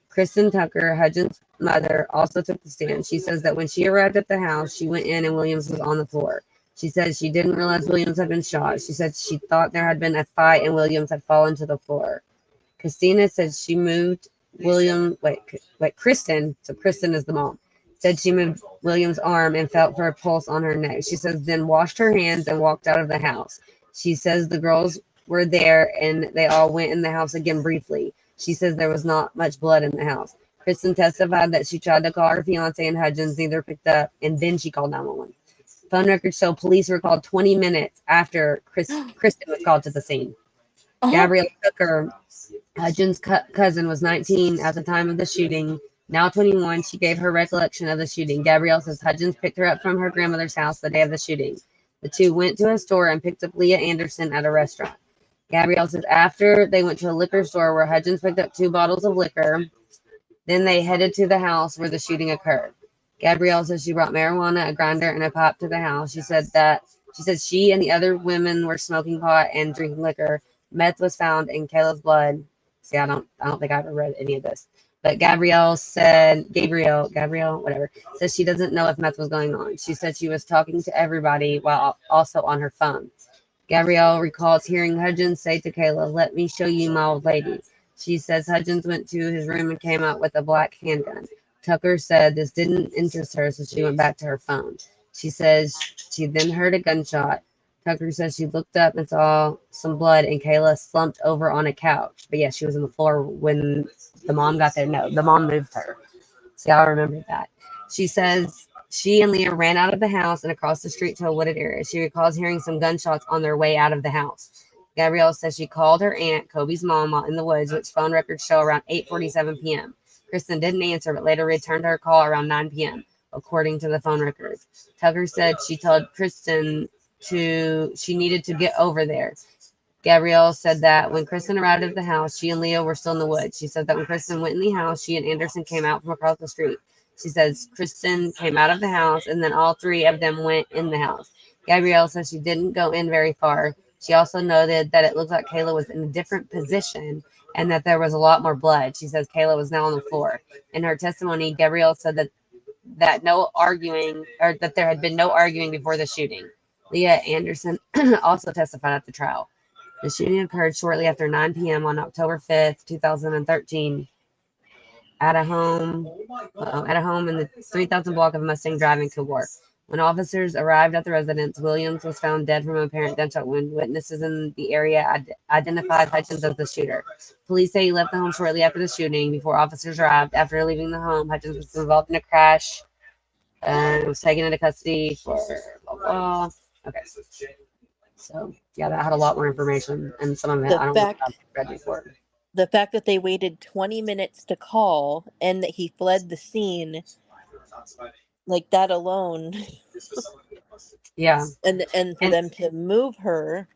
Kristen Tucker, Hudgens' mother, also took the stand. She says that when she arrived at the house, she went in and Williams was on the floor. She said she didn't realize Williams had been shot. She said she thought there had been a fight and Williams had fallen to the floor. Christina said she moved Kristen, so Kristen is the mom, said she moved Williams' arm and felt for a pulse on her neck. She says then washed her hands and walked out of the house. She says the girls were there and they all went in the house again briefly. She says there was not much blood in the house. Kristen testified that she tried to call her fiance and Hudgens neither picked up, and then she called 911. Phone records show police were called 20 minutes after Kristen was called to the scene. Gabrielle Tucker, Hudgens' cousin, was 19 at the time of the shooting. Now 21, she gave her recollection of the shooting. Gabrielle says Hudgens picked her up from her grandmother's house the day of the shooting. The two went to a store and picked up Leah Anderson at a restaurant. Gabrielle says after they went to a liquor store where Hudgens picked up 2 bottles of liquor, then they headed to the house where the shooting occurred. Gabrielle says she brought marijuana, a grinder, and a pipe to the house. She said she and the other women were smoking pot and drinking liquor. Meth was found in Kayla's blood. See, I don't think I ever read any of this. But Gabrielle, whatever, says she doesn't know if meth was going on. She said she was talking to everybody while also on her phone. Gabrielle recalls hearing Hudgens say to Kayla, "Let me show you my old lady." She says Hudgens went to his room and came out with a black handgun. Tucker said this didn't interest her, so she went back to her phone. She says she then heard a gunshot. Tucker says she looked up and saw some blood, and Kayla slumped over on a couch. But yeah, she was on the floor when the mom got there. No, the mom moved her. See, I remember that. She says she and Leah ran out of the house and across the street to a wooded area. She recalls hearing some gunshots on their way out of the house. Gabrielle says she called her aunt, Kobe's mom, while in the woods, which phone records show around 8:47 p.m. Kristen didn't answer, but later returned her call around 9 p.m., according to the phone records. Tucker said she told Kristen she needed to get over there. Gabrielle said that when Kristen arrived at the house, she and Leah were still in the woods. She said that when Kristen went in the house, she and Anderson came out from across the street. She says Kristen came out of the house, and then all 3 of them went in the house. Gabrielle says she didn't go in very far. She also noted that it looked like Kayla was in a different position and that there was a lot more blood. She says Kayla was now on the floor. In her testimony, Gabrielle said that no arguing, or that there had been no arguing before the shooting. Leah Anderson also testified at the trial. The shooting occurred shortly after 9 p.m. on October 5th, 2013, at a home in the 3000 block of Mustang Drive in Kilgore. When officers arrived at the residence, Williams was found dead from an apparent gunshot wound. Witnesses in the area identified Hutchins as the shooter. Police say he left the home shortly after the shooting. Before officers arrived, after leaving the home, Hutchins was involved in a crash and was taken into custody for blah, blah. Okay. So, yeah, that had a lot more information, and some of it The I don't know if I've fact read before. the fact that they waited 20 minutes to call and that he fled the scene, like that alone, Yeah. and for And them to move her,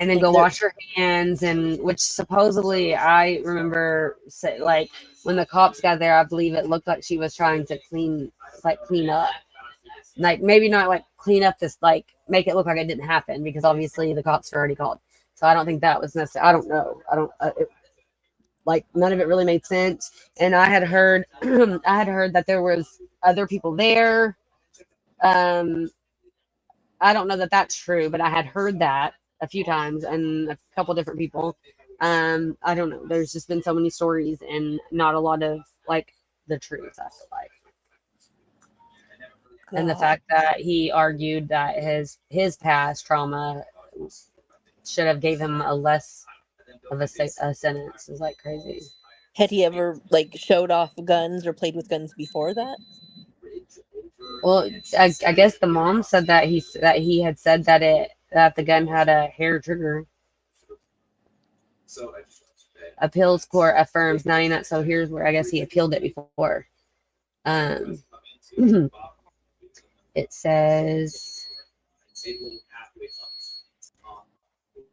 and then like go they're wash your hands, and which supposedly I remember like when the cops got there, I believe it looked like she was trying to clean up, like maybe not like clean up this, like make it look like it didn't happen, because obviously the cops were already called. So I don't think that was necessary. I don't know. I don't like none of it really made sense. And I had heard I had heard that there was other people there. um I don't know that that's true, but I had heard that a few times and a couple different people. I don't know. There's just been so many stories and not a lot of like the truth, I feel like. And the God. fact that he argued that his past trauma should have gave him a less of a sentence is like crazy. Had he ever like showed off guns or played with guns before that? Well, I guess the mom said that he had said that the gun had a hair trigger. Appeals court affirms 99. So here's where I guess he appealed it before. Um, it says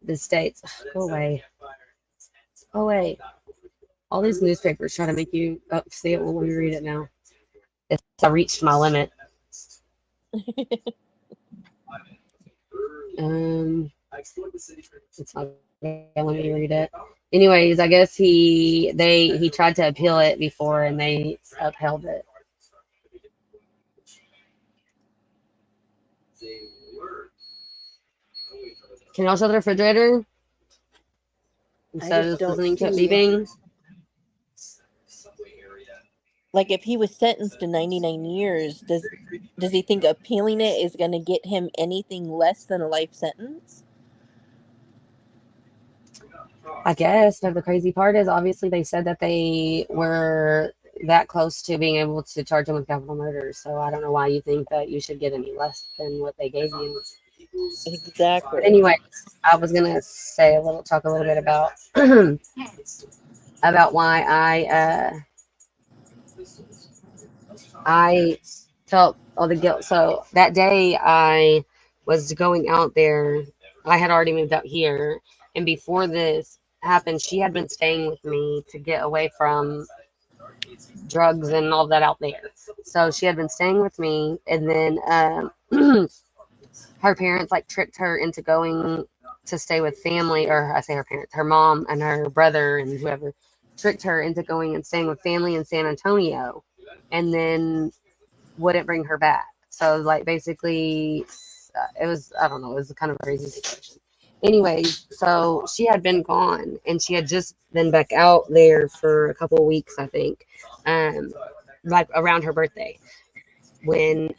the states. Go away. Go away. All these newspapers try to make you see it when we read it now. I reached my limit. It's not let me read it. Anyways, I guess he tried to appeal it before and they upheld it. Can y'all shut the refrigerator I instead just of don't listening to it see. beeping? Like if he was sentenced to 99 years, does he think appealing it is going to get him anything less than a life sentence? I guess. But the crazy part is, obviously, they said that they were that close to being able to charge him with capital murder. So I don't know why you think that you should get any less than what they gave you. But Exactly. anyway, I was gonna talk a little bit about about why I felt all the guilt. So that day I was going out there. I had already moved out here, and before this happened, she had been staying with me to get away from drugs and all that out there. So she had been staying with me, and then her parents like tricked her into going to stay with family, or I say her parents, her mom and her brother and whoever tricked her into going and staying with family in San Antonio, and then wouldn't bring her back. So like basically, it was, I don't know, it was kind of a crazy situation. Anyways, so she had been gone and she had just been back out there for a couple of weeks, I think, um, like around her birthday when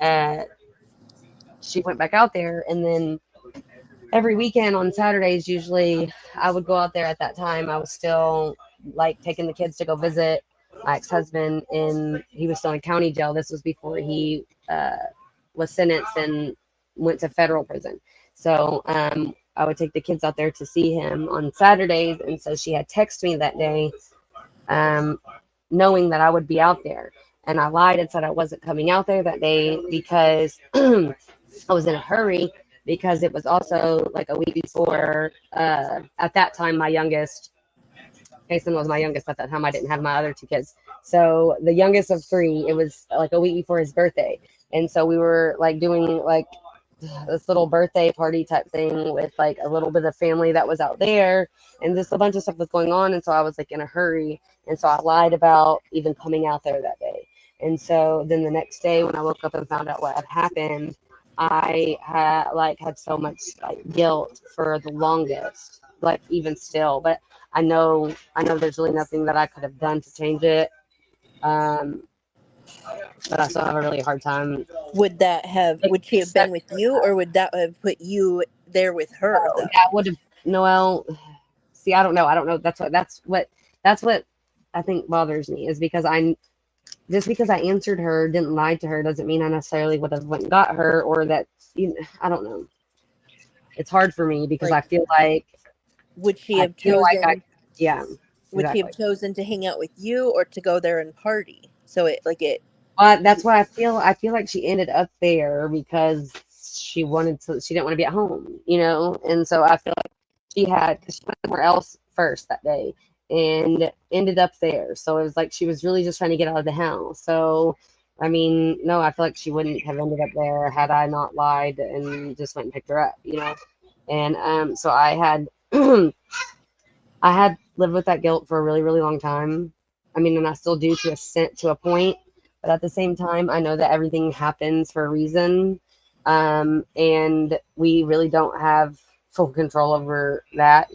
she went back out there. And then every weekend on Saturdays, usually I would go out there. At that time, I was still like taking the kids to go visit my ex-husband, and he was still in county jail. This was before he was sentenced and went to federal prison. So I would take the kids out there to see him on Saturdays. And so she had texted me that day, knowing that I would be out there. And I lied and said I wasn't coming out there that day because I was in a hurry, because it was also like a week before, at that time, my youngest, Jason was my youngest at that time. I didn't have my other two kids. So the youngest of three, it was like a week before his birthday. And so we were like doing like this little birthday party type thing with like a little bit of family that was out there, and just a bunch of stuff was going on. And so I was like in a hurry, and so I lied about even coming out there that day. And so then the next day when I woke up and found out what had happened, I had so much like guilt for the longest, like even still. But I know there's really nothing that I could have done to change it. Um, but I still have a really hard time Would she have been with you, or would that have put you there with her though? that would have Noel. See, I don't know. That's what I think bothers me is because I just because I answered her, didn't lie to her, doesn't mean I necessarily would have went and got her or that. I don't know. It's hard for me because Like, I feel like would she I have feel like I chosen yeah, would she have exactly. chosen to hang out with you or to go there and party? So it That's what I feel. I feel like she ended up there because she didn't want to be at home, and so I feel like she went somewhere else first that day and ended up there. So it was like she was really just trying to get out of the house. So, I mean, no, I feel like she wouldn't have ended up there had I not lied and just went and picked her up. And so I had I had lived with that guilt for a really, really long time. I mean, and I still do to a point, but at the same time, I know that everything happens for a reason, and we really don't have full control over that.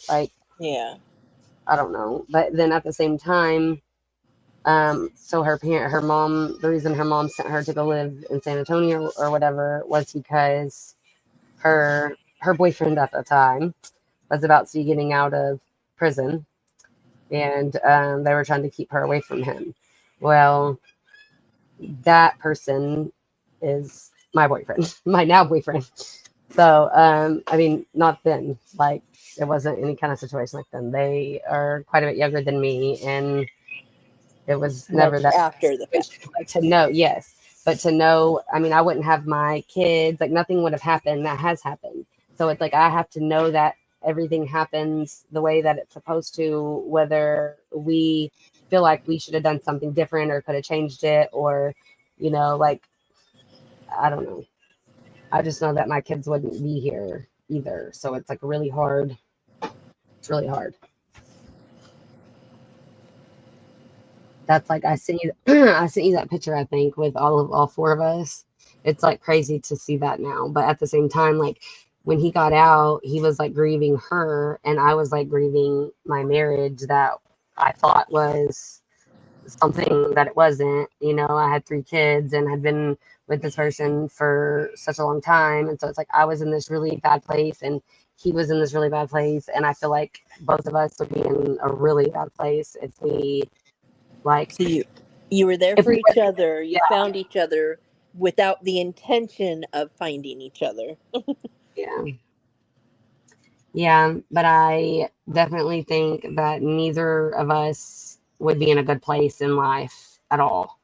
Like yeah. I don't know, but then at the same time, so her mom, the reason her mom sent her to go live in San Antonio or whatever was because her boyfriend at the time was about to be getting out of prison, and they were trying to keep her away from him. Well, that person is my boyfriend, my now boyfriend. So, I mean, not then. Like, it wasn't any kind of situation like then. They are quite a bit younger than me, and it was never That's that after the situation. fact. But to know, yes, but to know, I mean, I wouldn't have my kids, like, nothing would have happened that has happened. So it's like I have to know that everything happens the way that it's supposed to, whether we feel like we should have done something different or could have changed it, or, like, I don't know. I just know that my kids wouldn't be here either. So it's like really hard. It's really hard. That's like I sent you I sent you that picture, I think, with all four of us. It's like crazy to see that now. But at the same time, like when he got out, he was like grieving her and I was like grieving my marriage that I thought was something that it wasn't. I had three kids and had been with this person for such a long time. And so it's like I was in this really bad place and he was in this really bad place. And I feel like both of us would be in a really bad place if we like So you were there if for we each would, other. You yeah, found each other without the intention of finding each other. yeah, yeah. But I definitely think that neither of us would be in a good place in life at all.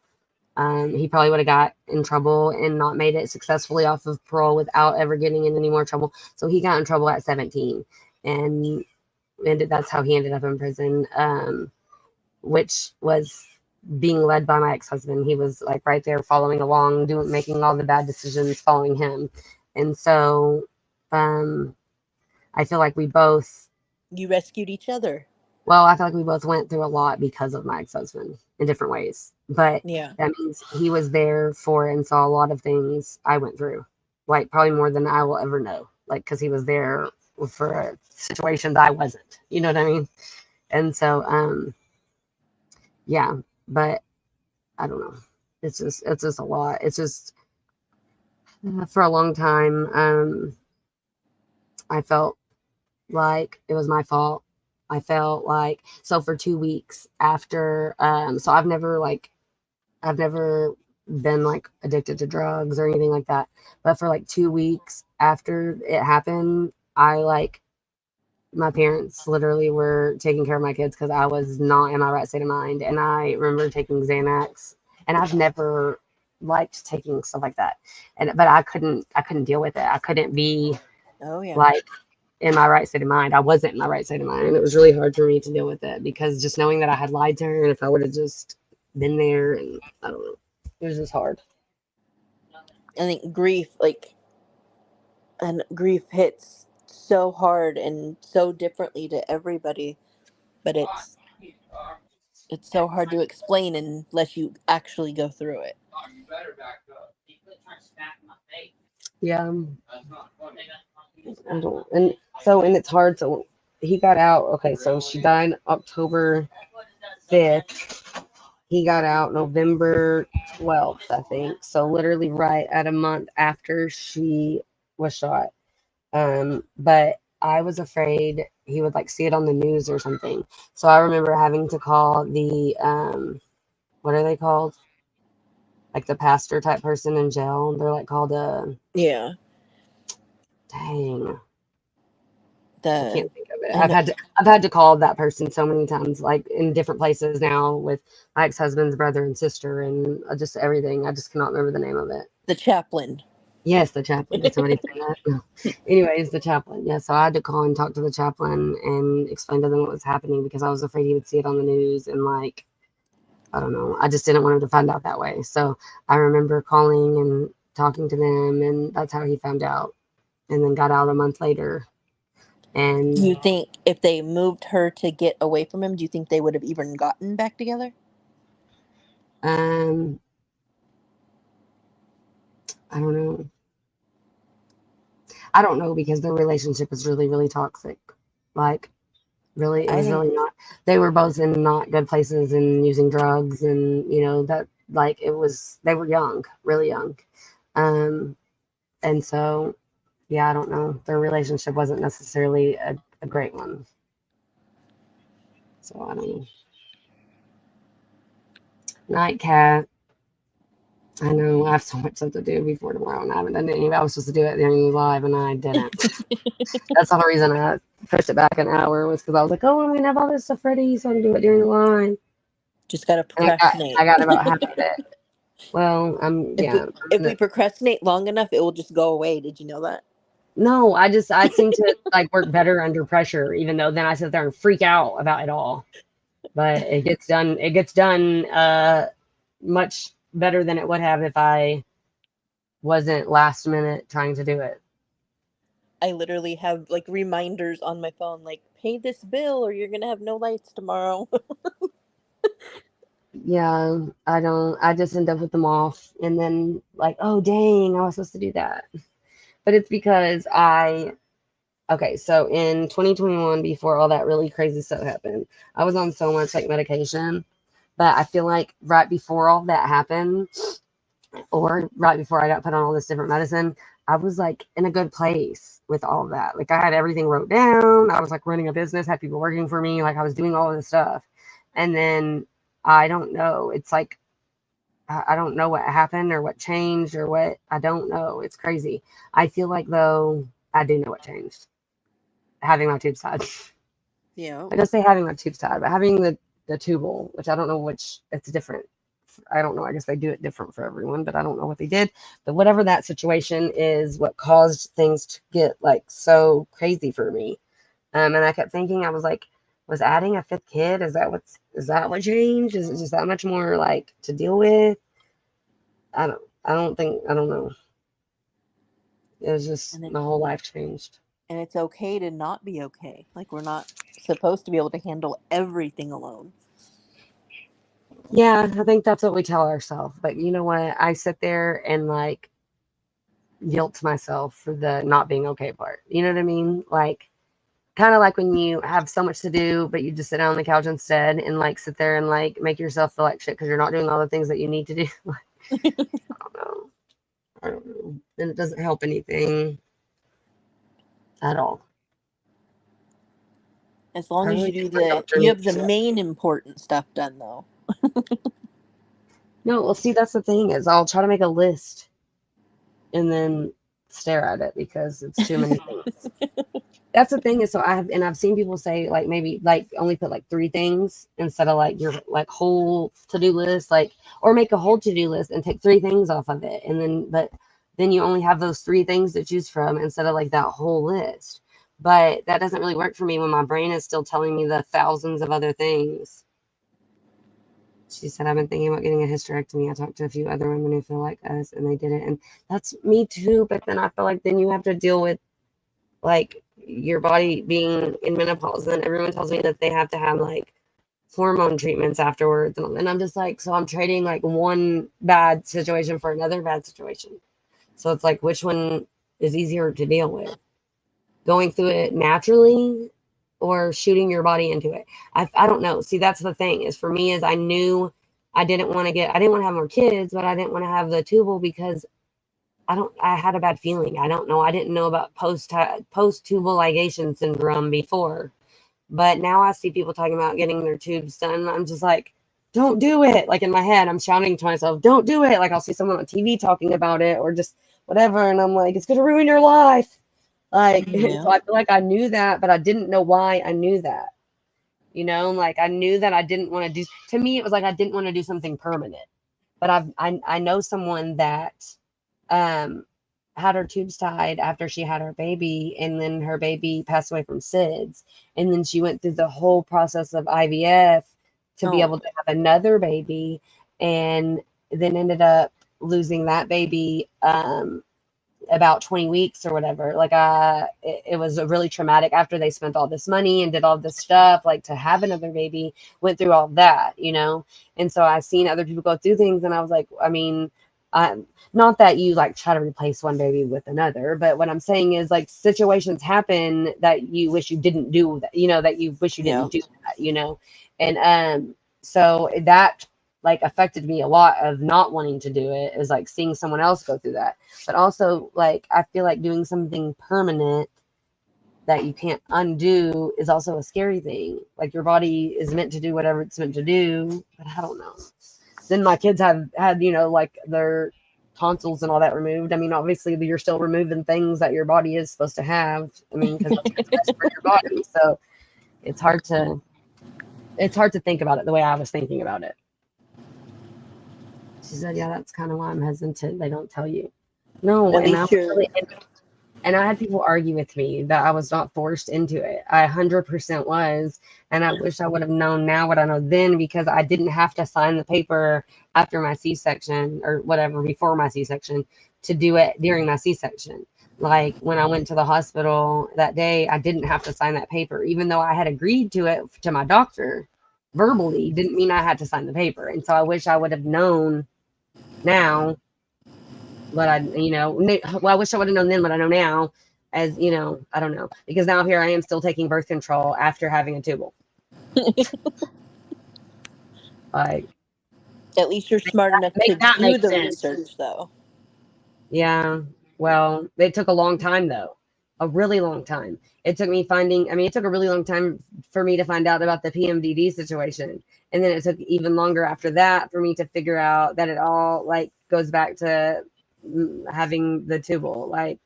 He probably would have got in trouble and not made it successfully off of parole without ever getting in any more trouble. So he got in trouble at 17, and that's how he ended up in prison, which was being led by my ex-husband. He was like right there following along, making all the bad decisions, following him. And so um, I feel like we both, You rescued each other. well, I feel like we both went through a lot because of my ex-husband in different ways. But Yeah. that means he was there for and saw a lot of things I went through, like probably more than I will ever know. Like, because he was there for situations I wasn't. You know what I mean? And so, yeah. But I don't know. It's just a lot. It's just for a long time, I felt like it was my fault. I felt like so for 2 weeks after, so I've never been like addicted to drugs or anything like that. But for like 2 weeks after it happened, my parents literally were taking care of my kids because I was not in my right state of mind. And I remember taking Xanax, and I've never liked taking stuff like that. But I couldn't deal with it. I couldn't be Oh yeah. like in my right state of mind. I wasn't in my right state of mind, and it was really hard for me to deal with it because just knowing that I had lied to her, and if I would have just been there, and I don't know, it was just hard. I think grief, like And grief hits so hard and so differently to everybody, but it's so hard to explain unless you actually go through it. Yeah, I don't, and so, and it's hard. So he got out. Okay, so she died October 5th. He got out November 12th, I think. So literally right at a month after she was shot. But I was afraid he would like see it on the news or something. So I remember having to call the what are they called? Like the pastor type person in jail. They're like called Yeah. dang. I The can't think of it. I know I've had to call that person so many times, like in different places now with my ex-husband's brother and sister and just everything. I just cannot remember the name of it. the chaplain. Yes, the chaplain. Did somebody say that? No. Anyways, the chaplain. Yeah, so I had to call and talk to the chaplain and explain to them what was happening because I was afraid he would see it on the news and like I don't know. I just didn't want him to find out that way. So I remember calling and talking to them, and that's how he found out. And then got out a month later. Do And you think if they moved her to get away from him, do you think they would have even gotten back together? um, I don't know. I don't know because their relationship was really, really toxic. Like, really, it I was think really not. They were both in not good places and using drugs, and that like it was. They were young, really young, um, and so yeah, I don't know. Their relationship wasn't necessarily a great one. So I don't know. Night cat. I know I have so much stuff to do before tomorrow, and I haven't done any. I was supposed to do it during the live, and I didn't. That's the whole reason I pushed it back an hour was because I was like, oh, I'm gonna have all this stuff ready so I can do it during the live. just gotta And procrastinate. I got about half of it. Well, If we yeah. if we procrastinate long enough, it will just go away. Did you know that? No, I seem to like work better under pressure, even though then I sit there and freak out about it all. But it gets done. It gets done much better than it would have if I wasn't last minute trying to do it. I literally have like reminders on my phone, like pay this bill or you're gonna have no lights tomorrow. Yeah, I don't. I just end up with them off, and then like, oh dang, I was supposed to do that. But it's because okay, so in 2021, before all that really crazy stuff happened, I was on so much like medication. But I feel like right before all that happened, or right before I got put on all this different medicine, I was like in a good place with all of that. Like I had everything wrote down. I was like running a business, had people working for me. Like I was doing all of this stuff. And then I don't know. It's like I don't know what happened or what changed or what I don't know. It's crazy. I feel like though I do know what changed. Having my tubes tied. Yeah. I don't say having my tubes tied, but having the tubal, which I don't know which it's different. I don't know. I guess they do it different for everyone, but I don't know what they did. But whatever that situation is, what caused things to get like so crazy for me. And I kept thinking, I was like, was adding a fifth kid? Is that what changed? Is it just that much more like to deal with? I don't know. It was just And it my whole life changed. and it's okay to not be okay. Like we're not supposed to be able to handle everything alone. Yeah, I think that's what we tell ourselves. But you know what? I sit there and like guilt myself for the not being okay part. You know what I mean? Like kind of like when you have so much to do, but you just sit down on the couch instead and like sit there and like make yourself feel like shit because you're not doing all the things that you need to do. I don't know. I don't know. And it doesn't help anything at all. As I long as really you think do my the doctor you have the needs to. main important stuff done though. No, well, see, that's the thing is I'll try to make a list and then stare at it because it's too many things. That's the thing is so I've seen people say like maybe like only put like three things instead of like your like whole to-do list, like or make a whole to-do list and take three things off of it and then you only have those three things to choose from instead of like that whole list. But that doesn't really work for me when my brain is still telling me the thousands of other things. She said, I've been thinking about getting a hysterectomy. I talked to a few other women who feel like us and they did it. And that's me too. But then I feel like then you have to deal with like your body being in menopause. And everyone tells me that they have to have like hormone treatments afterwards. And I'm just like, so I'm trading like one bad situation for another bad situation. So it's like, which one is easier to deal with? Going through it naturally or shooting your body into it? I don't know. See, that's the thing is for me is I knew I didn't want to have more kids, but I didn't want to have the tubal because I had a bad feeling. I don't know. I didn't know about post-tubal ligation syndrome before. But now I see people talking about getting their tubes done. I'm just like, don't do it. Like in my head, I'm shouting to myself, don't do it. Like I'll see someone on TV talking about it or just whatever. And I'm like, it's going to ruin your life. Like, Yeah. so I feel like I knew that, but I didn't know why I knew that. You know, like I knew that I didn't want to do, to me, it was like I didn't want to do something permanent. But I know someone that um, had her tubes tied after she had her baby, and then her baby passed away from SIDS. And then she went through the whole process of IVF to be Oh, able to have another baby, and then ended up losing that baby about 20 weeks or whatever. Like it was a really traumatic after they spent all this money and did all this stuff, like to have another baby, went through all that, you know. And so I've seen other people go through things, and I was like, I mean, not that you like try to replace one baby with another, but what I'm saying is like situations happen that you wish you didn't do that, you know, that you wish you yeah. didn't do that, you know. And so that like affected me a lot of not wanting to do it, is like seeing someone else go through that. But also like I feel like doing something permanent that you can't undo is also a scary thing. Like your body is meant to do whatever it's meant to do, but I don't know. Then my kids have had, you know, like their tonsils and all that removed. I mean, obviously you're still removing things that your body is supposed to have. I mean, because that's what's best for your body. So it's hard to think about it the way I was thinking about it. She said, yeah, that's kind of why I'm hesitant. They don't tell you. No, At and I least was you're. really, and I had people argue with me that I was not forced into it. I 100% was. And I wish I would have known now what I know then, because I didn't have to sign the paper after my C-section or whatever, before my C-section, to do it during my C-section. Like when I went to the hospital that day, I didn't have to sign that paper, even though I had agreed to it to my doctor verbally, didn't mean I had to sign the paper. And so I wish I would have known now what I wish I would have known then what I know now, as you know, I don't know, because now here I am still taking birth control after having a tubal. Like, At least you're smart enough make to that do make the sense. research, though. Yeah. Well, it took a long time though, a really long time. It took me finding. I mean, it took a really long time for me to find out about the PMDD situation, and then it took even longer after that for me to figure out that it all like goes back to having the tubal. Like,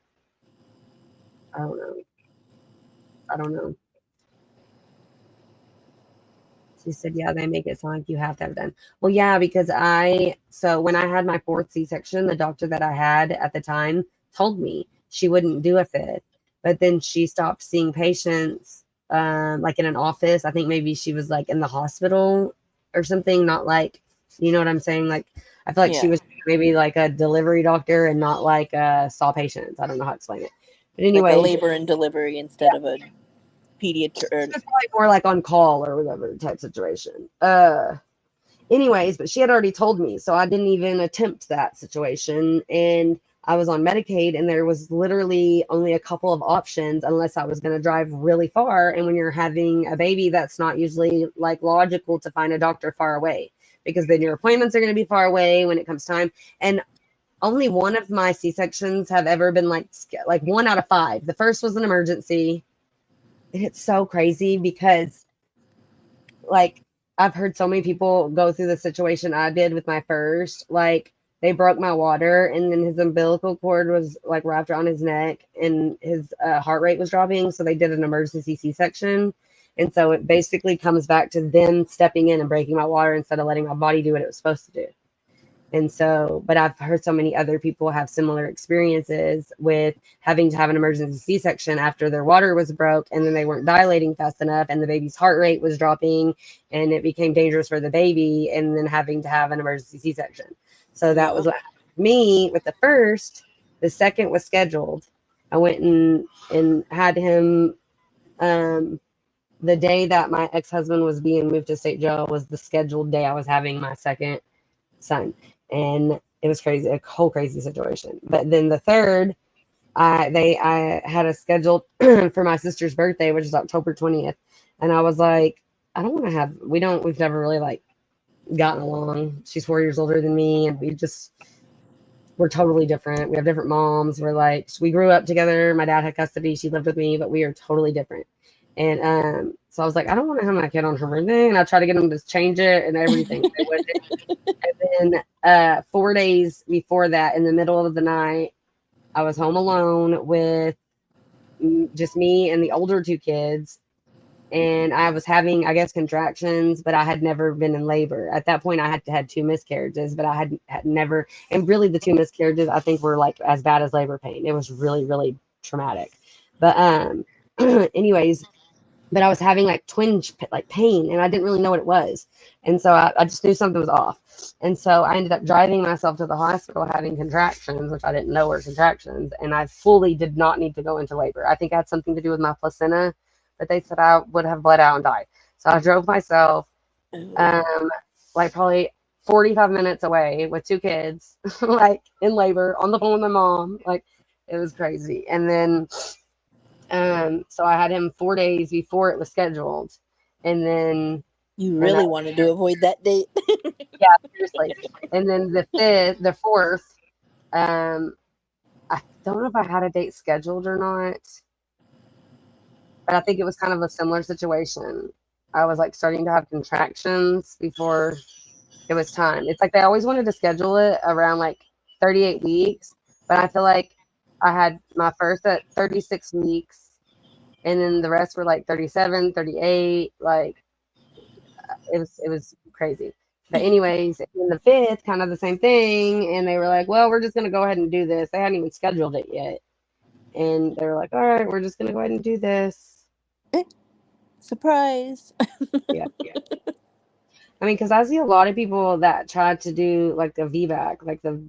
I don't know. I don't know. She said, yeah, they make it sound like you have to have it done. Well, yeah, because so when I had my fourth C-section, the doctor that I had at the time told me she wouldn't do a fifth, but then she stopped seeing patients, like in an office. I think maybe she was like in the hospital or something, not like, you know what I'm saying? Like, I feel like she Yeah. was maybe like a delivery doctor and not like saw patients. I don't know how to explain it. But Like a anyways, labor and delivery instead of a pediatric. it's probably more like on call or whatever type situation. Anyways, but she had already told me, so I didn't even attempt that situation. And I was on Medicaid, and there was literally only a couple of options unless I was going to drive really far. And when you're having a baby, that's not usually like logical to find a doctor far away, because then your appointments are going to be far away when it comes time. And only one of my C-sections have ever been like 1 out of 5. The first was an emergency. And it's so crazy because like I've heard so many people go through the situation I did with my first. Like they broke my water, and then his umbilical cord was like wrapped around his neck, and his heart rate was dropping. So they did an emergency C-section. And so it basically comes back to them stepping in and breaking my water instead of letting my body do what it was supposed to do. And so, but I've heard so many other people have similar experiences with having to have an emergency C-section after their water was broke and then they weren't dilating fast enough and the baby's heart rate was dropping and it became dangerous for the baby and then having to have an emergency C-section. So that was Yep. what happened to me with the first. The second was scheduled. I went and had him the day that my ex-husband was being moved to state jail was the scheduled day I was having my second son. And it was crazy, a whole crazy situation. But then the third, I had a scheduled for my sister's birthday, which is October 20th. And I was like, I don't want to have, we've never really like gotten along. She's 4 years older than me, and we're totally different. We have different moms. We're like, we grew up together. My dad had custody. She lived with me, but we are totally different. And so I was like, I don't want to have my kid on her birthday. And I tried to get them to change it and everything. They wouldn't. And then 4 days before that, in the middle of the night, I was home alone with just me and the older two kids. And I was having, I guess, contractions, but I had never been in labor. At that point, I had two miscarriages, but I had never, and really the two miscarriages, I think were like as bad as labor pain. It was really, really traumatic. But anyways, but I was having like twinge like pain and I didn't really know what it was. And so I just knew something was off. And so I ended up driving myself to the hospital having contractions, which I didn't know were contractions. And I fully did not need to go into labor. I think it had something to do with my placenta, but they said I would have bled out and died. So I drove myself like probably 45 minutes away with two kids, like in labor on the phone with my mom. Like it was crazy. And then so I had him 4 days before it was scheduled. And then You and really wanted to avoid that date. yeah, seriously. And then the fourth, um, I don't know if I had a date scheduled or not, but I think it was kind of a similar situation. I was like starting to have contractions before it was time. It's like they always wanted to schedule it around like 38 weeks, but I feel like I had my first at 36 weeks and then the rest were like 37, 38. Like it was crazy. But anyways, in the fifth, kind of the same thing, and they were like, "Well, we're just gonna go ahead and do this." They hadn't even scheduled it yet, and they were like, "All right, we're just gonna go ahead and do this." Surprise. Yeah, I mean, because I see a lot of people that try to do like the VBAC, like the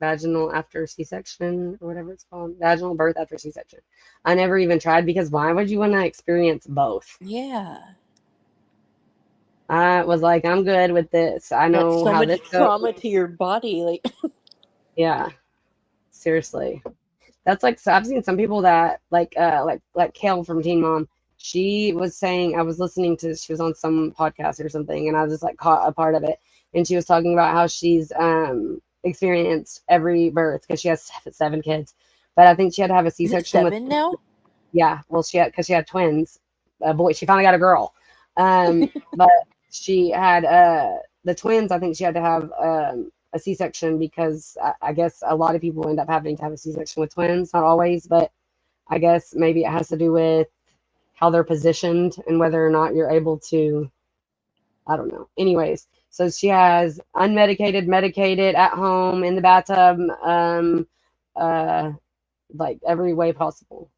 vaginal after C-section or whatever it's called, vaginal birth after C-section. I never even tried because why would you want to experience both? Yeah. I was like, I'm good with this. I That's know so how this much goes. trauma to your body. Like, Yeah, seriously. That's like so I've seen some people that like Kale from Teen Mom. She was saying I was listening to she was on some podcast or something and I just like caught a part of it and she was talking about how she's experienced every birth because she has seven kids. But I think she had to have a is it C-section with 7 now? yeah, well she had because she had twins. A boy, she finally got a girl. But she had the twins, I think she had to have a C-section because I guess a lot of people end up having to have a C-section with twins, not always, but I guess maybe it has to do with how they're positioned and whether or not you're able to, I don't know. Anyways, so she has unmedicated, medicated at home in the bathtub, uh, like every way possible.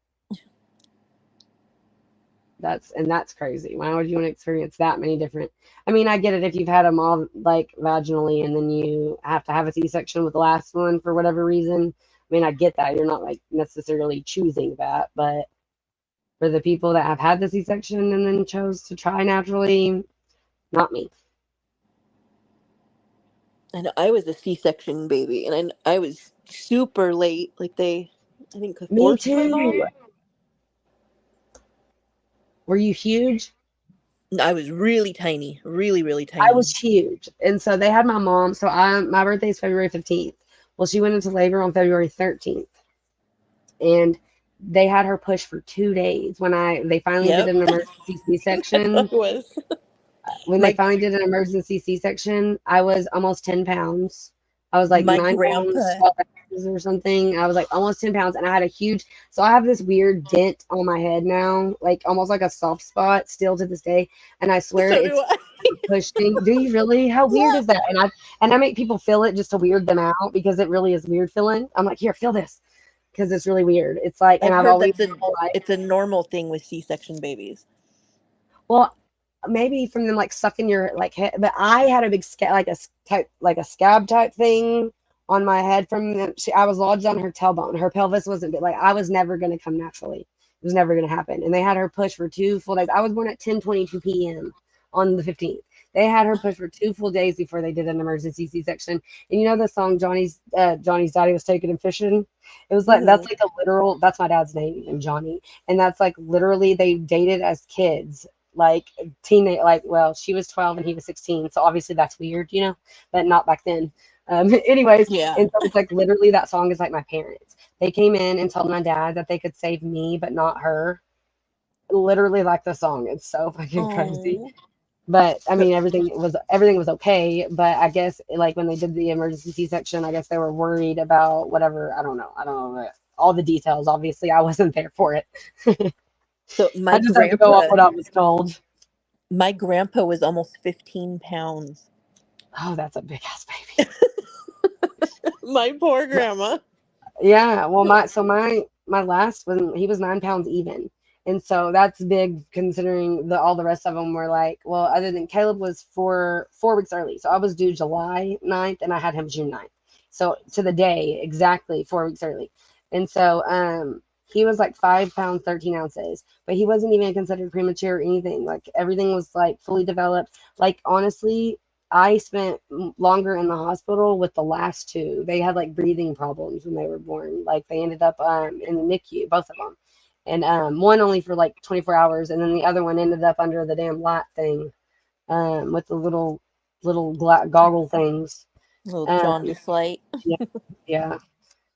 That's crazy. Why would you want to experience that many different? I mean, I get it if you've had them all like vaginally and then you have to have a C-section with the last one for whatever reason. I mean, I get that. You're not like necessarily choosing that, but for the people that have had the C-section and then chose to try naturally, not me. I know I was a C-section baby, and I was super late. Like I think, Me forced my too. mom. Were you huge? I was really tiny, really, really I was tiny. huge. And so they had my mom. So my birthday is February 15th. Well, she went into labor on February 13th. And they had her push for 2 days when they finally did Yep, an emergency that's what C-section. it was. When they My finally did an emergency C-section, I was almost 10 pounds. I was like my 9 pounds, grandpa. 12 ounces or something. I was like almost 10 pounds and I had a huge, so I have this weird dent on my head now, like almost like a soft spot still to this day. And I swear So do it's I. pushing. Do you really? How weird Yeah, is that? And I make people feel it just to weird them out because it really is weird feeling. I'm like, here, feel this because it's really weird. It's like, and I've I've heard always that's a it's a normal thing with C-section babies. well, maybe from them like sucking your like head, but I had a big type like a scab type thing on my head from them. I was lodged on her tailbone. Her pelvis wasn't big. Like I was never gonna come naturally. It was never gonna happen. And they had her push for 2 full days. I was born at 10:22 p.m. on the 15th. They had her push for 2 full days before they did an emergency C-section. And you know the song Johnny's daddy was taking him fishing. It was like Hmm. that's like a literal. That's my dad's name, and Johnny. And that's like literally they dated as kids like teenage like well she was 12 and he was 16 so obviously that's weird but not back then. Anyways, Yeah. and so it's like literally that song is like my parents. They came in and told my dad that they could save me but not her, literally like the song. It's so fucking crazy. Oh. But I mean everything was okay, but I guess like when they did the emergency C-section I guess they were worried about whatever. I don't know all the details. Obviously I wasn't there for it. So I just have to go off what I was told. my grandpa was almost 15 pounds. Oh, that's a big ass baby. My poor grandma. Yeah, well, my last one, he was 9 pounds even, and so that's big considering all the rest of them were like, well, other than Caleb was 4 weeks early, so I was due July 9th, and I had him June 9th, so to the day exactly 4 weeks early, and so he was like 5 pounds 13 ounces, but he wasn't even considered premature or anything. Like everything was like fully developed. Like honestly, I spent longer in the hospital with the last two. They had like breathing problems when they were born. Like they ended up in the NICU, both of them, and one only for like 24 hours, and then the other one ended up under the damn light thing with the little goggle things. Little Um, jaundice light. yeah, yeah.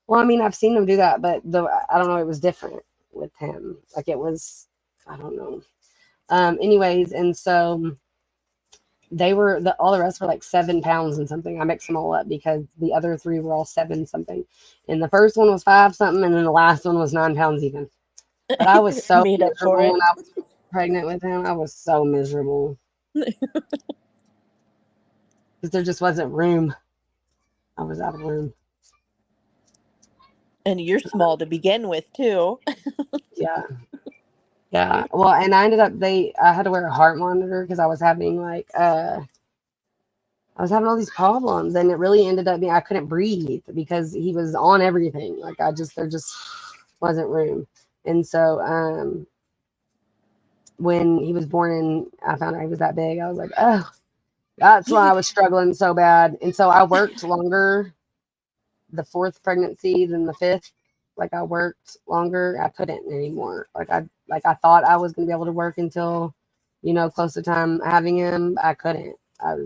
Well, I mean, I've seen them do that, but I don't know. It was different with him. Like it was, I don't know. Anyways, and so all the rest were like 7 pounds and something. I mixed them all up because the other three were all seven something, and the first one was five something, and then the last one was 9 pounds even. But I was so Made up for miserable it. when I was pregnant with him. I was so miserable because there just wasn't room. I was out of room. And you're small to begin with, too. Yeah, yeah. Well, and I had to wear a heart monitor because I was having all these problems, and it really ended up being I couldn't breathe because he was on everything. Like there just wasn't room. And so when he was born and I found out he was that big, I was like, oh, that's why I was struggling so bad. And so I worked longer the fourth pregnancy than the fifth. Like I worked longer. I couldn't anymore. Like I thought I was gonna be able to work until, close to time having him. I couldn't. I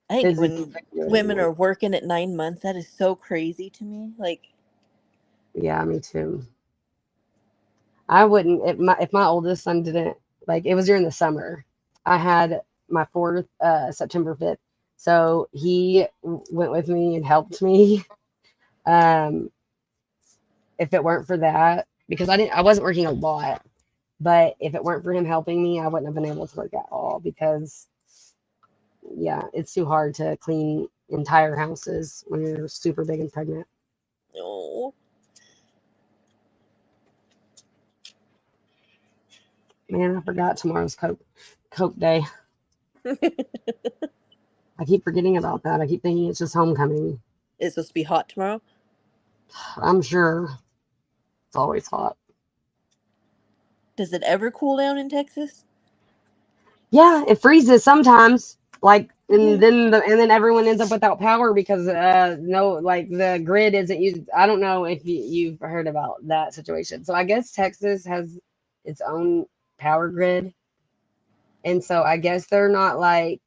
I think physically when couldn't do it women anymore. are working at 9 months, that is so crazy to me. Like, Yeah, me too. I wouldn't if my oldest son didn't like it was during the summer. I had my fourth September 5th. So he went with me and helped me. Um if it weren't for that because I wasn't working a lot, but if it weren't for him helping me, I wouldn't have been able to work at all because yeah, it's too hard to clean entire houses when you're super big and pregnant. no. Man, I forgot tomorrow's Coke day. I keep forgetting about that. I keep thinking it's just homecoming. It's supposed to be hot tomorrow. I'm sure it's always hot. Does it ever cool down in Texas? Yeah, it freezes sometimes. Like Yeah. and then everyone ends up without power because no like the grid isn't used. I don't know if you've heard about that situation. So I guess Texas has its own power grid, and so I guess they're not like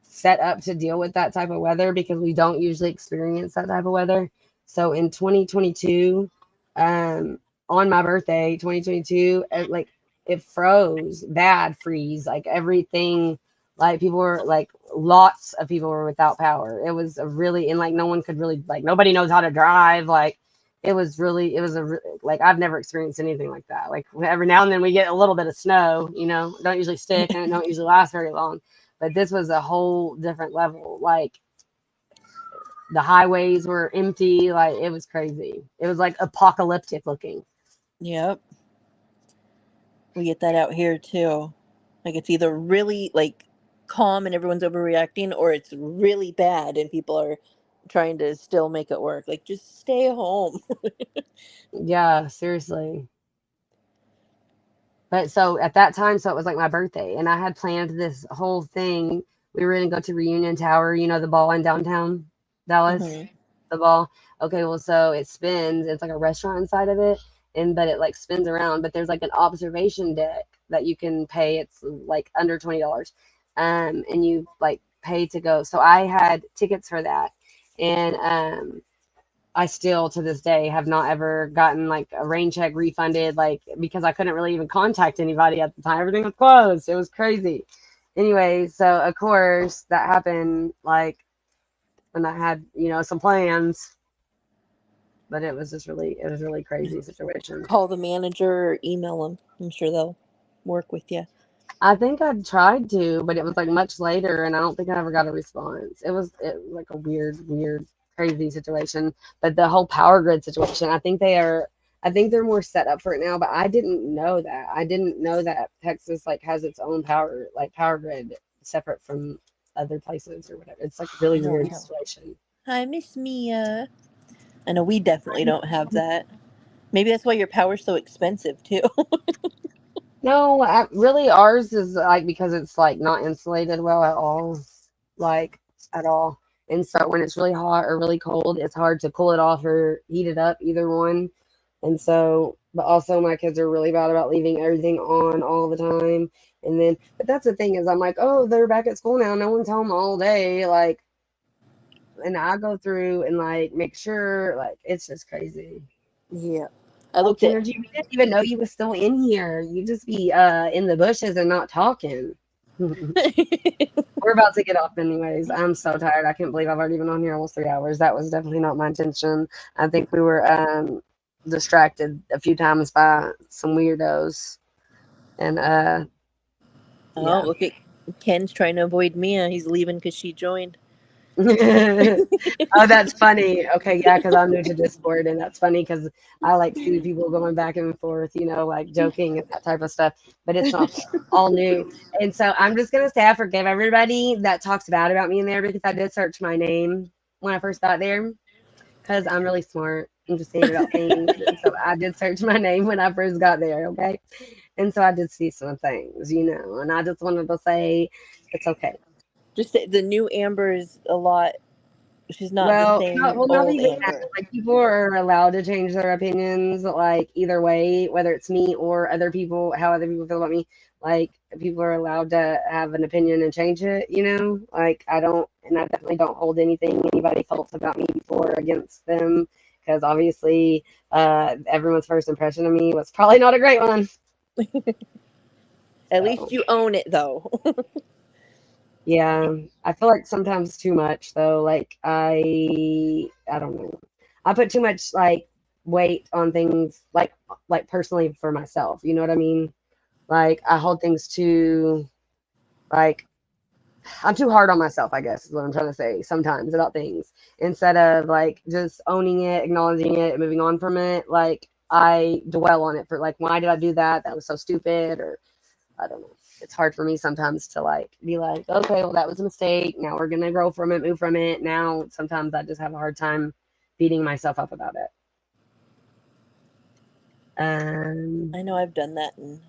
set up to deal with that type of weather because we don't usually experience that type of weather. So in 2022, um, on my birthday, 2022, like it froze, bad freeze, like everything, like people were like lots of people were without power. It was a really and like no one could really like nobody knows how to drive. Like like I've never experienced anything like that. Like every now and then we get a little bit of snow, don't usually stick and it don't usually last very long but this was a whole different level. Like the highways were empty, like it was crazy. It was like apocalyptic looking. Yep. We get that out here too. Like it's either really like calm and everyone's overreacting, or it's really bad and people are trying to still make it work. Like just stay home. Yeah, seriously. But so at that time, so it was like my birthday, and I had planned this whole thing. We were gonna go to Reunion Tower, you know, the ball in downtown Dallas, Hmm. the ball. Okay, well, so it spins. It's like a restaurant inside of it, and but it like spins around. But there's like an observation deck that you can pay. It's like under $20, and you like pay to go. So I had tickets for that, and I still to this day have not ever gotten like a rain check refunded, like because I couldn't really even contact anybody at the time. Everything was closed. It was crazy. Anyway, so of course that happened like when I had, you know, some plans, but it was really crazy situation. Call the manager or email them. I'm sure they'll work with you. I think I tried to, but it was like much later, and I don't think I ever got a response. It was like a weird, crazy situation. But the whole power grid situation, I think they're more set up for it now. But I didn't know that. I didn't know that Texas like has its own power grid separate from other places or whatever. It's like a I really know we weird have. situation. Hi, Miss Mia. I know we definitely don't have that. Maybe that's why your power's so expensive too. No, really, ours is like because it's like not insulated well at all, like at all. And so when it's really hot or really cold, it's hard to cool it off or heat it up, either one. And so, but also my kids are really bad about leaving everything on all the time. And then, but that's the thing is, I'm like, oh, they're back at school now. No one's home all day. Like, and I go through and like make sure, like, it's just crazy. Yeah. I Oh, looked at. Kennergy, we didn't even know you was still in here. You just be in the bushes and not talking. We're about to get off anyways. I'm so tired. I can't believe I've already been on here almost 3 hours. That was definitely not my intention. I think we were distracted a few times by some weirdos. And Oh, yeah. look at Ken's trying to avoid Mia. He's leaving because she joined. Oh, that's funny. Okay, yeah, because I'm new to Discord, and that's funny because I like see people going back and forth, you know, like joking and that type of stuff. But it's not all new, and so I'm just gonna say I forgive everybody that talks bad about me in there because I did search my name when I first got there because I'm really smart. I'm just saying about things, and so I did search my name when I first got there. Okay, and so I did see some things, you know, and I just wanted to say it's okay. Just the new Amber is a lot. She's not the Well, same not old even that. Amber. Like people are allowed to change their opinions, like either way, whether it's me or other people, how other people feel about me. Like people are allowed to have an opinion and change it, you know? Like I don't, and I definitely don't hold anything anybody felt about me before against them, because obviously, everyone's first impression of me was probably not a great one. At So. least you own it, though. Yeah, I feel like sometimes too much though. Like I don't know. I put too much like weight on things like personally for myself. You know what I mean? Like I hold things too like I'm too hard on myself, I guess is what I'm trying to say sometimes about things. Instead of like just owning it, acknowledging it, and moving on from it, like I dwell on it for like why did I do that? That was so stupid or I don't know. It's hard for me sometimes to like be like, okay, well that was a mistake. Now we're gonna grow from it, move from it. Now sometimes I just have a hard time beating myself up about it. I know I've done that and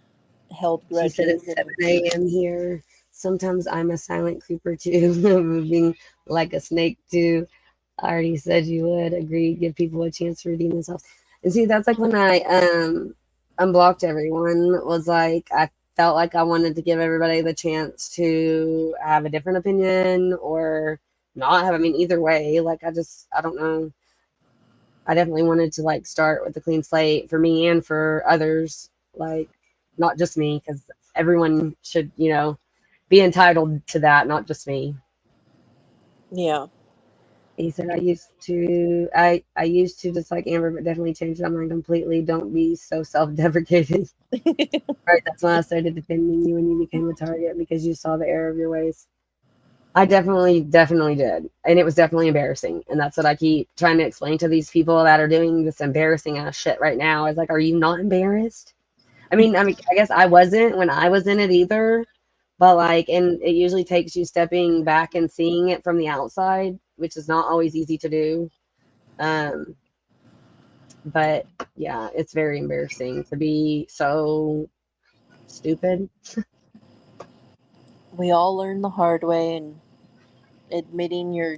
held She said grudges it's and 7 a.m. here. Sometimes I'm a silent creeper too, moving like a snake too. I already said you would. Agreed. Give people a chance to redeem themselves. And see, that's like when I unblocked everyone. Was like I felt like I wanted to give everybody the chance to have a different opinion or not have. I mean, either way. Like I don't know. I definitely wanted to like start with a clean slate for me and for others. Like not just me, because everyone should, you know, be entitled to that, not just me. yeah. He said, I used to just like Amber, but definitely changed my mind completely. Don't be so self-deprecating. Right, that's when I started defending you and you became a target because you saw the error of your ways. I definitely did. And it was definitely embarrassing. And that's what I keep trying to explain to these people that are doing this embarrassing ass shit right now. Is like, are you not embarrassed? I mean, I guess I wasn't when I was in it either. But like, and it usually takes you stepping back and seeing it from the outside, which is not always easy to do. Um, but yeah, it's very embarrassing to be so stupid. We all learn the hard way, and admitting your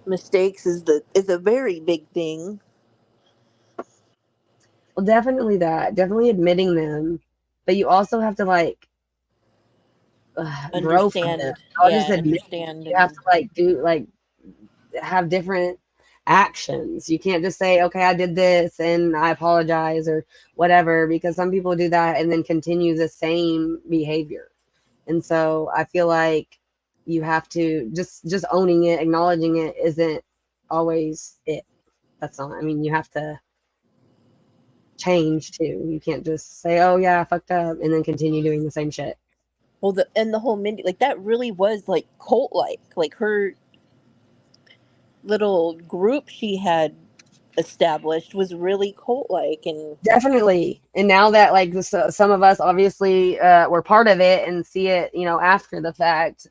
mistakes is a very big thing. Well, definitely that. Definitely admitting them. But you also have to like grow from them. Understand, I'll just yeah, admit understand, you have and to like do like have different actions. You can't just say, okay, I did this and I apologize or whatever, because some people do that and then continue the same behavior. And so I feel like you have to just owning it, acknowledging it isn't always it. That's not, I mean, you have to change too. You can't just say, oh yeah, I fucked up and then continue doing the same shit. well, the whole Mindy, like, that really was like cult like her little group she had established was really cult like, and Definitely. And now that like some of us obviously were part of it and see it, after the fact,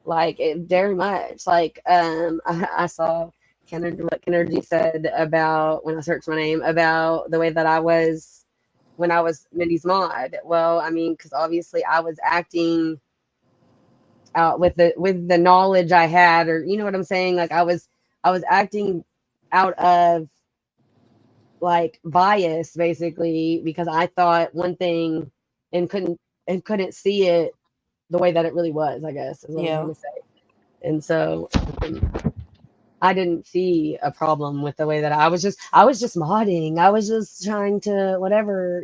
like it very much like I saw Kennedy, what Kennedy said about when I searched my name about the way that I was when I was Mindy's mod. Well, I mean, because obviously I was acting out with the knowledge I had, or you know what I'm saying? Like I was acting out of like bias basically because I thought one thing and couldn't see it the way that it really was, I guess is what I'm yeah. trying to say. And so I didn't see a problem with the way that I was just modding. I was just trying to whatever,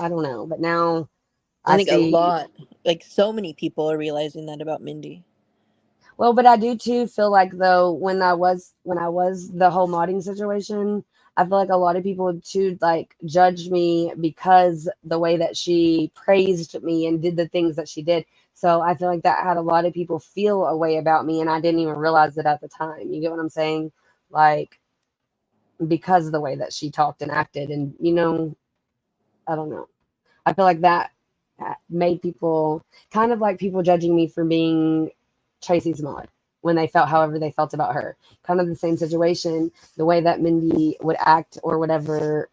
I don't know. But now I I think a see. lot, like so many people are realizing that about Mindy. Well, but I do too feel like though when I was the whole modding situation, I feel like a lot of people would too like judge me because the way that she praised me and did the things that she did. So I feel like that had a lot of people feel a way about me and I didn't even realize it at the time. You get what I'm saying? Like because of the way that she talked and acted and I don't know. I feel like that made people kind of like people judging me for being Tracy's mod when they felt however they felt about her. Kind of the same situation, the way that Mindy would act or whatever,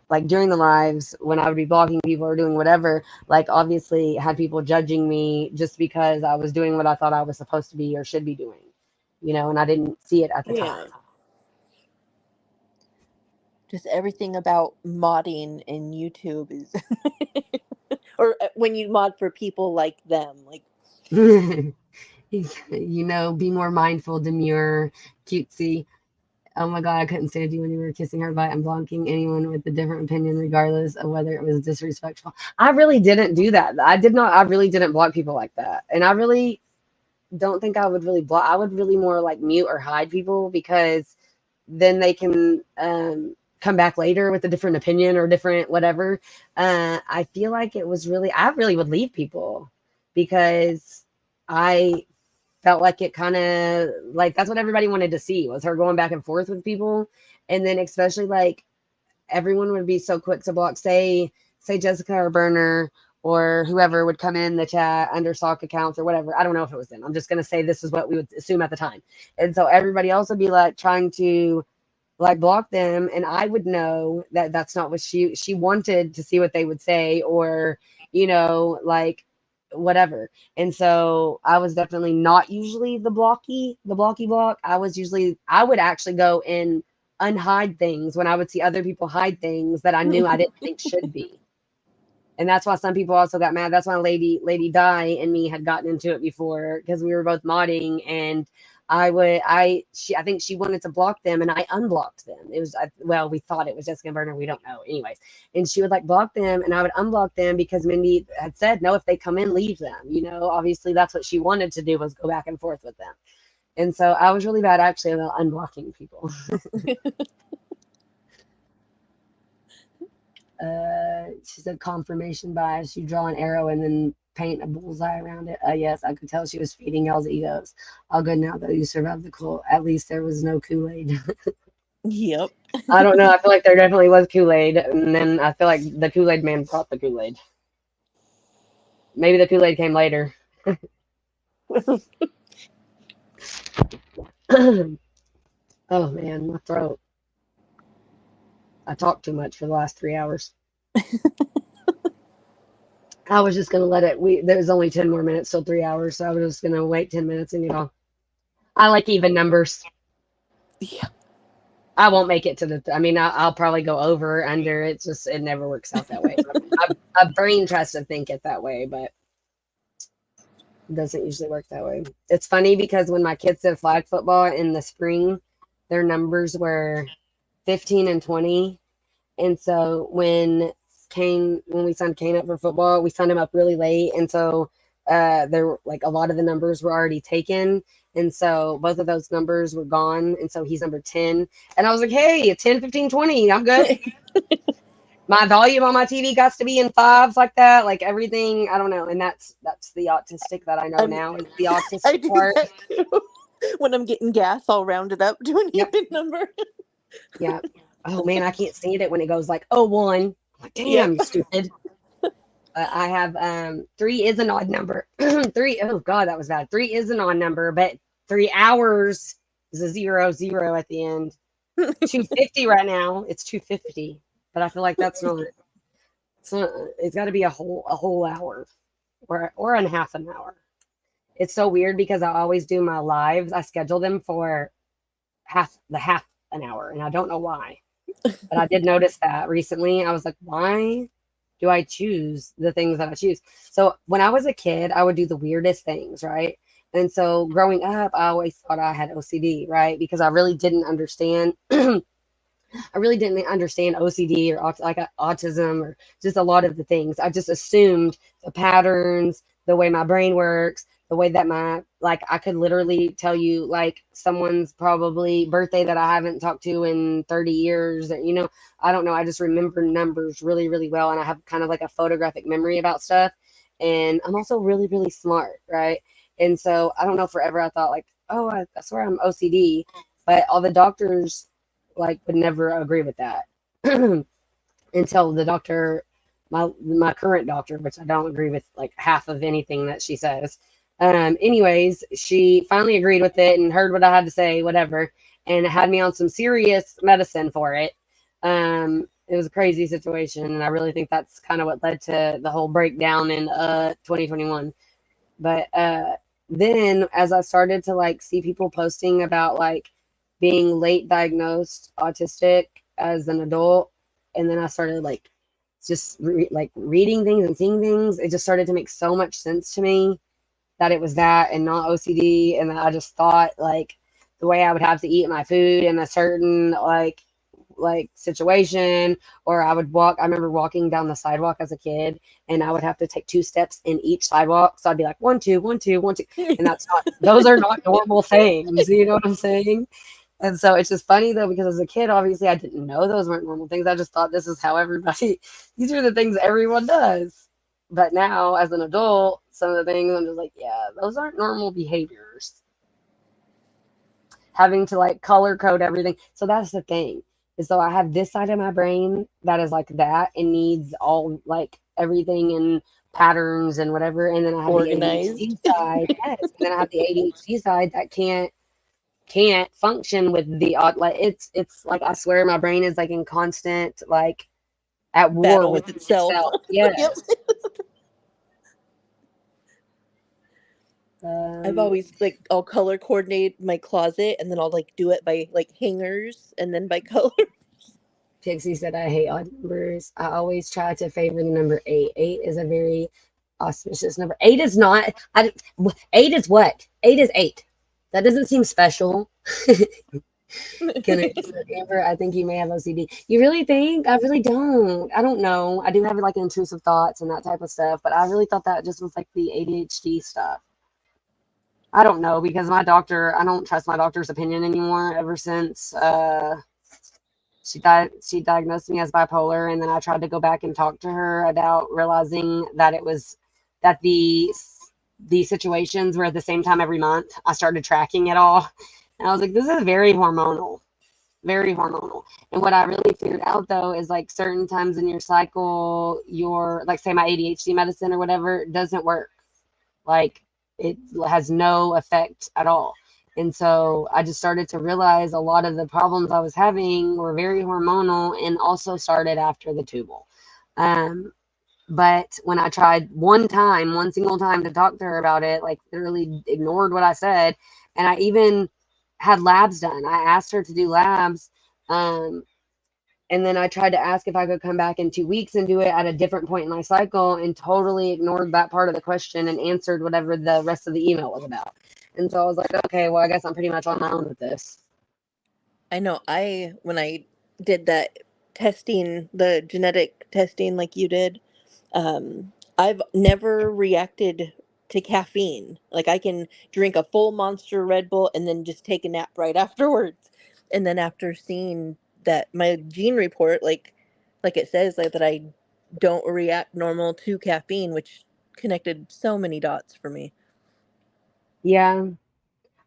like during the lives when I would be blocking people or doing whatever, like obviously had people judging me just because I was doing what I thought I was supposed to be or should be doing, and I didn't see it at the Yeah, time. just everything about modding in YouTube is or when you mod for people like them, like Be more mindful, demure, cutesy. Oh my God, I couldn't stand you when you were kissing her butt and blocking anyone with a different opinion, regardless of whether it was disrespectful. I really didn't do that. I really didn't block people like that. And I really don't think I would really block. I would really more like mute or hide people because then they can come back later with a different opinion or different whatever. I feel like I really would leave people because I felt like it kind of like that's what everybody wanted to see was her going back and forth with people. And then especially like everyone would be so quick to block, say Jessica or Burner or whoever would come in the chat under sock accounts or whatever. I don't know if it was them. I'm just gonna say this is what we would assume at the time. And so everybody else would be like trying to like block them and I would know that that's not what she wanted to see what they would say or like whatever. And so I was definitely not usually the blocky block. I would actually go and unhide things when I would see other people hide things that I knew I didn't think should be. And that's why some people also got mad. That's why Lady Di and me had gotten into it before because we were both modding and I think she wanted to block them and I unblocked them. It was well, we thought it was Jessica Burner, we don't know. Anyways, and she would like block them and I would unblock them because Mindy had said no, if they come in, leave them. Obviously that's what she wanted to do was go back and forth with them. And so I was really bad actually about unblocking people. She said confirmation bias. You draw an arrow and then paint a bullseye around it. Yes, I could tell she was feeding y'all's egos. All good now that you survived the cold. At least there was no Kool-Aid. Yep. I don't know. I feel like there definitely was Kool-Aid, and then I feel like the Kool-Aid man brought the Kool-Aid. Maybe the Kool-Aid came later. Oh man, my throat. I talked too much for the last 3 hours. I was just gonna let it. There's only 10 more minutes till 3 hours, so I was just gonna wait 10 minutes and get off. I like even numbers. Yeah. I won't make it to the. I mean, I'll probably go over or under. It's just it never works out that way. My brain tries to think it that way, but it doesn't usually work that way. It's funny because when my kids did flag football in the spring, their numbers were 15 and 20. And so when we signed Kane up for football, we signed him up really late. And so there were like a lot of the numbers were already taken. And so both of those numbers were gone. And so he's number 10. And I was like, hey, 10, 15, 20. I'm good. My volume on my TV got to be in fives like that. Like everything, I don't know. And that's the autistic that I know I'm, now is the I autistic do part. that too. When I'm getting gas all rounded up to an Yep. even number. Yeah. Oh man, I can't stand it when it goes like, oh, one. I'm like, Yep. damn, you stupid. I have three is an odd number. Three, oh God, that was bad. Three is an odd number, but 3 hours is a 0 at the end. 250 right now. It's 250, but I feel like that's not. It's got to be a whole hour, or a half an hour. It's so weird because I always do my lives. I schedule them for half an hour, and I don't know why. But I did notice that recently. I was like, why do I choose the things that I choose? So when I was a kid, I would do the weirdest things, right? And so growing up, I always thought I had OCD, right? Because I really didn't understand. I really didn't understand OCD or like autism or just a lot of the things. I just assumed the patterns, the way my brain works, the way that I could literally tell you like someone's probably birthday that I haven't talked to in 30 years. I don't know. I just remember numbers really, really well. And I have kind of like a photographic memory about stuff. And I'm also really, really smart, right? And so I don't know, forever I thought like, oh, I swear I'm OCD. But all the doctors like would never agree with that until the doctor, my current doctor, which I don't agree with like half of anything that she says. Anyways, she finally agreed with it and heard what I had to say, whatever, and had me on some serious medicine for it. It was a crazy situation, and I really think that's kind of what led to the whole breakdown in 2021. But then as I started to like see people posting about like being late diagnosed autistic as an adult, and then I started like just like reading things and seeing things, it just started to make so much sense to me that it was that and not OCD, and I just thought like the way I would have to eat my food in a certain like situation, or I would walk. I remember walking down the sidewalk as a kid, and I would have to take 2 steps in each sidewalk. So I'd be like 1, 2, 1, 2, 1, 2, and those are not normal things. You know what I'm saying? And so it's just funny though, because as a kid, obviously I didn't know those weren't normal things. I just thought this is how everybody, these are the things everyone does. But now as an adult, some of the things I'm just like, yeah, those aren't normal behaviors. Having to like color code everything. So that's the thing. And so I have this side of my brain that is like that and needs all like everything in patterns and whatever. And then I have the Organized. ADHD side. Yes. And then I have the ADHD side that can't function with the odd, like it's like I swear my brain is like in constant like at war Battle with with itself. itself. Yep. Yes. I've Um, always like I'll color coordinate my closet and then I'll like do it by like hangers and then by color. Pixie said I hate odd numbers. I always try to favor the number eight. Eight is a very auspicious number. Eight is not. Eight is what? Eight is eight. That doesn't seem special. Can it, Amber? I think you may have OCD. You really think? I really don't. I don't know. I do have like intrusive thoughts and that type of stuff, but I really thought that just was like the ADHD stuff. I don't know because I don't trust my doctor's opinion anymore ever since she diagnosed me as bipolar, and then I tried to go back and talk to her about realizing that it was that the situations were at the same time every month. I started tracking it all, and I was like, this is very hormonal, very hormonal. And what I really figured out though is like certain times in your cycle, your like say my ADHD medicine or whatever doesn't work. Like it has no effect at all. And so I just started to realize a lot of the problems I was having were very hormonal and also started after the tubal. Um, but when I tried one single time to talk to her about it, like literally ignored what I said. And I even had labs done. I asked her to do labs. Um, and then I tried to ask if I could come back in 2 weeks and do it at a different point in my cycle and totally ignored that part of the question and answered whatever the rest of the email was about. And so I was like, okay, well, I guess I'm pretty much on my own with this. I know when I did that testing, the genetic testing like you did, I've never reacted to caffeine. Like I can drink a full Monster Red Bull and then just take a nap right afterwards. And then after seeing that my gene report, like it says like that I don't react normal to caffeine, which connected so many dots for me. Yeah,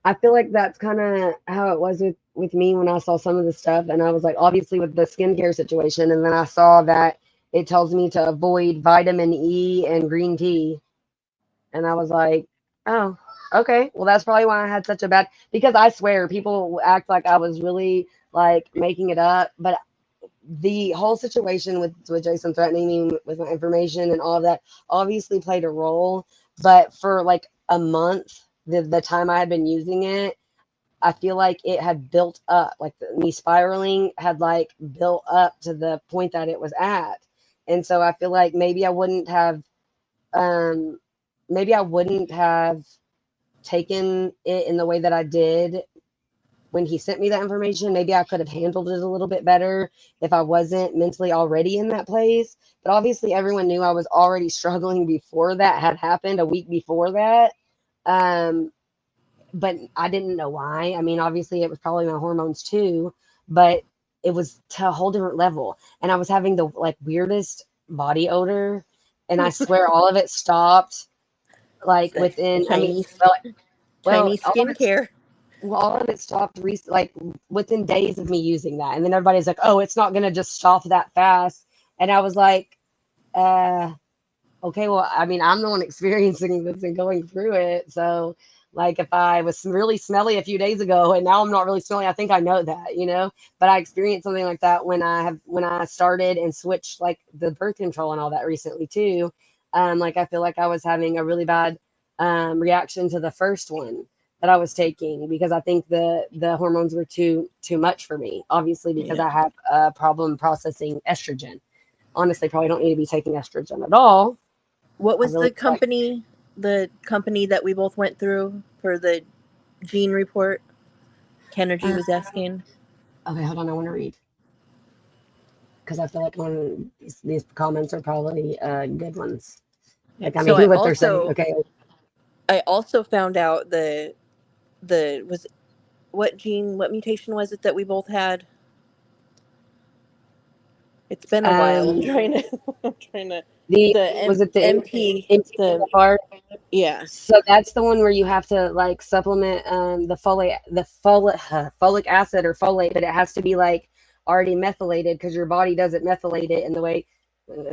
I feel like that's kind of how it was with me when I saw some of the stuff, and I was like, obviously with the skincare situation, and then I saw that it tells me to avoid vitamin E and green tea, and I was like, oh, okay, well that's probably why I had such a bad. Because I swear people act like I was really like making it up, but the whole situation with Jason threatening me with my information and all of that obviously played a role, but for like a month, the time I had been using it, I feel like it had built up, like me spiraling had like built up to the point that it was at. And so I feel like um, maybe I wouldn't have taken it in the way that I did when he sent me that information. Maybe I could have handled it a little bit better if I wasn't mentally already in that place. But obviously, everyone knew I was already struggling before that had happened, a week before that. Um, but I didn't know why. I mean, obviously, it was probably my hormones too, but it was to a whole different level. And I was having the like weirdest body odor, and I swear all of it stopped like It's like within. I mean, Chinese well, Chinese skincare. all of it stopped like within days of me using that, and then everybody's like, "Oh, it's not gonna just stop that fast," and I was like, "Uh, okay, well, I mean, I'm the one experiencing this and going through it. So, like, if I was really smelly a few days ago and now I'm not really smelly, I think I know that, you know. But I experienced something like that when I started and switched like the birth control and all that recently too. Like I feel like I was having a really bad reaction to the first one that I was taking because I think the hormones were too much for me. Obviously, because Yeah. I have a problem processing estrogen. Honestly, probably don't need to be taking estrogen at all. What I was really like. the company that we both went through for the gene report? Kennergy Uh, was asking. okay, hold on. I want to read because I feel like one these comments are probably good ones. Yeah. Like, I So mean, what they're saying. Okay, I also found out the was what mutation was it that we both had? It's been a while. I'm um, trying to I'm trying to the the was it the MT the MTHFR? yeah. So that's the one where you have to like supplement folic acid or folate, but it has to be like already methylated because your body doesn't methylate it in the way.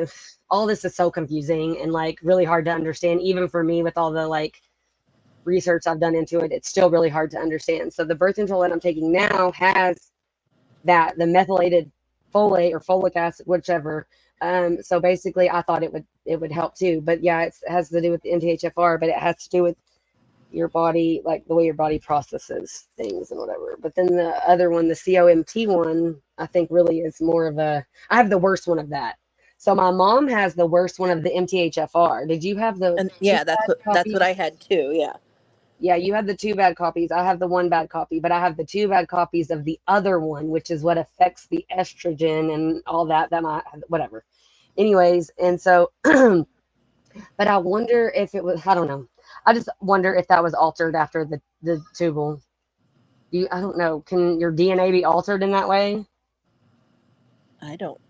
Ugh, all this is so confusing and like really hard to understand, even for me with all the like research I've done into it. It's still really hard to understand. So the birth control that I'm taking now has that the methylated folate or folic acid, whichever. So basically, I thought it would help too. But yeah, it has to do with the MTHFR, but it has to do with your body, like the way your body processes things and whatever. But then the other one, the COMT one, I think really is more of a. I have the worst one of that. So my mom has the worst one of the MTHFR. Did you have the And two yeah, bad that's what copies? I had too. Yeah. Yeah, you had the two bad copies. I have the one bad copy, but I have the two bad copies of the other one, which is what affects the estrogen and all that. That might, whatever. Anyways, and so, but I wonder if it was. I don't know. I just wonder if that was altered after the tubal. I don't know. Can your DNA be altered in that way? I don't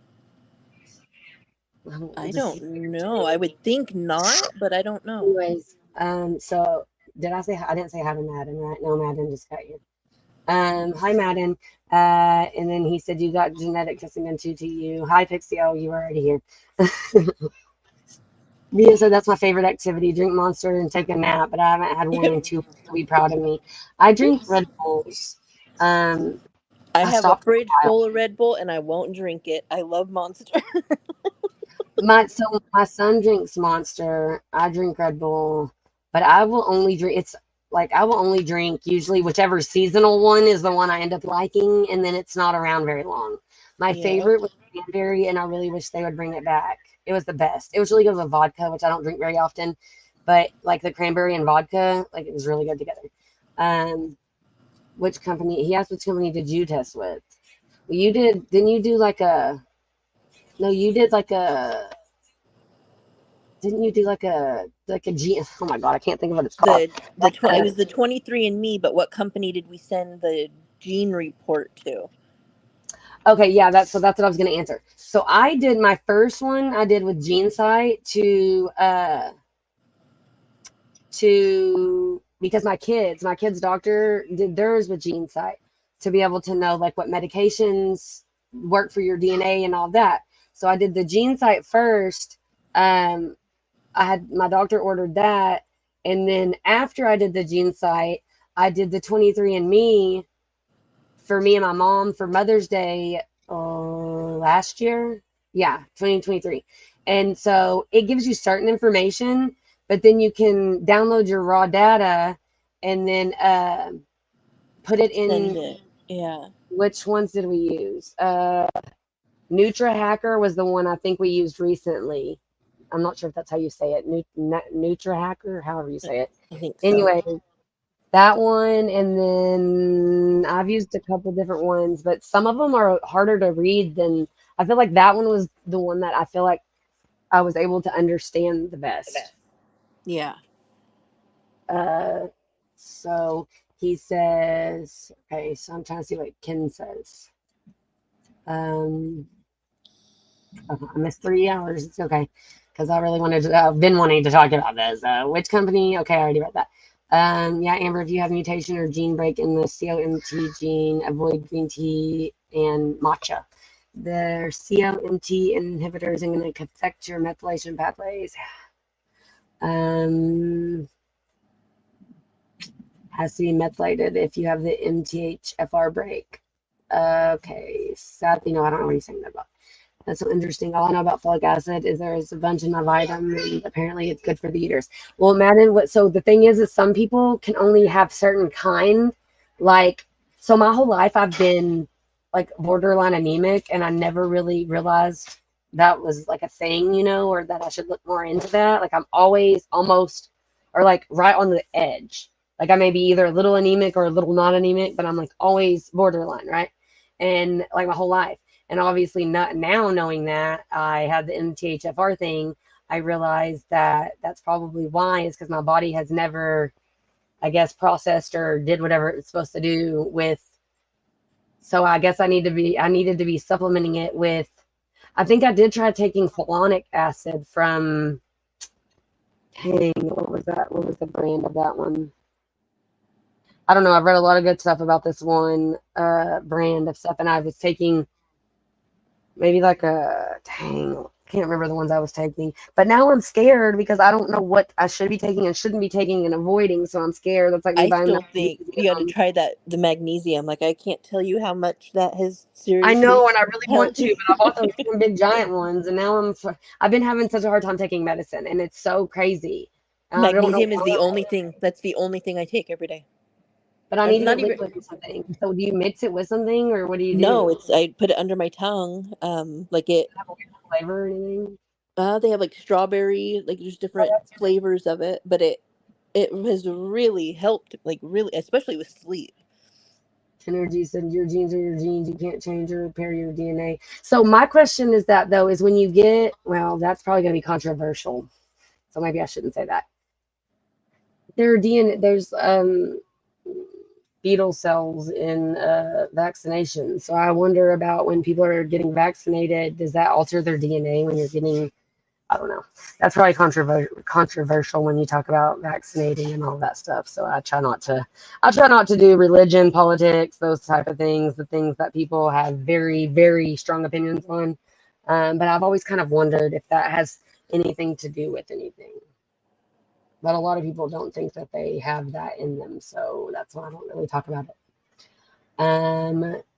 I Just don't know. I would think not, but I don't know. anyways, so did I say I didn't say hi to Madden, right? No, Madden just got here. Hi Madden. And then he said you got genetic testing done too to you. Hi Pixie. Oh, you were already here. Mia said that's my favorite activity. Drink Monster and take a nap, but I haven't had one in 2 weeks to be proud of me. I drink Red Bulls. Um, I I have a stopped for fridge a while. full of Red Bull and I won't drink it. I love Monster. My son drinks Monster. I drink Red Bull, but I will only drink. It's like I will only drink usually whichever seasonal one is the one I end up liking, and then it's not around very long. My Yeah. favorite was cranberry, and I really wish they would bring it back. It was the best. It was really good with vodka, which I don't drink very often, but like the cranberry and vodka, like it was really good together. Um, which company? He asked which company did you test with? Well, you did. Didn't you do like a? No, you did like a. Didn't you do like a G? Oh my God, I can't think of what it's called. It was the 23andMe, but what company did we send the gene report to? Okay, yeah, that's what I was gonna answer. So I did my first one. I did with GeneSight to because my kids doctor did theirs with GeneSight to be able to know like what medications work for your DNA and all that. So I did the GeneSight first. Um, I had my doctor ordered that, and then after I did the GeneSight, I did the 23andMe for me and my mom for Mother's Day last year. Yeah, 2023. And so it gives you certain information, but then you can download your raw data and then put it Send in. it. Yeah. Which ones did we use? NutraHacker was the one I think we used recently. I'm not sure if that's how you say it. NutraHacker, however you say it. I think so. Anyway, that one, and then I've used a couple different ones, but some of them are harder to read than I feel like that one was the one that I feel like I was able to understand the best. Yeah. Uh, so he says, okay, so I'm trying to see what Ken says. Um, oh, I missed 3 hours. It's okay. Because I really wanted to, I've been wanting to talk about this. Which company? Okay, I already read that. Yeah, Amber, if you have mutation or gene break in the COMT gene, avoid green tea and matcha. The COMT inhibitors are going to affect your methylation pathways. Um, has to be methylated if you have the MTHFR break. Okay, sadly, no, I don't know what he's saying that about. That's so interesting. All I know about folic acid is there's a bunch in my vitamin, and apparently it's good for the eaters. Well, Madden, what? So the thing is some people can only have certain kind. Like, so my whole life I've been like borderline anemic, and I never really realized that was like a thing, or that I should look more into that. Like, I'm always almost, or like right on the edge. Like, I may be either a little anemic or a little not anemic, but I'm like always borderline, right? And like my whole life. And obviously, not now knowing that I had the MTHFR thing, I realized that that's probably why, is because my body has never, I guess, processed or did whatever it's supposed to do with. So I guess I needed to be supplementing it with. I think I did try taking fulonic acid from. Dang, what was that? What was the brand of that one? I don't know. I've read a lot of good stuff about this one brand of stuff, and I was taking maybe like a dang, can't remember the ones I was taking. But now I'm scared because I don't know what I should be taking and shouldn't be taking and avoiding. So I'm scared. That's like me I buying still think you got to magnesium. try the magnesium. Like I can't tell you how much that has I seriously know, and I really want helped to, me. but I bought those 10 big giant ones, and now I've been having such a hard time taking medicine, and it's so crazy. And I don't know Magnesium is the why, only thing. That's the only thing I take every day. but I need to Not get even. liquid or something. So do you mix it with something, or what do you No, do? it's I put it under my tongue. Like it. Have a weird flavor or anything? They have like strawberry. Like there's Oh, different that's good. flavors of it, but it has really helped. Like really, especially with sleep. Energy said your genes are your genes. You can't change or repair your DNA. So my question is that though is when you get well, that's probably going to be controversial. So maybe I shouldn't say that. There are DNA. There's fetal cells in vaccinations. So I wonder about when people are getting vaccinated, does that alter their DNA when you're getting, I don't know. That's probably controversial when you talk about vaccinating and all that stuff. So I try not to do religion, politics, those type of things, the things that people have very, very strong opinions on. But I've always kind of wondered if that has anything to do with anything. But a lot of people don't think that they have that in them, so that's why I don't really talk about it.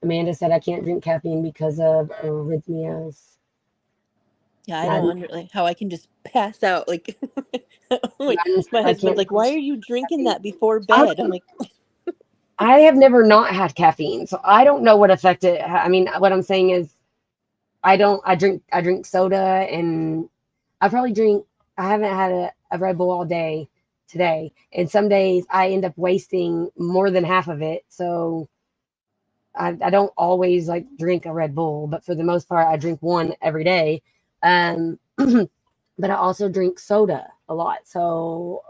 Amanda said I can't drink caffeine because of arrhythmias. Yeah, I don't Madden, wonder like how I can just pass out. Like, like Madden my said I husband's can't like, "Why drink are you drinking caffeine. that before I, bed?" I'm like, I have never not had caffeine, so I don't know what effect it. I mean, what I'm saying is, I don't. I drink soda, and I probably drink. I haven't had a Red Bull all day today, and some days I end up wasting more than half of it. So I don't always like drink a Red Bull, but for the most part, I drink one every day. But I also drink soda a lot. So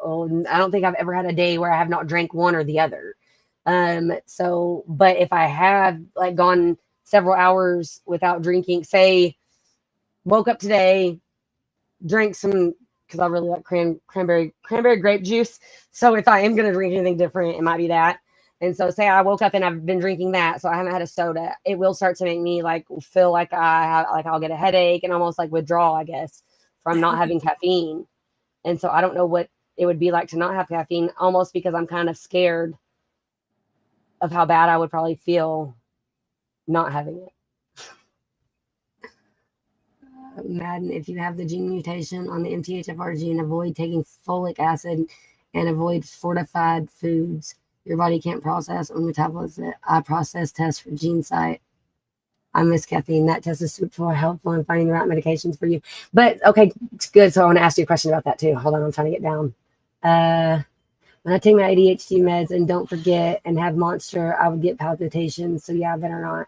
I don't think I've ever had a day where I have not drank one or the other. But if I have like gone several hours without drinking, say, woke up today, drank some because I really like cranberry grape juice. So if I am gonna drink anything different, it might be that. And so say I woke up and I've been drinking that, so I haven't had a soda. It will start to make me like feel like I'll get a headache and almost like withdrawal, I guess, from not having caffeine. And so I don't know what it would be like to not have caffeine, almost because I'm kind of scared of how bad I would probably feel not having it. Madden, if you have the gene mutation on the MTHFR gene, avoid taking folic acid and avoid fortified foods. Your body can't process or metabolize it. I process test for gene site. I miss caffeine. That test is super helpful in finding the right medications for you. But okay, it's good. So I want to ask you a question about that too. Hold on, I'm trying to get down. When I take my ADHD meds and don't forget and have monster, I would get palpitations. So yeah, I better not.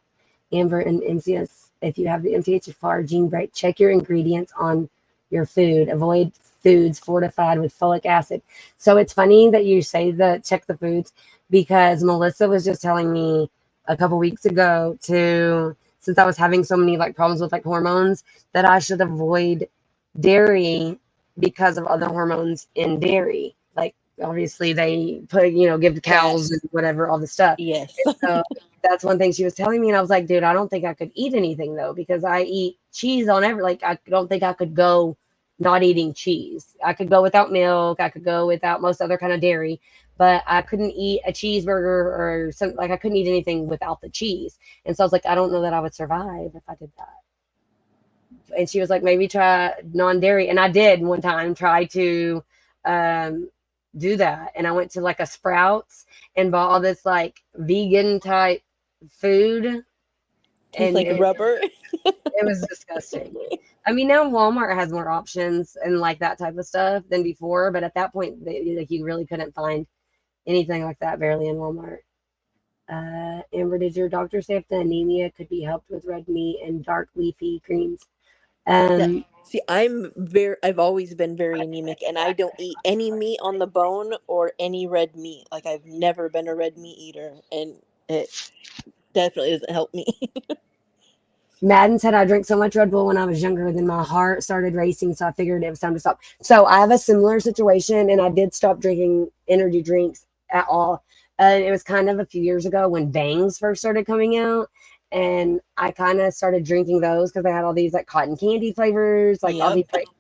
Amber and MCS, if you have the MTHFR gene break, check your ingredients on your food. Avoid foods fortified with folic acid. So it's funny that you say that check the foods because Melissa was just telling me a couple weeks ago to since I was having so many like problems with like hormones that I should avoid dairy because of other hormones in dairy. Like obviously they put give the cows and fats. whatever all the stuff. Yes. And so that's one thing she was telling me, and I was like, dude, I don't think I could eat anything though because I eat cheese on every like I don't think I could go not eating cheese. I could go without milk, I could go without most other kind of dairy, but I couldn't eat a cheeseburger or something like I couldn't eat anything without the cheese. And so I was like, I don't know that I would survive if I did that. And she was like, maybe try non-dairy. And I did one time try to um, do that. And I went to like a Sprouts and bought all this like vegan type food. Tastes And like rubber. it was disgusting. I mean, now Walmart has more options and like that type of stuff than before. But at that point, like you really couldn't find anything like that barely in Walmart. Amber, did your doctor say if the anemia could be helped with red meat and dark leafy greens? Yeah. Um, See, I've always been very anemic and I don't eat any meat on the bone or any red meat. Like I've never been a red meat eater and it definitely doesn't help me. Madden said I drank so much Red Bull when I was younger, then my heart started racing, so I figured it was time to stop. So I have a similar situation, and I did stop drinking energy drinks at all. It was kind of a few years ago when Bangs first started coming out, and I kind of started drinking those because they had all these like cotton candy flavors, like all Yep. these like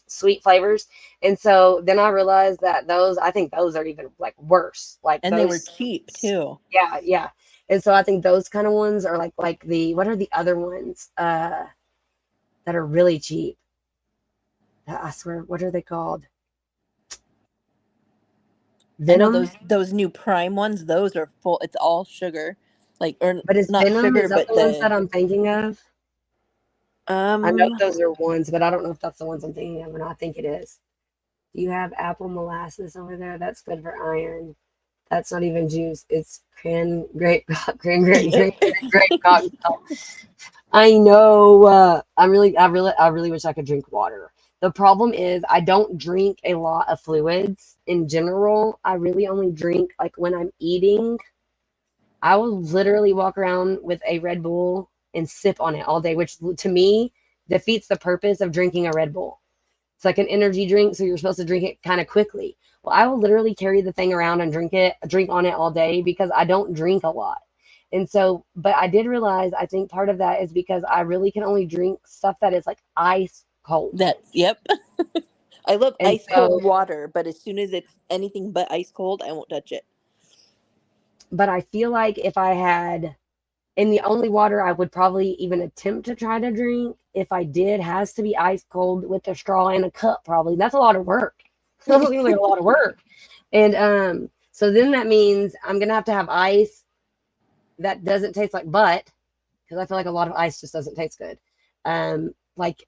sweet flavors. And so then I realized that I think those are even like worse. Like And they were those, cheap too. yeah. And so I think those kind of ones are like the what are the other ones that are really cheap? I swear, what are they called? I know Venom? those new Prime ones, those are full, it's all sugar. Like or But is not Venom, sugar, is that but the ones the that I'm thinking of? I know um those are ones, but I don't know if that's the ones I'm thinking of or not. I think it is. Do you have apple molasses over there? That's good for iron. That's not even juice. It's yep. grape cotton. I know. I really wish I could drink water The problem is I don't drink a lot of fluids in general. I really only drink like when I'm eating. I will literally walk around with a Red Bull and sip on it all day, which to me defeats the purpose of drinking a Red Bull. It's like an energy drink, so you're supposed to drink it kind of quickly. Well, I will literally carry the thing around and drink on it all day because I don't drink a lot. And so, but I did realize I think part of that is because I really can only drink stuff that is like ice cold. Yep. I love And ice so, cold water, but as soon as it's anything but ice cold, I won't touch it. but I feel like if I had, and the only water I would probably even attempt to try to drink, if I did, has to be ice cold with a straw and a cup, probably. That's a lot of work. That seems like a lot of work. And so then that means I'm gonna have to have ice that doesn't taste like butt, because I feel like a lot of ice just doesn't taste good. Like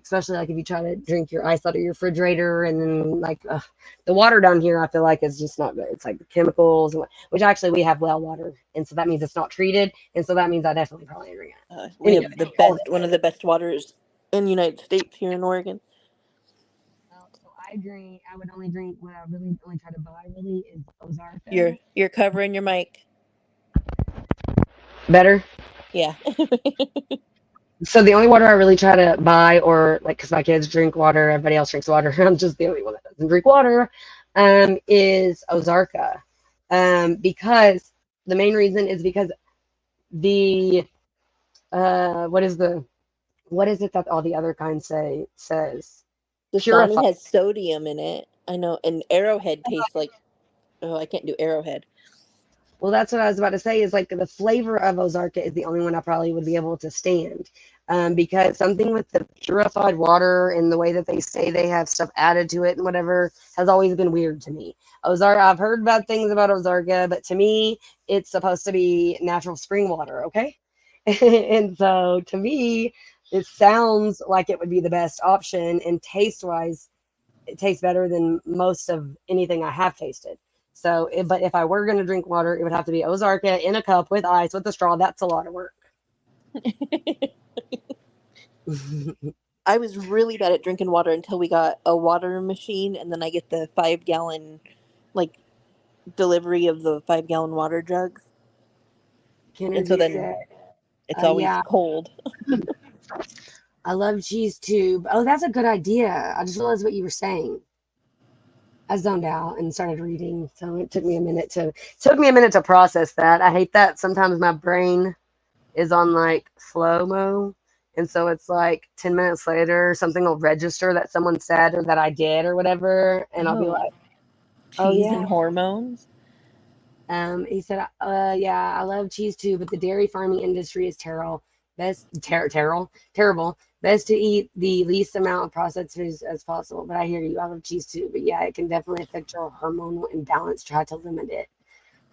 especially like if you try to drink your ice out of your refrigerator, and then like the water down here, I feel like is just not good. It's like chemicals, which actually we have well water, and so that means it's not treated, and so that means I definitely probably drink it. We Anyway, have one of the best waters in the United States here in Oregon. so I would only drink what I really only try to buy really is Ozarka. You're covering your mic. Better. Yeah. So the only water I really try to buy, or like, because my kids drink water, everybody else drinks water, I'm just the only one that doesn't drink water, is Ozarka. Because the main reason is because the what is it that all the other kinds says purify. Dasani has sodium in it. I know, and Arrowhead tastes like, oh, I can't do Arrowhead. Well, that's what I was about to say, is like the flavor of Ozarka is the only one I probably would be able to stand. Because something with the purified water and the way that they say they have stuff added to it and whatever has always been weird to me. Ozarka, I've heard bad things about Ozarka, but to me, it's supposed to be natural spring water, okay? And so to me, it sounds like it would be the best option, and taste wise, it tastes better than most of anything I have tasted. So, but if I were going to drink water, it would have to be Ozarka in a cup with ice with a straw. That's a lot of work. I was really bad at drinking water until we got a water machine, and then I get the 5 gallon, like, delivery of the 5 gallon water jugs. And so Kennedy then said, it's always yeah, cold. I love cheese tube. Oh, that's a good idea. I just realized what you were saying. I zoned out and started reading, so it took me a minute to process that. I hate that sometimes my brain is on like slow mo, and so it's like 10 minutes later something will register that someone said or that I did or whatever, and I'll be Oh, like, oh cheese yeah. and hormones. He said, yeah, I love cheese too, but the dairy farming industry is terrible. Best to eat the least amount of processed foods as possible. But I hear you. I love cheese too, but yeah, it can definitely affect your hormonal imbalance. Try to limit it.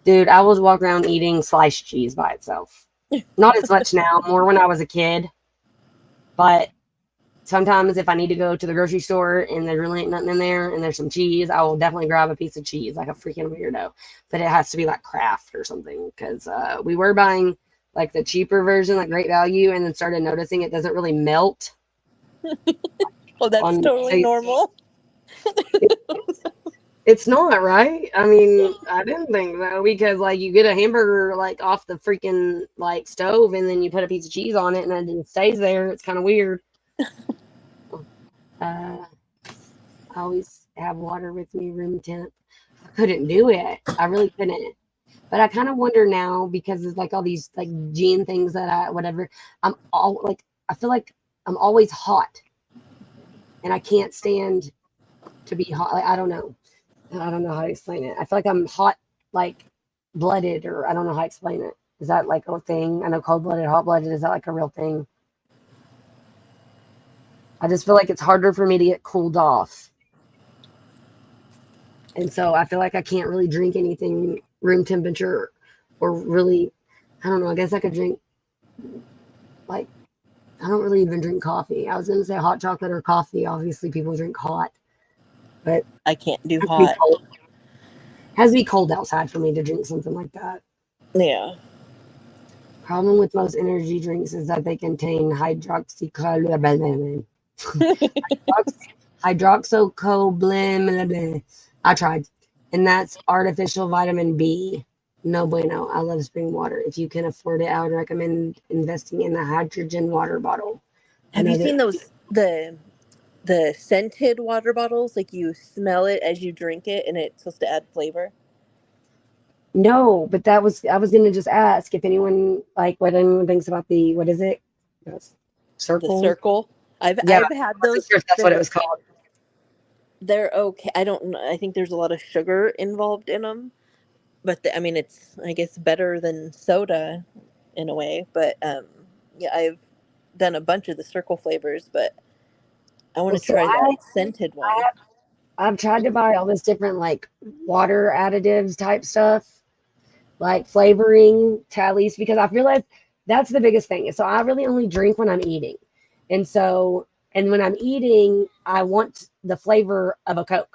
Dude, I will walk around eating sliced cheese by itself. Not as much now, more when I was a kid. But sometimes if I need to go to the grocery store and there really ain't nothing in there and there's some cheese, I will definitely grab a piece of cheese like a freaking weirdo. But it has to be like Kraft or something, because we were buying like the cheaper version, like Great Value, and then started noticing it doesn't really melt. Well, that's On totally normal. it's not right. I mean, I didn't think so, because like you get a hamburger like off the freaking like stove and then you put a piece of cheese on it and then it stays there. It's kind of weird. I always have water with me, room temp. I couldn't do it. I really couldn't. But I kind of wonder now, because it's like all these like gene things that whatever. I feel like I'm always hot, and I can't stand to be hot. Like, I don't know. I don't know how to explain it. I feel like I'm hot, like blooded, or I don't know how to explain it. Is that like a thing? I know cold blooded, hot blooded. Is that like a real thing? I just feel like it's harder for me to get cooled off. And so I feel like I can't really drink anything room temperature, or really, I don't know. I guess I could drink, like, I don't really even drink coffee. I was going to say hot chocolate or coffee. Obviously, people drink hot, but I can't do it has to be hot. cold. It has to be cold outside for me to drink something like that. Yeah. Problem with most energy drinks is that they contain hydroxychloroquine. Hydroxycobalamin. Blah, blah. I tried, and that's artificial vitamin B. No bueno. I love spring water. If you can afford it, I would recommend investing in a hydrogen water bottle. I Have you know seen that. those the scented water bottles? Like you smell it as you drink it, and it's supposed to add flavor. No, but that was I was gonna just ask if anyone like what anyone thinks about the what is it? Yes. The Circle? circle. I've Yeah, I've I had wasn't those. sure if that's what it They're was called. they're okay. I don't know. I think there's a lot of sugar involved in them, but I mean, it's I guess better than soda in a way. But yeah, I've done a bunch of the circle flavors, but I want Well, to so try that scented I one. I've tried to buy all this different like water additives type stuff, like flavoring tallies, because I realize that's the biggest thing. So I really only drink when I'm eating. And so, and when I'm eating, I want the flavor of a Coke.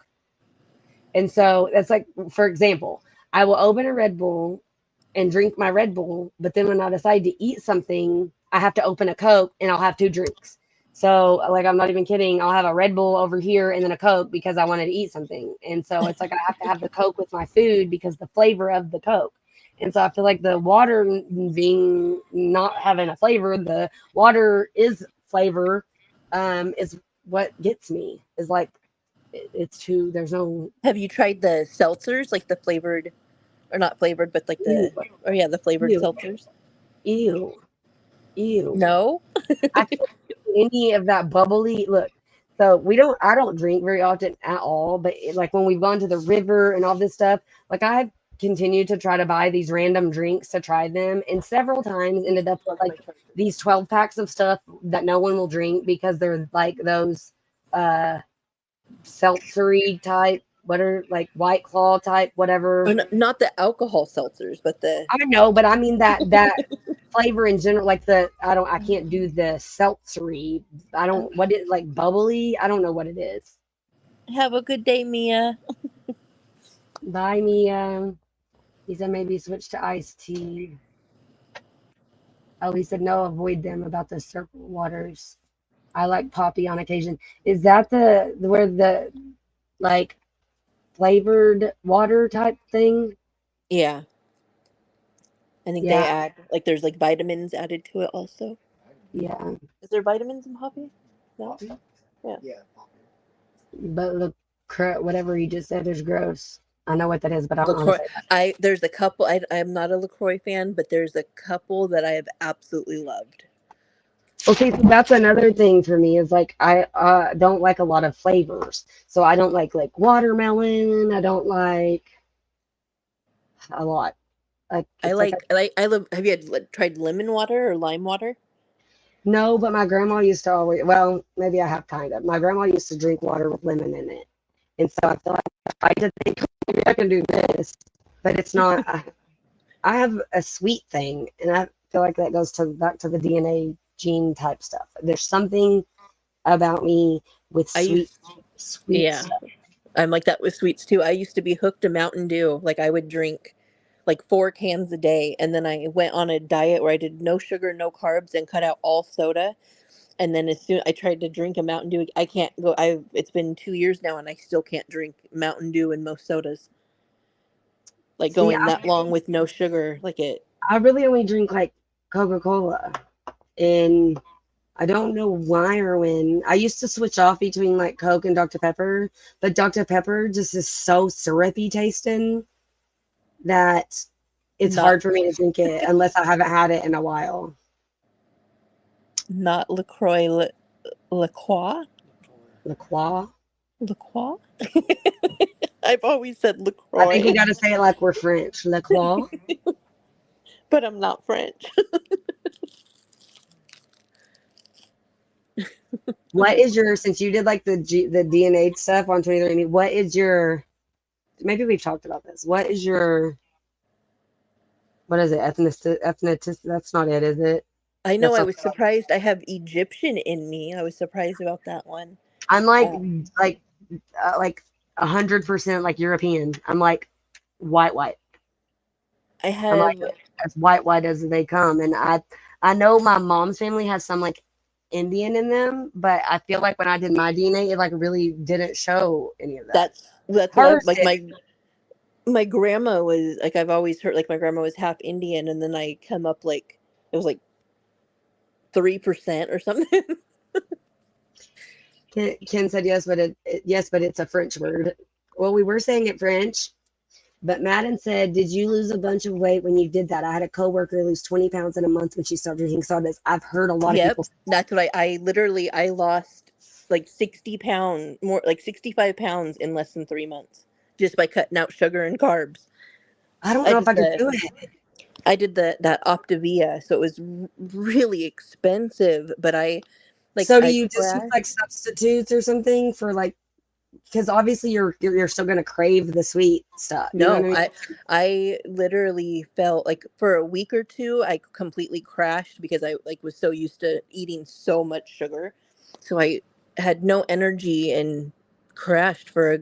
And so that's like, for example, I will open a Red Bull and drink my Red Bull, but then when I decide to eat something, I have to open a Coke and I'll have two drinks. So, like, I'm not even kidding. I'll have a Red Bull over here and then a Coke because I wanted to eat something. And so it's like I have to have the Coke with my food because the flavor of the Coke. And so I feel like the water being not having a flavor, the water is flavor, is what gets me. Is like it's too. There's no Have you tried the seltzers, like the flavored, or not flavored, but like ew, oh yeah, the flavored ew, seltzers? ew, ew. No. I can't do any of that bubbly. Look, so we don't. I don't drink very often at all. But like when we've gone to the river and all this stuff, like I've continued to try to buy these random drinks to try them, and several times ended up with like these 12 packs of stuff that no one will drink because they're like those uh seltzery type, what are like White Claw type, Or whatever. not the alcohol seltzers, but the I know, but I mean that flavor in general, like I can't do the seltzery. I don't what it like bubbly. I don't know what it is. have a good day, Mia. Buy me he said maybe switch to iced tea. Oh, he said no, avoid them about the circle waters. I like poppy on occasion. Is that the where the like flavored water type thing? Yeah, I think Yeah, they add like there's like vitamins added to it also. yeah. Is there vitamins in poppy? No. Yeah. But look, whatever you just said is gross. I know what that is, but I don't know how to Lacroix. say that. I there's a couple. I'm not a Lacroix fan, but there's a couple that I have absolutely loved. Okay, so that's another thing for me is like I don't like a lot of flavors. So I don't like watermelon. I don't like a lot. Like I it's like a, like I like I love. Have you tried lemon water or lime water? no, but my grandma used to always. Well, maybe I have kind of. My grandma used to drink water with lemon in it, and so I feel like I did think maybe I can do this, but it's not. I have a sweet thing, and I feel like that goes to back to the DNA gene type stuff. There's something about me with I used sweet yeah. stuff. I'm like that with sweets too. I used to be hooked to Mountain Dew. Like I would drink like 4 cans a day, and then I went on a diet where I did no sugar, no carbs, and cut out all soda. And then as soon I tried to drink a Mountain Dew, I can't go. I It's been 2 years now, and I still can't drink Mountain Dew and most sodas. Like See, going that long with no sugar, like it. I really only drink like Coca-Cola, and I don't know why or when. I used to switch off between like Coke and Dr. Pepper, but Dr. Pepper just is so syrupy tasting that it's Not hard for me to drink it unless I haven't had it in a while. not Lacroix, Lacroix, La Croix. Lacroix. I've always said I think we Lacroix, got to say it like we're French. La Croix. but I'm not French. What is your, since you did like the DNA stuff on 23andMe, what is your, maybe we've talked about this. What is your, what is it? Ethnicity? That's not it, is it? I know That's I not, was surprised. I have Egyptian in me. I was surprised about that one. I'm like, Uh, like, like 100% like European. I'm like white. I I'm like have as white as they come. And I know my mom's family has some like Indian in them, but I feel like when I did my DNA, it like really didn't show any of that. That's what I Hers like. did. My grandma was like, I've always heard like my grandma was half Indian, and then I come up like it was like 3% or something. Ken said yes, but yes, but it's a French word. Well, we were saying it French, but Madden said, "Did you lose a bunch of weight when you did that?" I had a coworker lose 20 pounds in a month when she started drinking sodas. I've heard a lot of Yep, people. that's what I literally I lost like 60 pounds, more like 65 pounds in less than 3 months just by cutting out sugar and carbs. I don't I know if did I could the do it. I did that Optavia, so it was really expensive, but So do I you just use crashed. like substitutes or something for like because obviously you're still gonna crave the sweet stuff. You know what I No, mean? I literally felt like for a week or two I completely crashed because I like was so used to eating so much sugar. So I had no energy and crashed for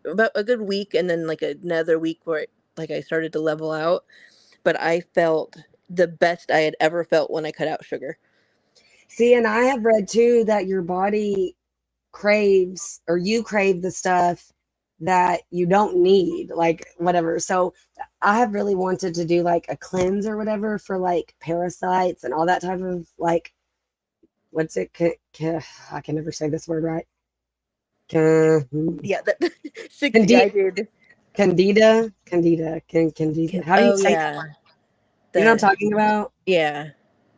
about a good week, and then like another week where like I started to level out, but I felt the best I had ever felt when I cut out sugar. See, and I have read too that your body craves or you crave the stuff that you don't need, like whatever. So I have really wanted to do like a cleanse or whatever for like parasites and all that type of like what's it? I can never say this word right. Ca- Yeah, that 60 Candida, I did. candida. How do you Oh say that? yeah. You know what The I'm talking about? yeah.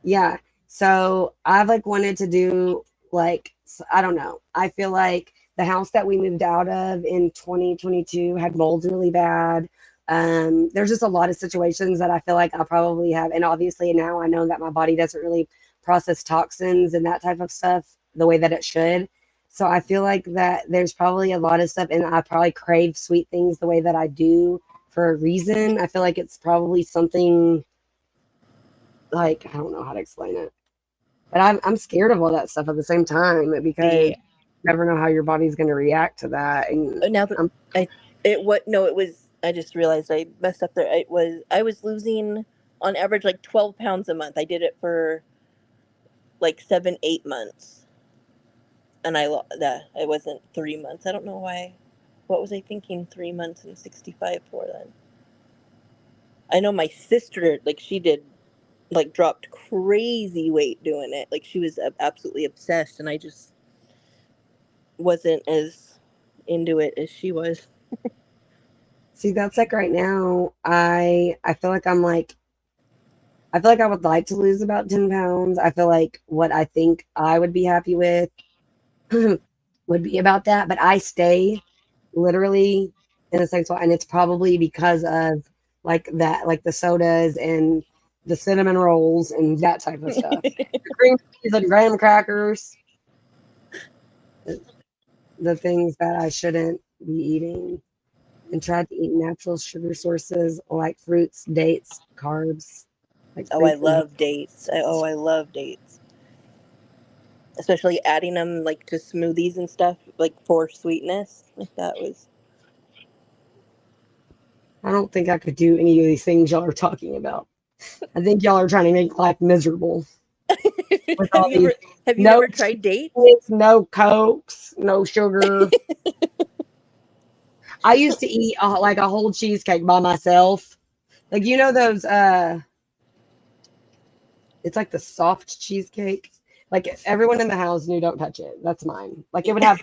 Yeah. So I've like wanted to do like I don't know. I feel like the house that we moved out of in 2022 had mold really bad. There's just a lot of situations that I feel like I probably have, and obviously now I know that my body doesn't really process toxins and that type of stuff the way that it should. So I feel like that there's probably a lot of stuff, and I probably crave sweet things the way that I do for a reason. I feel like it's probably something like I don't know how to explain it. But I'm scared of all that stuff at the same time because The you never know how your body's going to react to that. And now that I'm I it what no it was I just realized I messed up there. I was losing on average like 12 pounds a month. I did it for like 7 8 months, and that it wasn't 3 months. I don't know why. What was I thinking? 3 months and 65 for then. I know my sister like she did like dropped crazy weight doing it. Like she was absolutely obsessed, and I just wasn't as into it as she was. see that's like right now. I feel like I feel like I would like to lose about 10 pounds. I feel like what I think I would be happy with would be about that. But I stay literally in the same spot, and it's probably because of like that, like the sodas and the cinnamon rolls and that type of stuff. The cream cheese and graham crackers, the things that I shouldn't be eating, and try to eat natural sugar sources like fruits, dates, carbs, like Oh, I fruits and love dates. I love dates. Especially adding them like to smoothies and stuff, like for sweetness. Like that was. I don't think I could do any of these things y'all are talking about. I think y'all are trying to make life miserable with have all you these ever have you no never tried dates? cheese, no cokes, no sugar. I used to eat like a whole cheesecake by myself. Like you know those it's like the soft cheesecake. Like everyone in the house knew don't touch it. That's mine. Like it would have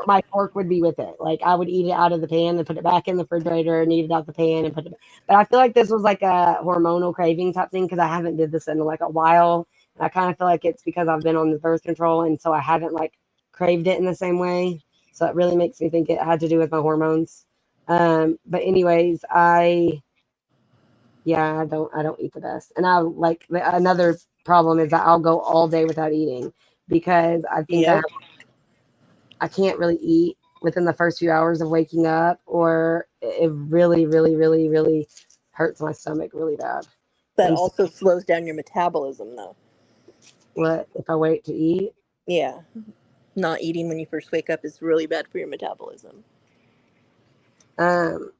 my fork would be with it. Like I would eat it out of the pan and put it back in the refrigerator and eat it out the pan and put it. But I feel like this was like a hormonal craving type thing because I haven't did this in like a while. And I kind of feel like it's because I've been on the birth control and so I haven't like craved it in the same way. So it really makes me think it had to do with my hormones. But anyways, yeah, I don't eat the best. And I like another problem is that I'll go all day without eating because I think Yep. I can't really eat within the first few hours of waking up or it really really hurts my stomach really bad. That And so also slows down your metabolism, though. what if I wait to eat? Yeah, not eating when you first wake up is really bad for your metabolism. Um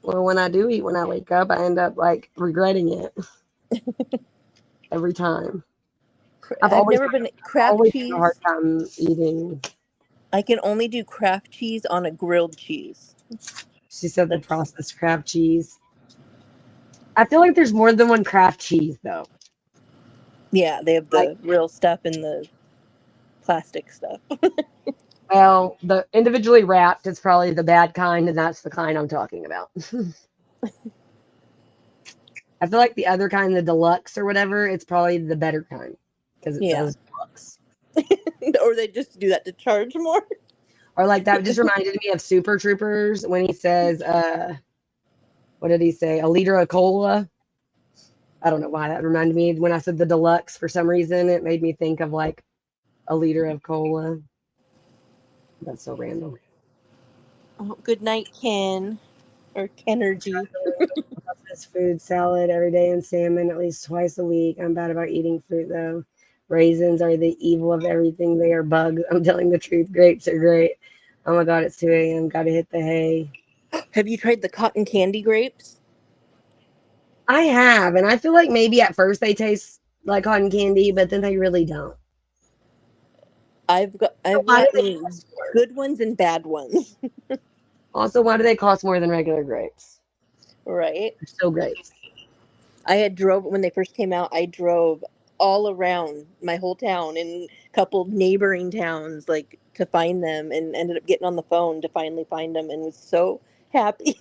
well when I do eat when I wake up I end up like regretting it every time. I've I've always never been I've Kraft always had a hard cheese. time eating. I can only do Kraft cheese on a grilled cheese. She said the That's processed Kraft cheese. I feel like there's more than one Kraft cheese though. yeah, they have Like, the real stuff and the plastic stuff. well, the individually wrapped is probably the bad kind, and that's the kind I'm talking about. I feel like the other kind, the deluxe or whatever, it's probably the better kind because it Yeah. says deluxe. Or they just do that to charge more. Or like that just reminded me of Super Troopers when he says, what did he say? A liter of cola. I don't know why that reminded me. When I said the deluxe, for some reason, it made me think of like a liter of cola. That's so random. Oh, good night, Ken. Or Kenergy. Processed food, salad every day, and salmon at least twice a week. I'm bad about eating fruit though. Raisins are the evil of everything. They are bugs. I'm telling the truth. Grapes are great. Oh my god, it's 2 a.m. Gotta hit the hay. Have you tried the cotton candy grapes? I have, and I feel like maybe at first they taste like cotton candy, but then they really don't. So I've why do they gotten cost more? good ones and bad ones. Also, why do they cost more than regular grapes? Right? They're still grapes. I had drove when they first came out. I drove all around my whole town and a couple neighboring towns, like to find them, and ended up getting on the phone to finally find them, and was so happy.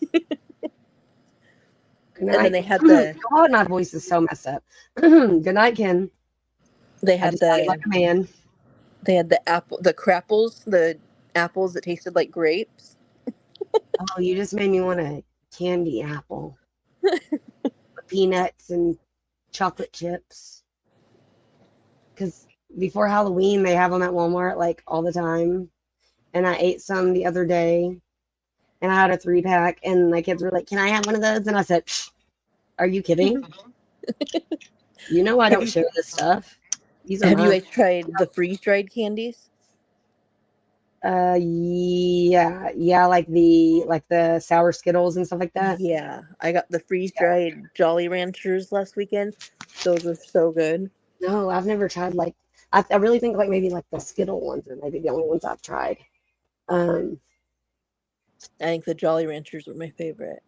Good And then night. they had the God, my voice is so messed up. Good night, Ken. they I had just sounded like the a man. they had the crapples, the apples that tasted like grapes. Oh, you just made me want a candy apple. Peanuts and chocolate chips. Because before Halloween, they have them at Walmart like all the time. And I ate some the other day, and I had a 3-pack, and my kids were like, "Can I have one of those?" And I said, "Psh, are you kidding? You know I Have don't you share this stuff. These are have you mine." guys tried the freeze dried candies? Yeah, yeah, like the sour Skittles and stuff like that. Yeah, I got the freeze dried Jolly Ranchers last weekend. Those were so good. No, I've never tried like I really think like maybe like the Skittle ones are maybe the only ones I've tried. Um, I think the Jolly Ranchers were my favorite.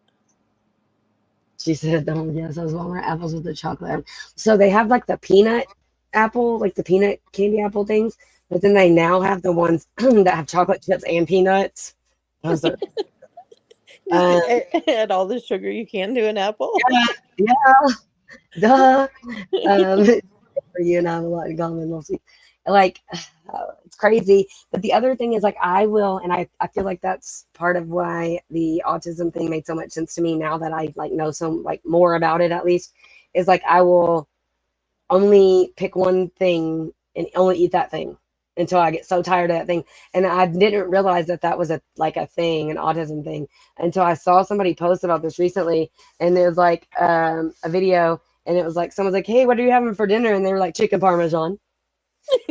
she said, "Oh yes, those Walmart apples with the chocolate." So they have like the peanut apple, like the peanut candy apple things, but then they now have the ones that have chocolate chips and peanuts. Those are Just um, add all the sugar you can to an apple. yeah, yeah, duh. Um, for you and I have a lot in common. We'll see. Like, it's crazy. But the other thing is, like, I will, and I feel like that's part of why the autism thing made so much sense to me now that I like know some like more about it at least, is like I will only pick one thing and only eat that thing until I get so tired of that thing. And I didn't realize that that was a like a thing, an autism thing, until I saw somebody post about this recently. And there's like a video, and it was like someone's like, "Hey, what are you having for dinner?" And they were like, "Chicken parmesan."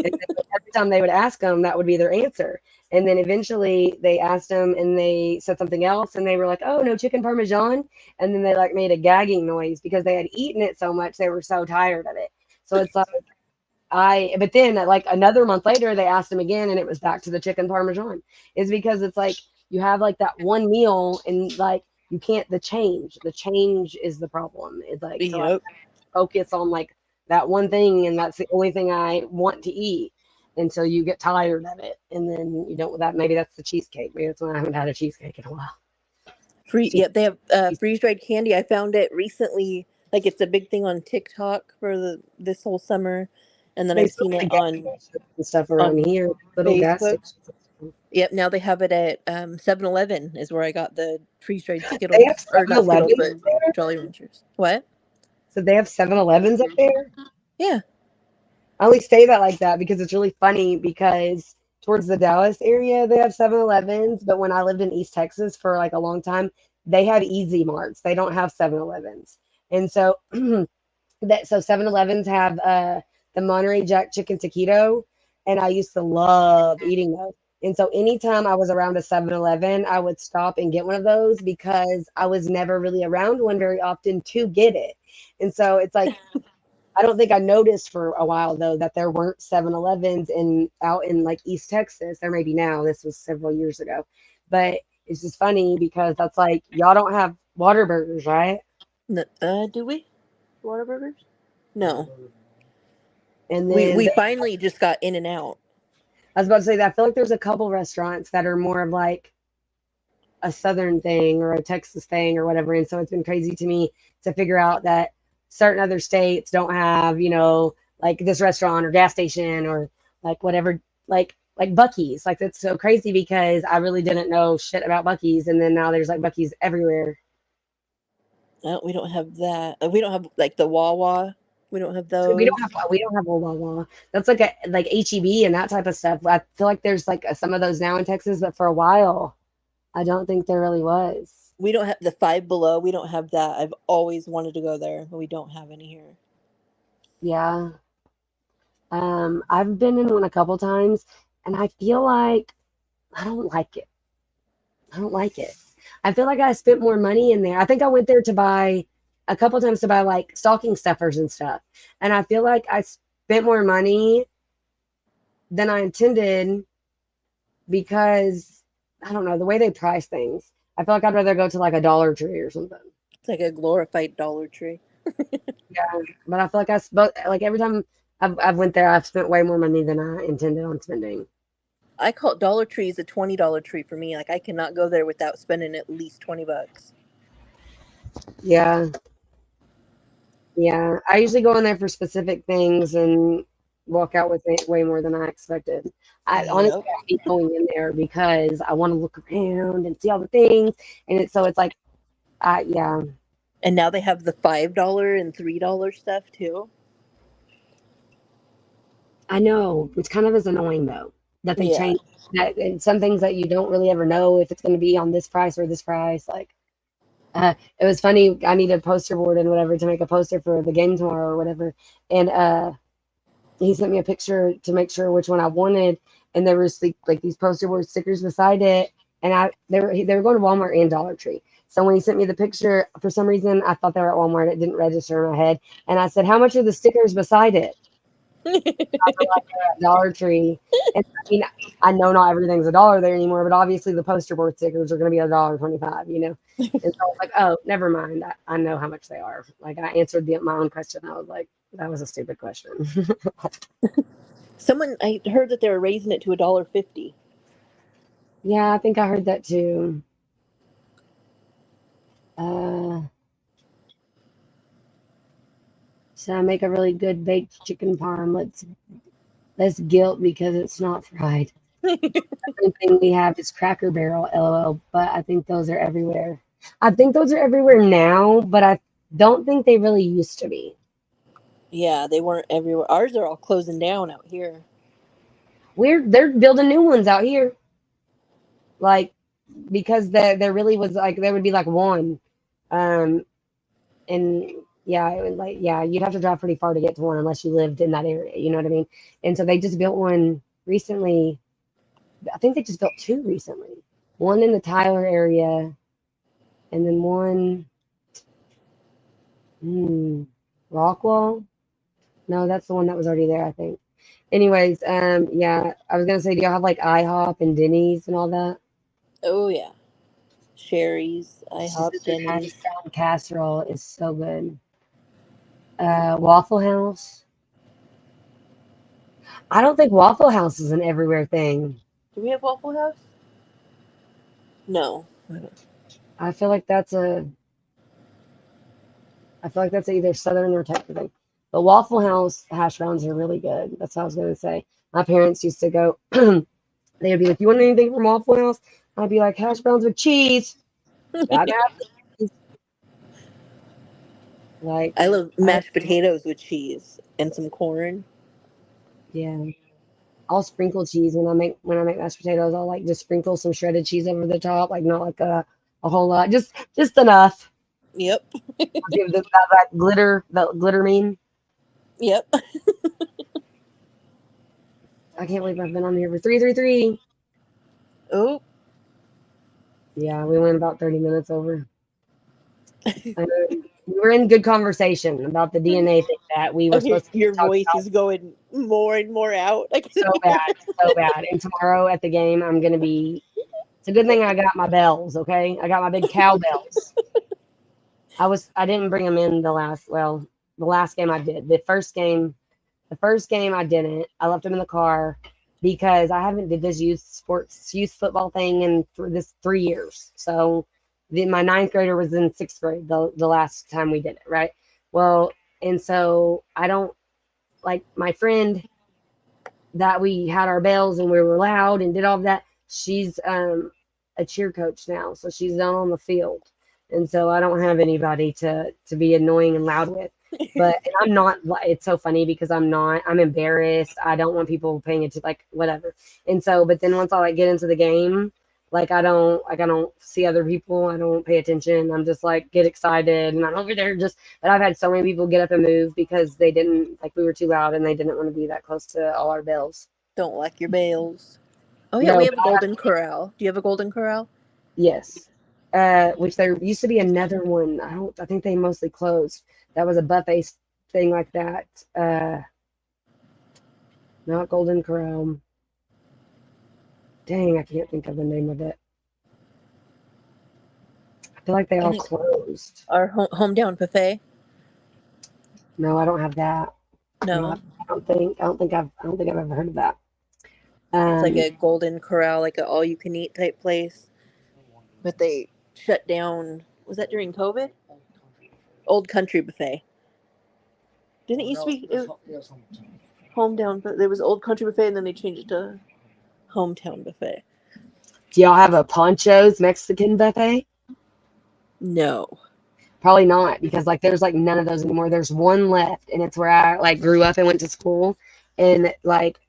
And then every time they would ask them, that would be their answer. And then eventually they asked them and they said something else and they were like, "Oh, no chicken parmesan." And then they like made a gagging noise because they had eaten it so much. They were so tired of it. So it's like, but then like another month later, they asked him again and it was back to the chicken parmesan. Is because it's like you have like that one meal and like you can't, the change is the problem. It's like, so I Yep. focus on like that one thing and that's the only thing I want to eat until you get tired of it. And then you don't, that maybe that's the cheesecake. Maybe that's when I haven't had a cheesecake in a while. Cheese, Yep, they have cheese. freeze dried candy. I found it recently. Like it's a big thing on TikTok for this whole summer, and then They I've sell seen the it gas stations and stuff around on here, little gas Facebook. stations. Yep, now they have it at 7-Eleven is where I got the freeze dried They have Skittles, or Seven not Skittles, Elevens but up there. Jolly Ranchers. What? So they have 7-Elevens up there. Yeah. I only say that like that because it's really funny because towards the Dallas area they have 7-Elevens, but when I lived in East Texas for like a long time, they have Easy Marts. They don't have 7-Elevens. And so that so 7-Elevens have the Monterey Jack chicken taquito, and I used to love eating those. And so anytime I was around a 7-Eleven, I would stop and get one of those because I was never really around one very often to get it. And so it's like I don't think I noticed for a while though that there weren't 7-Elevens in out in like East Texas. There may be now. This was several years ago, but it's just funny because that's like y'all don't have Waterburgers, right? Do we? Whataburgers? No. And We then we finally just got In and Out. I was about to say that I feel like there's a couple restaurants that are more of like a Southern thing or a Texas thing or whatever. And so it's been crazy to me to figure out that certain other states don't have, like this restaurant or gas station or like whatever, like Bucky's. Like that's so crazy because I really didn't know shit about Bucky's, and then now there's like Bucky's everywhere. We don't have that. We don't have like the Wawa. We don't have So we don't those. have Wawa. That's like a like HEB and that type of stuff. I feel like there's like some of those now in Texas, but for a while, I don't think there really was. We don't have the Five Below. We don't have that. I've always wanted to go there, but we don't have any here. Yeah. I've been in one a couple times, and I feel like I don't like it. I don't like it. I feel like I spent more money in there. I think I went there to buy a couple times to buy like stocking stuffers and stuff, and I feel like I spent more money than I intended because I don't know the way they price things. I feel like I'd rather go to like a Dollar Tree or something. It's like a glorified Dollar Tree. Yeah, but I feel like like every time I've went there, I've spent way more money than I intended on spending. I call Dollar Trees a $20 tree for me. Like I cannot go there without spending at least $20. Yeah, yeah. I usually go in there for specific things and walk out with it way more than I expected. I honestly Yep. I hate going in there because I want to look around and see all the things, and it's like, yeah, And now they have the $5 and $3 stuff too. I know, which kind of is annoying though that they Yeah. change that and some things that you don't really ever know if it's going to be on this price or this price. Like, it was funny. I need a poster board and whatever to make a poster for the game tomorrow or whatever, and he sent me a picture to make sure which one I wanted, and there was like these poster board stickers beside it, and they were going to Walmart and Dollar Tree. So when he sent me the picture, for some reason I thought they were at Walmart. It didn't register in my head, and I said, "How much are the stickers beside it?" At Dollar Tree, and I mean, I know not everything's a dollar there anymore, but obviously the poster board stickers are going to be $1.25. And so I was like, "Oh, never mind. I know how much they are." Like I answered my own question. I was like, "That was a stupid question." Someone I heard that they were raising it to $1.50. Yeah, I think I heard that too. Uh, should I make a really good baked chicken parm? Let's guilt because it's not fried. The only thing we have is Cracker Barrel, LOL. But I think those are everywhere. I think those are everywhere now, but I don't think they really used to be. Yeah, they weren't everywhere. Ours are all closing down out here. They're building new ones out here, like because there really was like there would be like one, um, and yeah, it would like yeah, you'd have to drive pretty far to get to one unless you lived in that area. You know what I mean? And so they just built one recently. I think they just built two recently. One in the Tyler area, and then one Rockwall. No, that's the one that was already there, I think. Anyways, yeah, I was gonna say, do y'all have like IHOP and Denny's and all that? Oh yeah. Sherry's, She said IHOP, their hash Denny's. brown casserole is so good. Waffle House. I don't think Waffle House is an everywhere thing. Do we have Waffle House? No. I feel like that's a I feel like that's either Southern or Texas thing. But Waffle House hash browns are really good. That's what I was gonna say. My parents used to go. They would be like, "You want anything from Waffle House?" I'd be like, "Hash browns with cheese." Gotta have cheese. Like, I love I mashed potatoes with cheese and some corn. yeah. I'll sprinkle cheese when I make mashed potatoes. I'll like just sprinkle some shredded cheese over the top, like not like a whole lot, just enough. Yep. I'll give that glitter mean. Yep. I can't believe I've been on here for 333. Oh, Yeah, we went about 30 minutes over. I know. We were in good conversation about the DNA thing that we were Okay, supposed to your talk voice about is going more and more out. I can. so bad, so bad. And tomorrow at the game, I'm gonna be. It's a good thing I got my bells. Okay, I got my big cowbells. I didn't bring them in the last game I did. The first game I didn't. I left them in the car because I haven't did this youth football thing in this 3 years. So my ninth grader was in sixth grade the last time we did it, right? Well, and so I don't like my friend that we had our bells and we were loud and did all of that. She's a cheer coach now, so she's down on the field, and so I don't have anybody to be annoying and loud with. But and I'm not. It's so funny because I'm not. I'm embarrassed. I don't want people paying attention, like whatever. And so, but then once I like get into the game, I don't see other people. I don't pay attention. I'm just like get excited and I'm over there just. But I've had so many people get up and move because they didn't like we were too loud and they didn't want to be that close to all our bells. Don't like your bales. Oh yeah, we No, have a golden corral. Do you have a golden corral? yes. Which there used to be another one. I think they mostly closed. That was a buffet thing like that. Not Golden Corral. Dang, I can't think of the name of it. I feel like they I all think closed. our home down buffet. No, I don't have that. No, Not, I don't think I've ever heard of that. it's like Um, a golden corral, like a all you can eat type place. But they shut down. Was that during COVID? Old Country Buffet. Didn't it used to be home down? But there was Old Country Buffet, and then they changed it to hometown buffet. do y'all have a Poncho's Mexican buffet? No. Probably not, because like there's like none of those anymore. There's one left, and it's where I like grew up and went to school, and like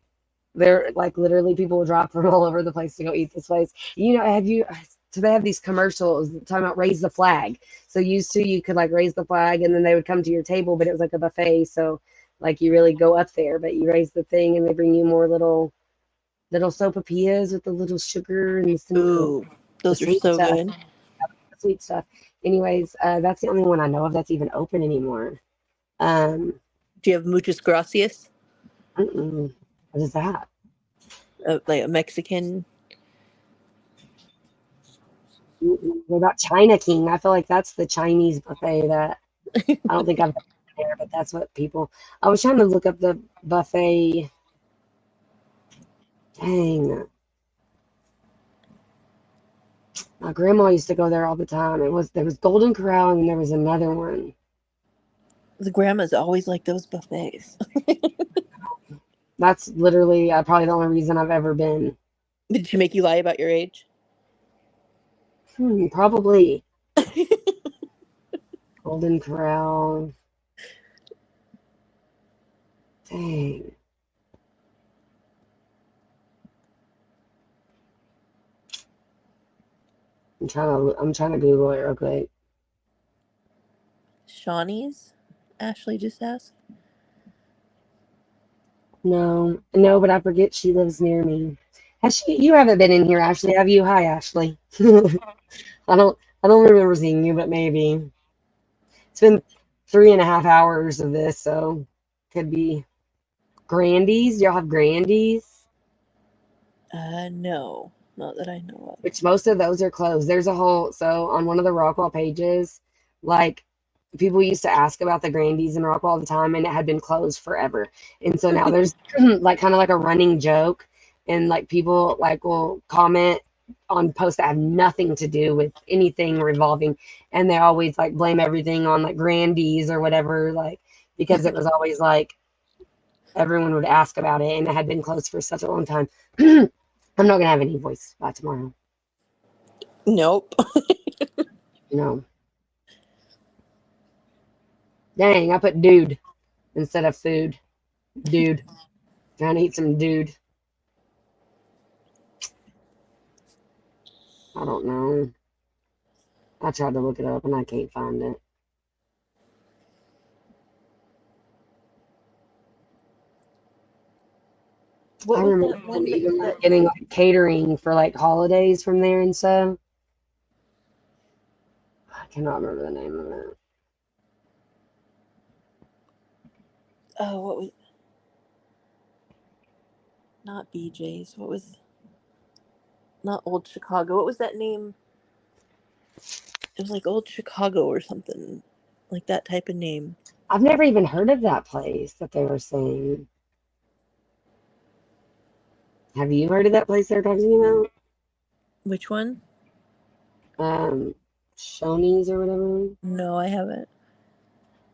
they're like literally people will drop from all over the place to go eat this place. You know, have you? So they have these commercials talking about raise the flag. So used to you could like raise the flag, and then they would come to your table, but it was like a buffet. So like you really go up there, but you raise the thing, and they bring you more little sopapillas with the little sugar and Ooh, the those are sweet so stuff. good. The sweet stuff. Anyways, that's the only one I know of that's even open anymore. Um, Do you have muchas gracias? what is that? Like a Mexican. What about China King? I feel like that's the Chinese buffet that I don't think I've been there, but that's what people. I was trying to look up the buffet. Dang, my grandma used to go there all the time. There was Golden Corral and there was another one. The grandmas always like those buffets. That's literally probably the only reason I've ever been. Did she make you lie about your age? Probably Golden Corral. Dang. I'm trying to Google it real quick. Shawnee's? Ashley just asked. No, no, but I forget she lives near me. You haven't been in here, Ashley, have you? Hi, Ashley. I don't remember seeing you, but maybe. It's been 3.5 hours of this, so could be Grandies. Do y'all have Grandies? No, not that I know of. Which most of those are closed. There's a whole, so on one of the Rockwall pages, like people used to ask about the Grandies in Rockwall all the time, and it had been closed forever. And so now there's like kind of like a running joke, and like people like will comment on posts that have nothing to do with anything revolving, and they always like blame everything on like Grandies or whatever, like because it was always like everyone would ask about it, and it had been closed for such a long time. I'm not gonna have any voice by tomorrow. Nope. No. Dang, I put dude instead of food. Dude. Trying to eat some dude. I don't know. I tried to look it up and I can't find it. I What was remember that them one even that like getting like catering for like holidays from there and stuff. I cannot remember the name of it. Oh, what was not BJ's? What was not Old Chicago? What was that name? It was like Old Chicago or something, like that type of name. I've never even heard of that place that they were saying. Have you heard of that place they're talking about? Which one? Um, Shoney's or whatever. No, I haven't.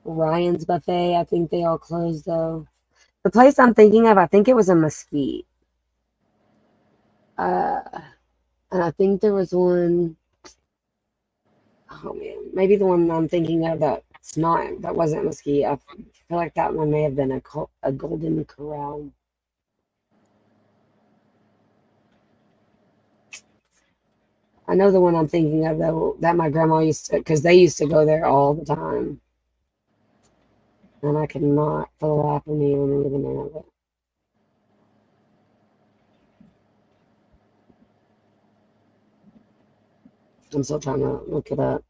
Ryan's Buffet. I think they all closed though. The place I'm thinking of, I think it was in Mesquite. Uh, and I think there was one. Oh man, maybe the one I'm thinking of that's not that wasn't Mesquite. I feel like that one may have been a Golden Corral. I know the one I'm thinking of though that my grandma used to, because they used to go there all the time, and I cannot for the life of me remember the name of it. I'm still trying to look it up.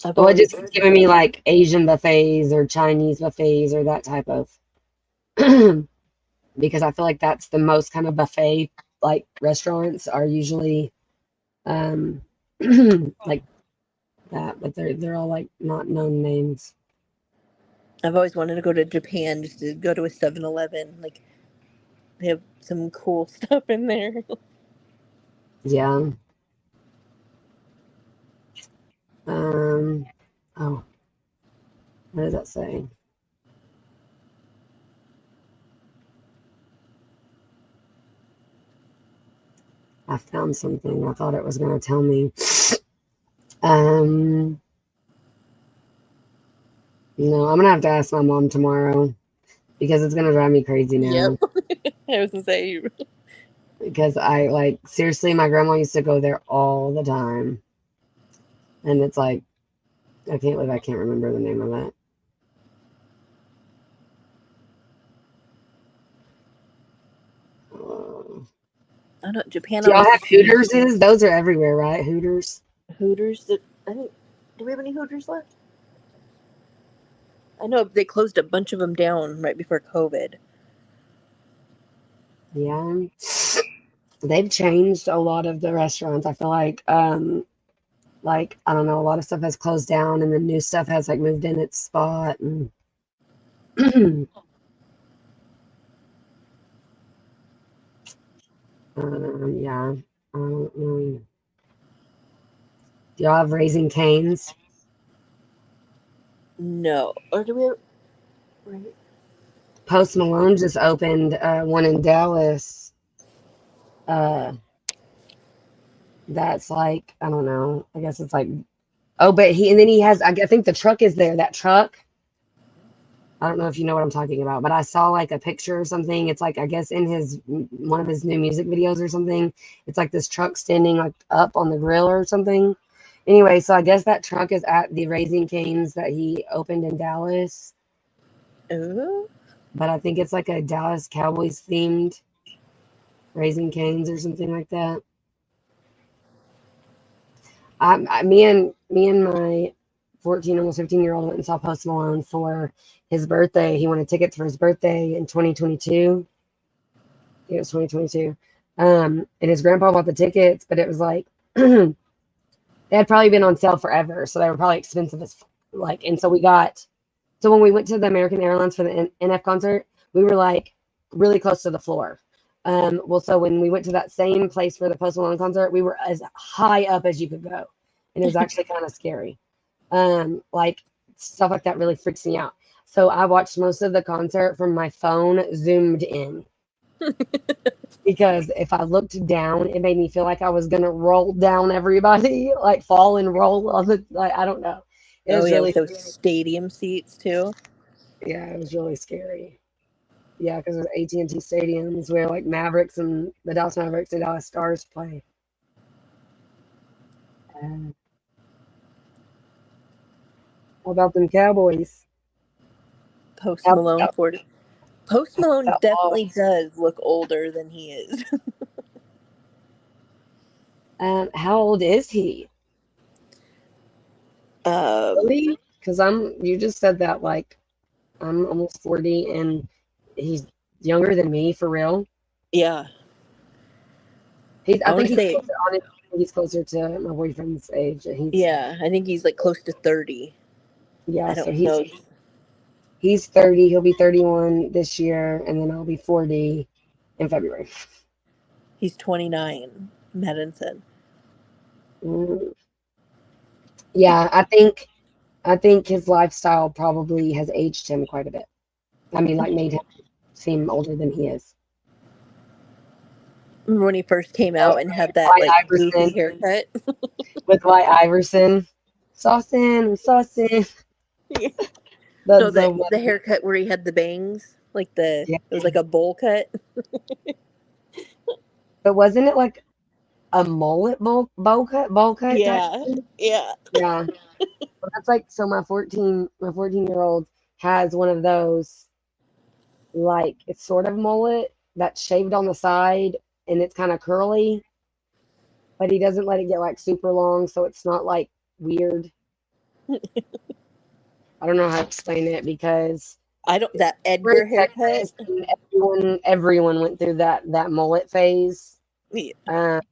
I've Well, it always just keeps giving me like Asian buffets or Chinese buffets or that type of because I feel like that's the most kind of buffet like restaurants are usually um like that, but they're all like not known names. I've always wanted to go to Japan just to go to a 7-Eleven. Like they have some cool stuff in there. Yeah. Um oh, what does that say? I found something. I thought it was gonna tell me. Um no, I'm gonna have to ask my mom tomorrow because it's gonna drive me crazy Yep. now. I was gonna say Because I like seriously, my grandma used to go there all the time, and it's like I can't believe I can't remember the name of it. I don't. Japan Do y'all always have just seems Hooterses? Those are everywhere, right? Hooters. Hooters. I think. Do we have any Hooters left? I know they closed a bunch of them down right before COVID. Yeah, they've changed a lot of the restaurants. I feel like I don't know, a lot of stuff has closed down, and the new stuff has like moved in its spot. And yeah, I don't know. Do y'all have Raising Canes? No, or do we have? Right. Post Malone just opened one in Dallas. Uh, that's like I don't know. I guess it's like oh, but he and then he has. I think the truck is there. That truck. I don't know if you know what I'm talking about, but I saw like a picture or something. It's like I guess in his one of his new music videos or something. It's like this truck standing like up on the grill or something. Anyway, so I guess that truck is at the Raising Cane's that he opened in Dallas. Ooh. But I think it's like a Dallas Cowboys themed Raising Cane's or something like that. Me and my 14, almost 15-year-old went and saw Post Malone for his birthday. He wanted tickets for his birthday in 2022. It was 2022. And his grandpa bought the tickets, but it was like they had probably been on sale forever, so they were probably expensive as like. And so so when we went to the American Airlines for the NF concert, we were like really close to the floor. Well, so when we went to that same place for the Post Malone concert, we were as high up as you could go, and it was actually kind of scary. Like stuff like that really freaks me out. So I watched most of the concert from my phone zoomed in because if I looked down, it made me feel like I was gonna roll down everybody, like fall and roll on the like I don't know. It Oh was yeah, really with those stadium seats too. yeah, it was really scary. Yeah, because there's AT&T stadiums where like Mavericks and the Dallas Mavericks and Dallas Stars play. Uh, how about them Cowboys? Post How Malone about, 40. Post how Malone about definitely Hawks? does look older than he is. How old is he? um, Really? Because you just said that like I'm almost 40, and he's younger than me for real. Yeah. I I want think to he's say, closer, honestly, he's closer to my boyfriend's age. He's yeah, I think he's like close to 30. yeah, I so don't know. he's 30. He'll be 31 this year, and then I'll be 40 in February. He's 29, Madden said. Mm, yeah, I think his lifestyle probably has aged him quite a bit. I mean, like made him seem older than he is. Remember when he first came So, out and had that Dwight like goofy Iverson haircut? with Dwight Iverson, saucing, saucing. Yeah. No, That's the so the funny. haircut where he had the bangs, like Yeah, it was like a bowl cut. but wasn't it like a mullet bowl cut type Yeah, thing? yeah. Yeah. Well, that's like so my 14-year-old has one of those, like it's sort of mullet that's shaved on the side and it's kind of curly, but he doesn't let it get like super long so it's not like weird. I don't know how to explain it because I don't that we're in Edgar haircut. Texas and everyone went through that mullet phase. Yeah. Um,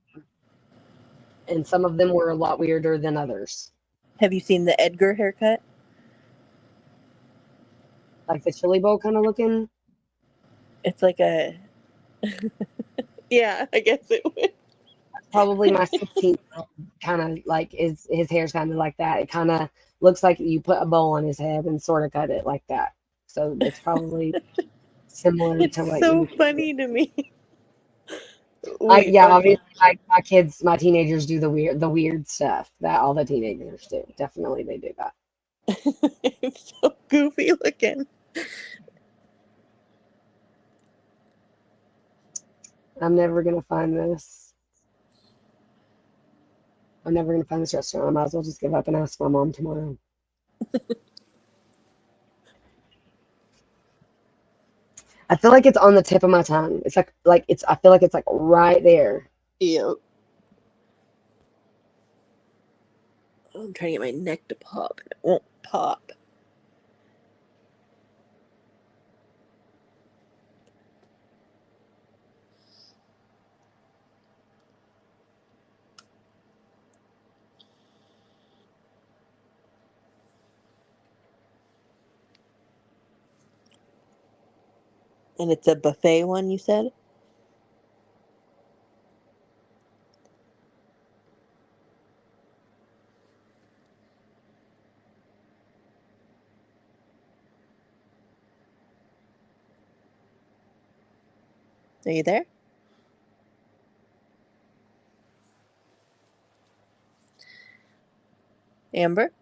and some of them were a lot weirder than others. Have you seen the Edgar haircut? Like the chili bowl kind of looking. It's like a yeah, I guess it would. Probably my 16 kind of like his hair's kind of like that. It kind of looks like you put a bowl on his head and sort of cut it like that. So it's probably similar It's to what so you. funny to me. I We yeah, obviously my kids, my teenagers do the weird stuff that all the teenagers do. Definitely they do that. it's so goofy looking. I'm never gonna find this. I'm never gonna find this restaurant. I might as well just give up and ask my mom tomorrow. I feel like it's on the tip of my tongue. It's like it's. I feel like it's like right there. Yep. I'm trying to get my neck to pop and it won't pop. And it's a buffet one, you said? Are you there? Amber?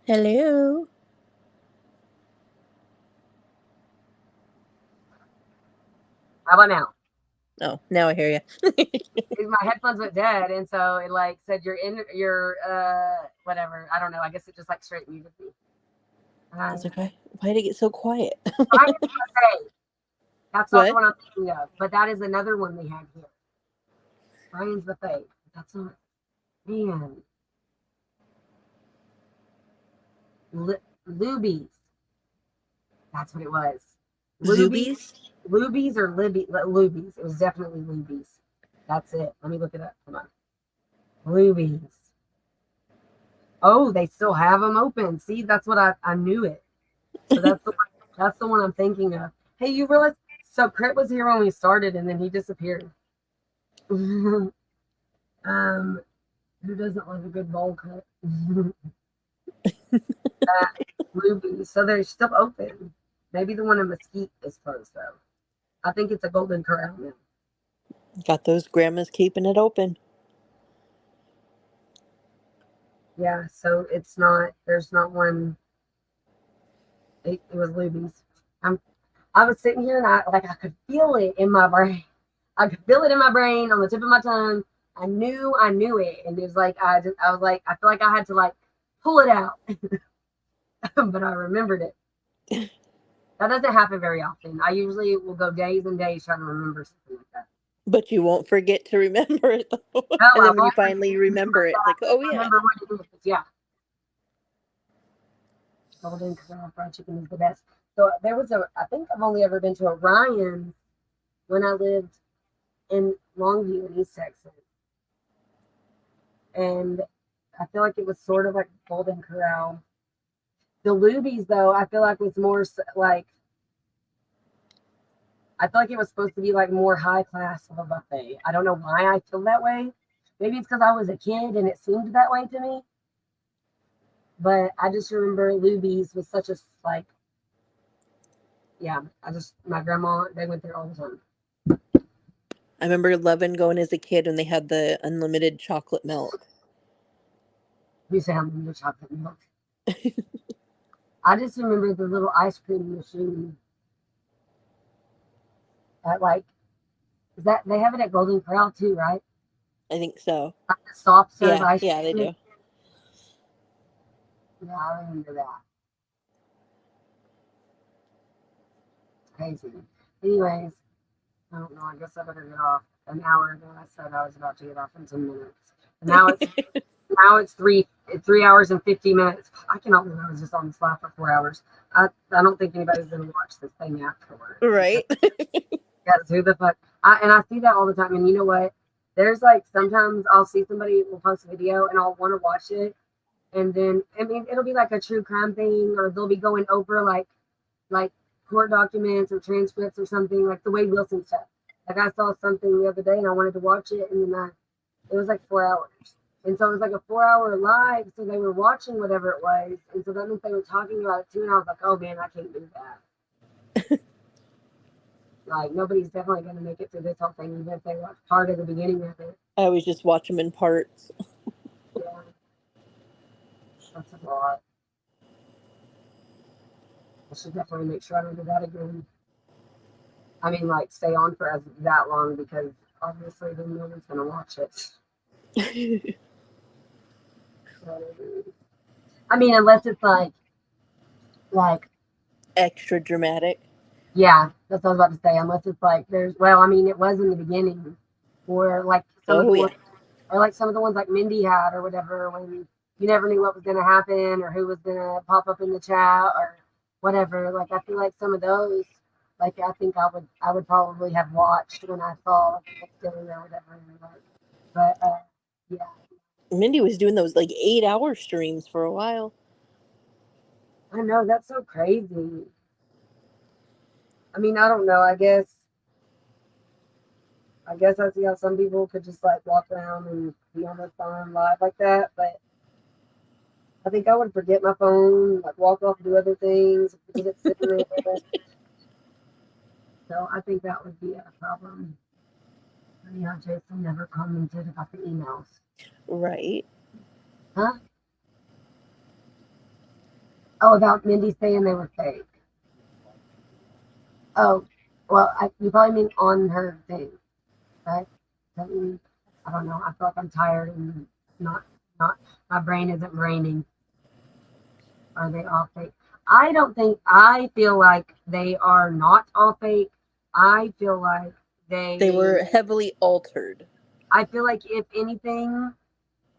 Hello? How about now? Oh, now I hear you. My headphones went dead, and so it like said you're in your whatever. I don't know. I guess it just like straight muted me. I was like, why did it get so quiet? Brian's Buffet. That's not the What? one I'm thinking of, but that is another one they have here. Brian's Buffet. That's not man. Lubies. That's what it was. Lubies, Zubies? Lubies or Lubies. It was definitely Lubies. That's it. Let me look it up. Come on. Lubies. Oh, they still have them open. See, that's what I knew it. So that's the one I'm thinking of. Hey, you realize so Crit was here when we started and then he disappeared. Who doesn't love a good bowl cut? Ruby. So they're still open. Maybe the one in Mesquite is closed though. I think it's a Golden Corral now. Got those grandmas keeping it open. Yeah, so it's not. There's not one. It was Luby's. I was sitting here and I could feel it in my brain. I could feel it in my brain on the tip of my tongue. I knew it, and it was like I was like I feel like I had to like pull it out, but I remembered it. That doesn't happen very often. I usually will go days and days trying to remember something like that. But you won't forget to remember it though. No, And I then when you won't finally remember it, it's like, oh yeah. remember what it is. Yeah. Golden Corral fried chicken is the best. So there was I think I've only ever been to a Ryan's when I lived in Longview in East Texas. And I feel like it was sort of like Golden Corral. The Luby's, though, I feel like was more like, I feel like it was supposed to be like more high class of a buffet. I don't know why I feel that way. Maybe it's because I was a kid and it seemed that way to me. But I just remember Luby's was such a, like, yeah, my grandma, they went there all the time. I remember loving going as a kid when they had the unlimited chocolate milk. You say unlimited chocolate milk. I just remember the little ice cream machine at like, is that they have it at Golden Corral too, right? I think so. Like the soft serve Yeah, ice cream. yeah, they do. Yeah, I remember that. Crazy. Anyways, I don't know. I guess I better get off. An hour ago, I said I was about to get off in 10 minutes. And now it's 3 hours and 50 minutes. I cannot believe I was just on the slide for 4 hours. I don't think anybody's gonna watch this thing afterwards. Right. Because who the fuck? And I see that all the time. And you know what? There's like sometimes I'll see somebody will post a video and I'll want to watch it, and then I mean it'll be like a true crime thing, or they'll be going over like court documents or transcripts or something, like the Wade Wilson stuff. Like I saw something the other day and I wanted to watch it, and then it was like 4 hours. And so it was like a 4 hour live. So they were watching whatever it was. And so that means they were talking about it too. And I was like, oh man, I can't do that. Like nobody's definitely going to make it through this whole thing, even if they watch part of the beginning of it. I always just watch them in parts. Yeah. That's a lot. I should definitely make sure I don't do that again. I mean, like, stay on for that long, because obviously then no one's going to watch it. I mean, unless it's like extra dramatic. Yeah, that's what I was about to say. Unless it's like I mean, it was in the beginning, or like some of the ones, or like some of the ones like Mindy had or whatever, when you never knew what was going to happen or who was going to pop up in the chat or whatever. Like I feel like some of those, like I think I would probably have watched when I saw Thanksgiving or whatever. But yeah. Mindy was doing those like 8-hour streams for a while. I know, that's so crazy. I mean, I don't know. I guess I see how some people could just like walk around and be on their phone live like that, but I think I would forget my phone, like walk off and do other things, forget it sitting there. So I think that would be a problem. Yeah, Jason never commented about the emails. Right. Huh? Oh, about Mindy saying they were fake. Oh, well, you probably mean on her thing, right? I don't know. I feel like I'm tired and not my brain isn't braining. Are they all fake? I feel like they are not all fake. I feel like they were heavily altered. I feel like if anything,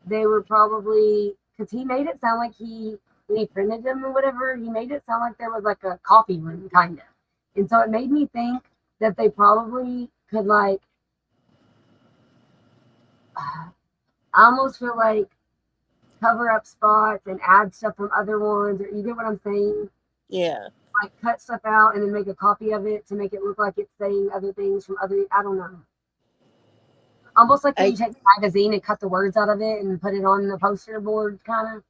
they were probably, because he made it sound like when he printed them or whatever, he made it sound like there was like a coffee room kind of. And so it made me think that they probably could I almost feel like cover up spots and add stuff from other ones, or you get what I'm saying? Yeah. Like cut stuff out and then make a copy of it to make it look like it's saying other things from other, I don't know. Almost like when you take a magazine and cut the words out of it and put it on the poster board, kind of.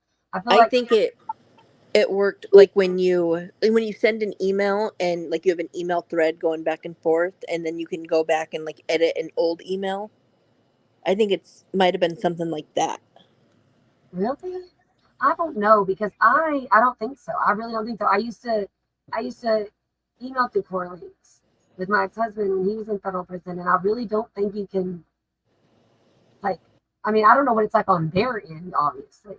I think it worked like when you send an email and like you have an email thread going back and forth, and then you can go back and like edit an old email. I think might have been something like that. Really? I don't know, because I don't think so. I really don't think so. I used to email through Core Links with my ex-husband when he was in federal prison, and I really don't think you can, like, I mean, I don't know what it's like on their end, obviously,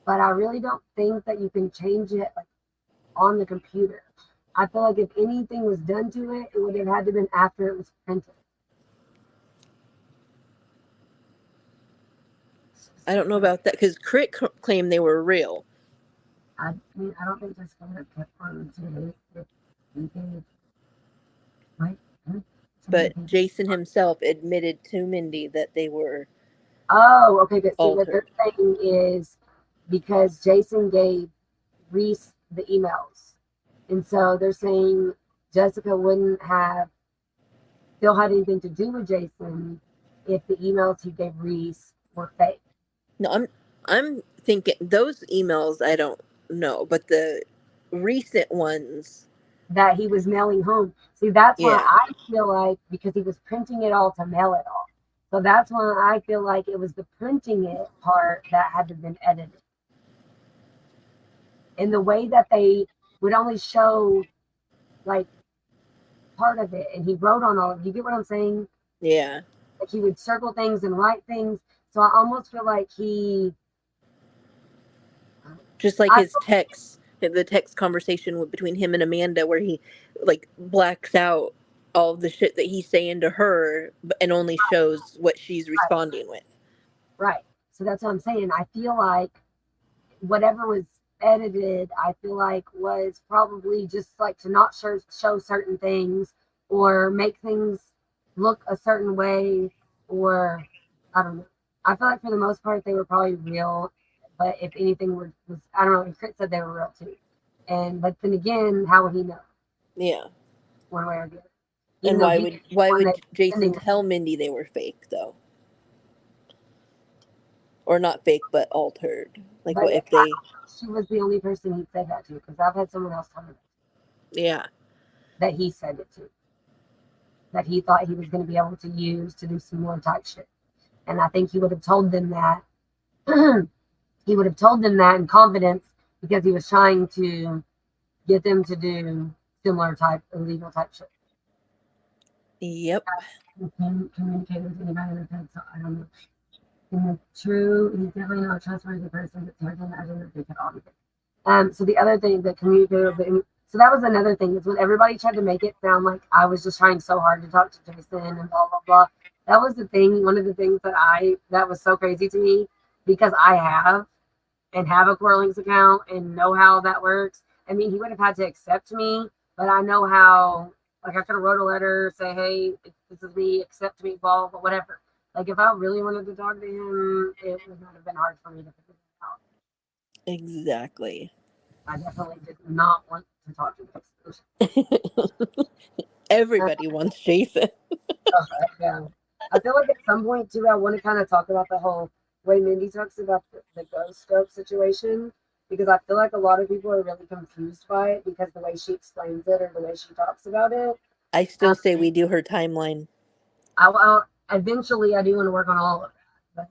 but I really don't think that you can change it like on the computer. I feel like if anything was done to it, it would have had to been after it was printed. I don't know about that because Crit claimed they were real. I mean, I don't think Jessica would have kept on to it. Right? But Jason himself admitted to Mindy that they were Oh, okay, but see what they're altered. saying is because Jason gave Reese the emails. And so they're saying Jessica wouldn't have still had anything to do with Jason if the emails he gave Reese were fake. No, I'm thinking those emails I don't know, but the recent ones, That he was mailing home. See, that's why yeah. I feel like because he was printing it all to mail it all. So that's why I feel like it was the printing it part that had to have been edited. In the way that they would only show like part of it and he wrote on all of it. You get what I'm saying? Yeah. Like he would circle things and write things. So I almost feel like Just like I his text, the text conversation between him and Amanda, where he like blacks out all the shit that he's saying to her and only shows what she's right, responding with. right. So that's what I'm saying. I feel like whatever was edited, I feel like was probably just like to not show certain things or make things look a certain way, or I don't know. I feel like for the most part they were probably real, but if anything was I don't know. And Crit said they were real too, and but then again, how would he know Yeah. one way or the other? Even And though he's the why one would that's Jason sending them. tell Mindy they were fake though? Or not fake but altered. Like But what if they she was the only person he said that to because I've had someone else tell me yeah. that he said it to. That he thought he was going to be able to use to do some more type shit. And I think he would have told them that. He would have told them that in confidence because he was trying to get them to do similar type illegal type shit. Yep. Communicate with anybody with that, so I don't know. In the true, he's definitely not a trustworthy person, but I can imagine that they could all be good. So the other thing that communicated, so that was another thing is when everybody tried to make it sound like I was just trying so hard to talk to Jason and blah blah blah. That was the thing. One of the things that was so crazy to me because I have a Quarrelings account and know how that works. I mean, he would have had to accept me, but I know how. Like I could have wrote a letter, say, "Hey, this is me, accept me, blah blah, whatever." Like if I really wanted to talk to him, it would not have been hard for me to figure it out. Exactly. I definitely did not want to talk to this person. Everybody wants Jason. Yeah. I feel like at some point too, I want to kind of talk about the whole way Mindy talks about the ghost scope situation because I feel like a lot of people are really confused by it because the way she explains it or the way she talks about it. I still Um, say we do her timeline. eventually I do want to work on all of that,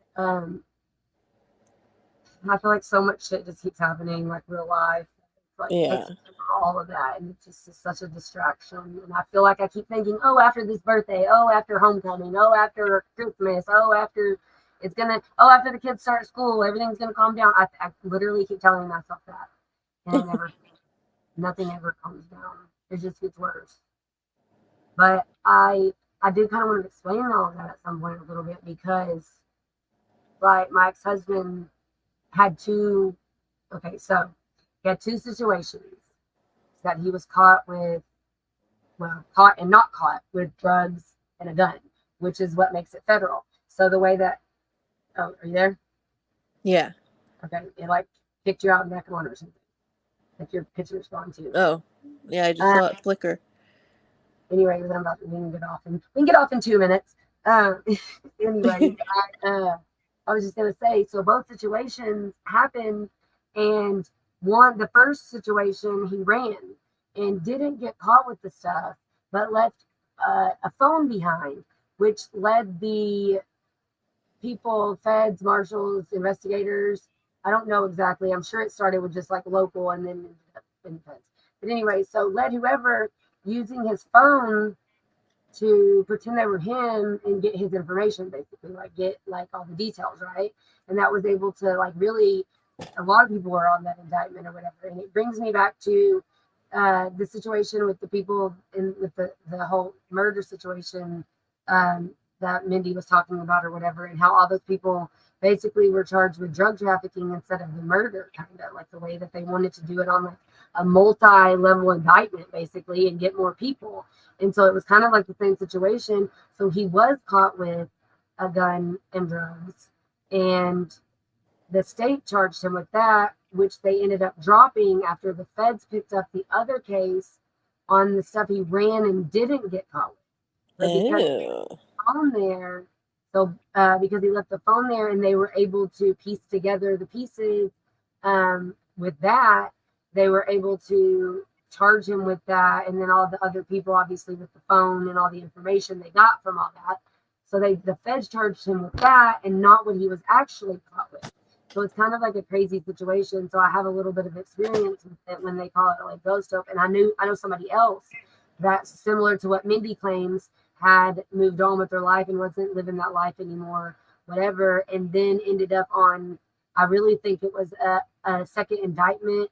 but I feel like so much shit just keeps happening, like real life. It's like Yeah. takes all of that, and it just is such a distraction. And I feel like I keep thinking, oh, after this birthday, oh, after homecoming, oh, after Christmas, oh, after after the kids start school, everything's gonna calm down. I literally keep telling myself that, and nothing ever calms down. It just gets worse. But I did kind of want to explain all of that at some point a little bit because, like, my ex-husband had two. Okay, so he had two situations that he was caught with, well, caught and not caught with drugs and a gun, which is what makes it federal. So the way that, oh, are you there? Yeah. Okay, it like kicked you out in back one or something. Like your picture's gone too. Oh. Yeah, I just Uh, saw it flicker. anyways, we can get off we can get off in 2 minutes. Um, anyways, I was just gonna say, so both situations happened, and the first situation he ran and didn't get caught with the stuff, but left a phone behind, which led the people, feds, marshals, investigators. I don't know exactly. I'm sure it started with just like local and then ended up in feds. But anyway, so led whoever using his phone to pretend they were him and get his information, basically, like get like all the details, right? And that was able to like really, a lot of people were on that indictment or whatever. And it brings me back to the situation with the people in with the whole murder situation that Mindy was talking about or whatever, and how all those people basically were charged with drug trafficking instead of the murder, kind of like the way that they wanted to do it on like a multi-level indictment basically and get more people. And so it was kind of like the same situation. So he was caught with a gun and drugs, and the state charged him with that, which they ended up dropping after the feds picked up the other case on the stuff he ran and didn't get caught with. But because Oh. phone there, so because he left the phone there, and they were able to piece together the pieces with that, they were able to charge him with that, and then all the other people, obviously, with the phone and all the information they got from all that. So the feds charged him with that and not what he was actually caught with. So it's kind of like a crazy situation. So I have a little bit of experience with it when they call it like ghost hope. And I know somebody else that's similar to what Mindy claims, had moved on with their life and wasn't living that life anymore, whatever, and then ended up on, I really think it was a second indictment,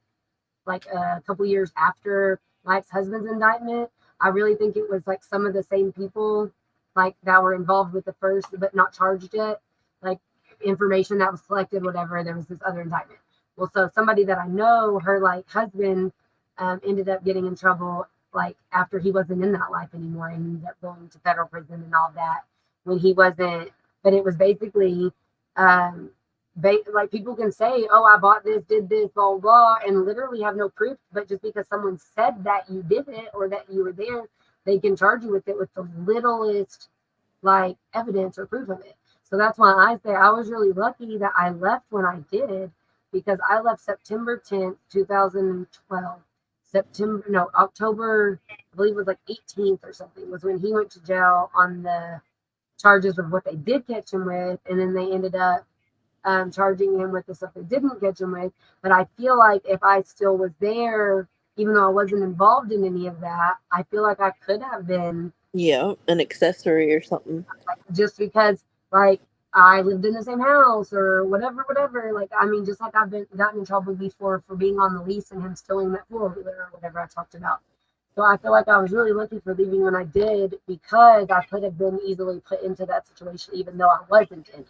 like a couple years after my ex-husband's indictment. I really think it was like some of the same people like that were involved with the first but not charged yet, like information that was collected, whatever. There was this other indictment. Well, so somebody that I know, her like husband ended up getting in trouble like after he wasn't in that life anymore, and ended up going to federal prison and all that when he wasn't. But it was basically like people can say, oh, I bought this, did this, blah, blah, and literally have no proof. But just because someone said that you did it or that you were there, they can charge you with it with the littlest like evidence or proof of it. So that's why I say I was really lucky that I left when I did, because I left September 10th, 2012. October, I believe it was like 18th or something, was when he went to jail on the charges of what they did catch him with. And then they ended up charging him with the stuff they didn't catch him with. But I feel like if I still was there, even though I wasn't involved in any of that, I feel like I could have been. Yeah, an accessory or something. Just because, like, I lived in the same house or whatever. Like, I mean, just like I've gotten in trouble before for being on the lease and him stealing that four-wheeler or whatever I talked about. So I feel like I was really lucky for leaving when I did, because I could have been easily put into that situation even though I wasn't in it.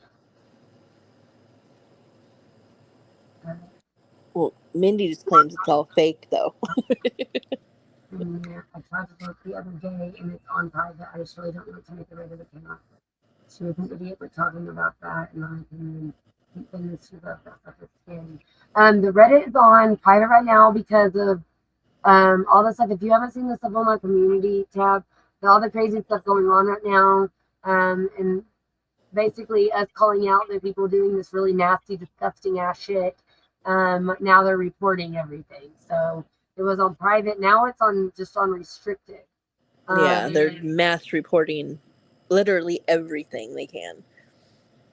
Well, Mindy just claims it's all fake, though. And I tried to look the other day, and it's on private. I just really don't want to make the regular camera. She was an idiot for talking about that, and I can this about that stuff is scary. The Reddit is on private right now because of all the stuff. If you haven't seen the stuff on my community tab, all the crazy stuff going on right now, and basically us calling out the people doing this really nasty, disgusting ass shit. Now they're reporting everything. So it was on private. Now it's on just on restricted. Yeah, they're mass reporting literally everything they can.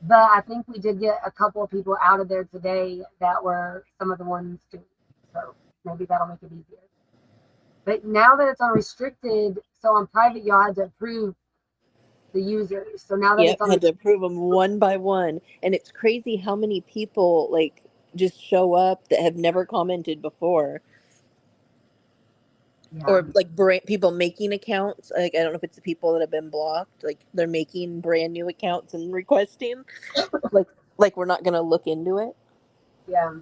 But I think we did get a couple of people out of there today that were some of the ones doing it. So maybe that'll make it easier. But now that it's on restricted, so on private, y'all had to approve the users. So now that Yep, it's on, had to approve them one by one. And it's crazy how many people, like, just show up that have never commented before. yeah. Or, like, people making accounts. Like, I don't know if it's the people that have been blocked. Like, they're making brand new accounts and requesting. like we're not going to look into it. Yeah.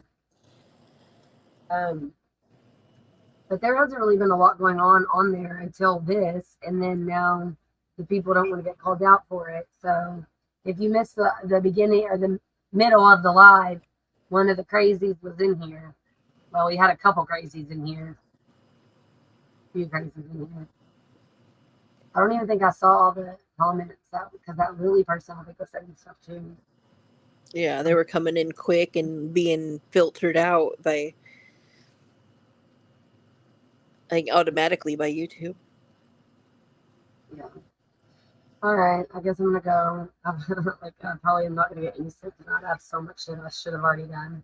But there hasn't really been a lot going on there until this, and then now the people don't want to get called out for it. So if you missed the beginning or the middle of the live, one of the crazies was in here. Well, we had a couple crazies in here. A few crazies in here. I don't even think I saw all the comments because that Lily person, I think, was saying stuff too. Yeah, they were coming in quick and being filtered out by, like, automatically by YouTube. Yeah. All right, I guess I'm gonna go. I probably am not gonna get used to it tonight. I have so much shit I should have already done.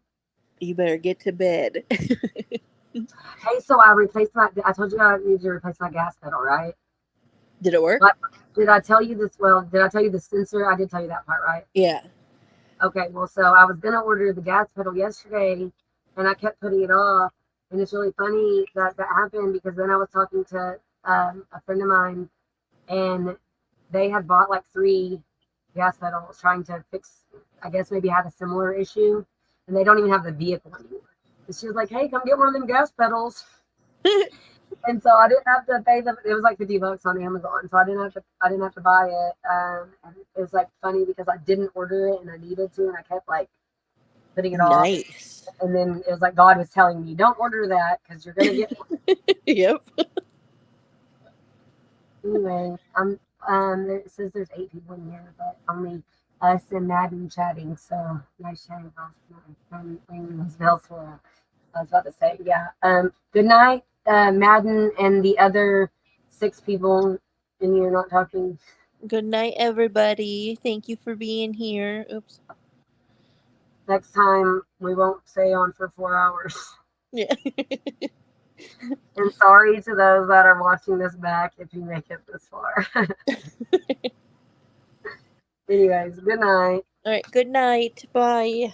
You better get to bed. Hey, so I replaced I told you I need to replace my gas pedal, right? Did it work? Did I tell you this? Well, did I tell you the sensor? I did tell you that part, right? Yeah. Okay, well, so I was gonna order the gas pedal yesterday, and I kept putting it off. And it's really funny that that happened because then I was talking to a friend of mine, and they had bought like 3 gas pedals trying to fix, I guess maybe had a similar issue, and they don't even have the vehicle anymore. And she was like, "Hey, come get one of them gas pedals." And so I didn't have to pay them. It was like $50 on Amazon, so I didn't have to buy it. And it was like funny because I didn't order it and I needed to, and I kept like putting it off. Nice. And then it was like God was telling me, "Don't order that because you're gonna get one." Yep. Anyway, it says there's 8 people in here, but only us and Madden chatting. So nice chatting. I'm ringing those bells for. I was about to say, yeah. Good night, Madden, and the other 6 people in here not talking. Good night, everybody. Thank you for being here. Oops. Next time we won't stay on for 4 hours. Yeah. And sorry to those that are watching this back if you make it this far. Anyways, good night. All right. Good night. Bye.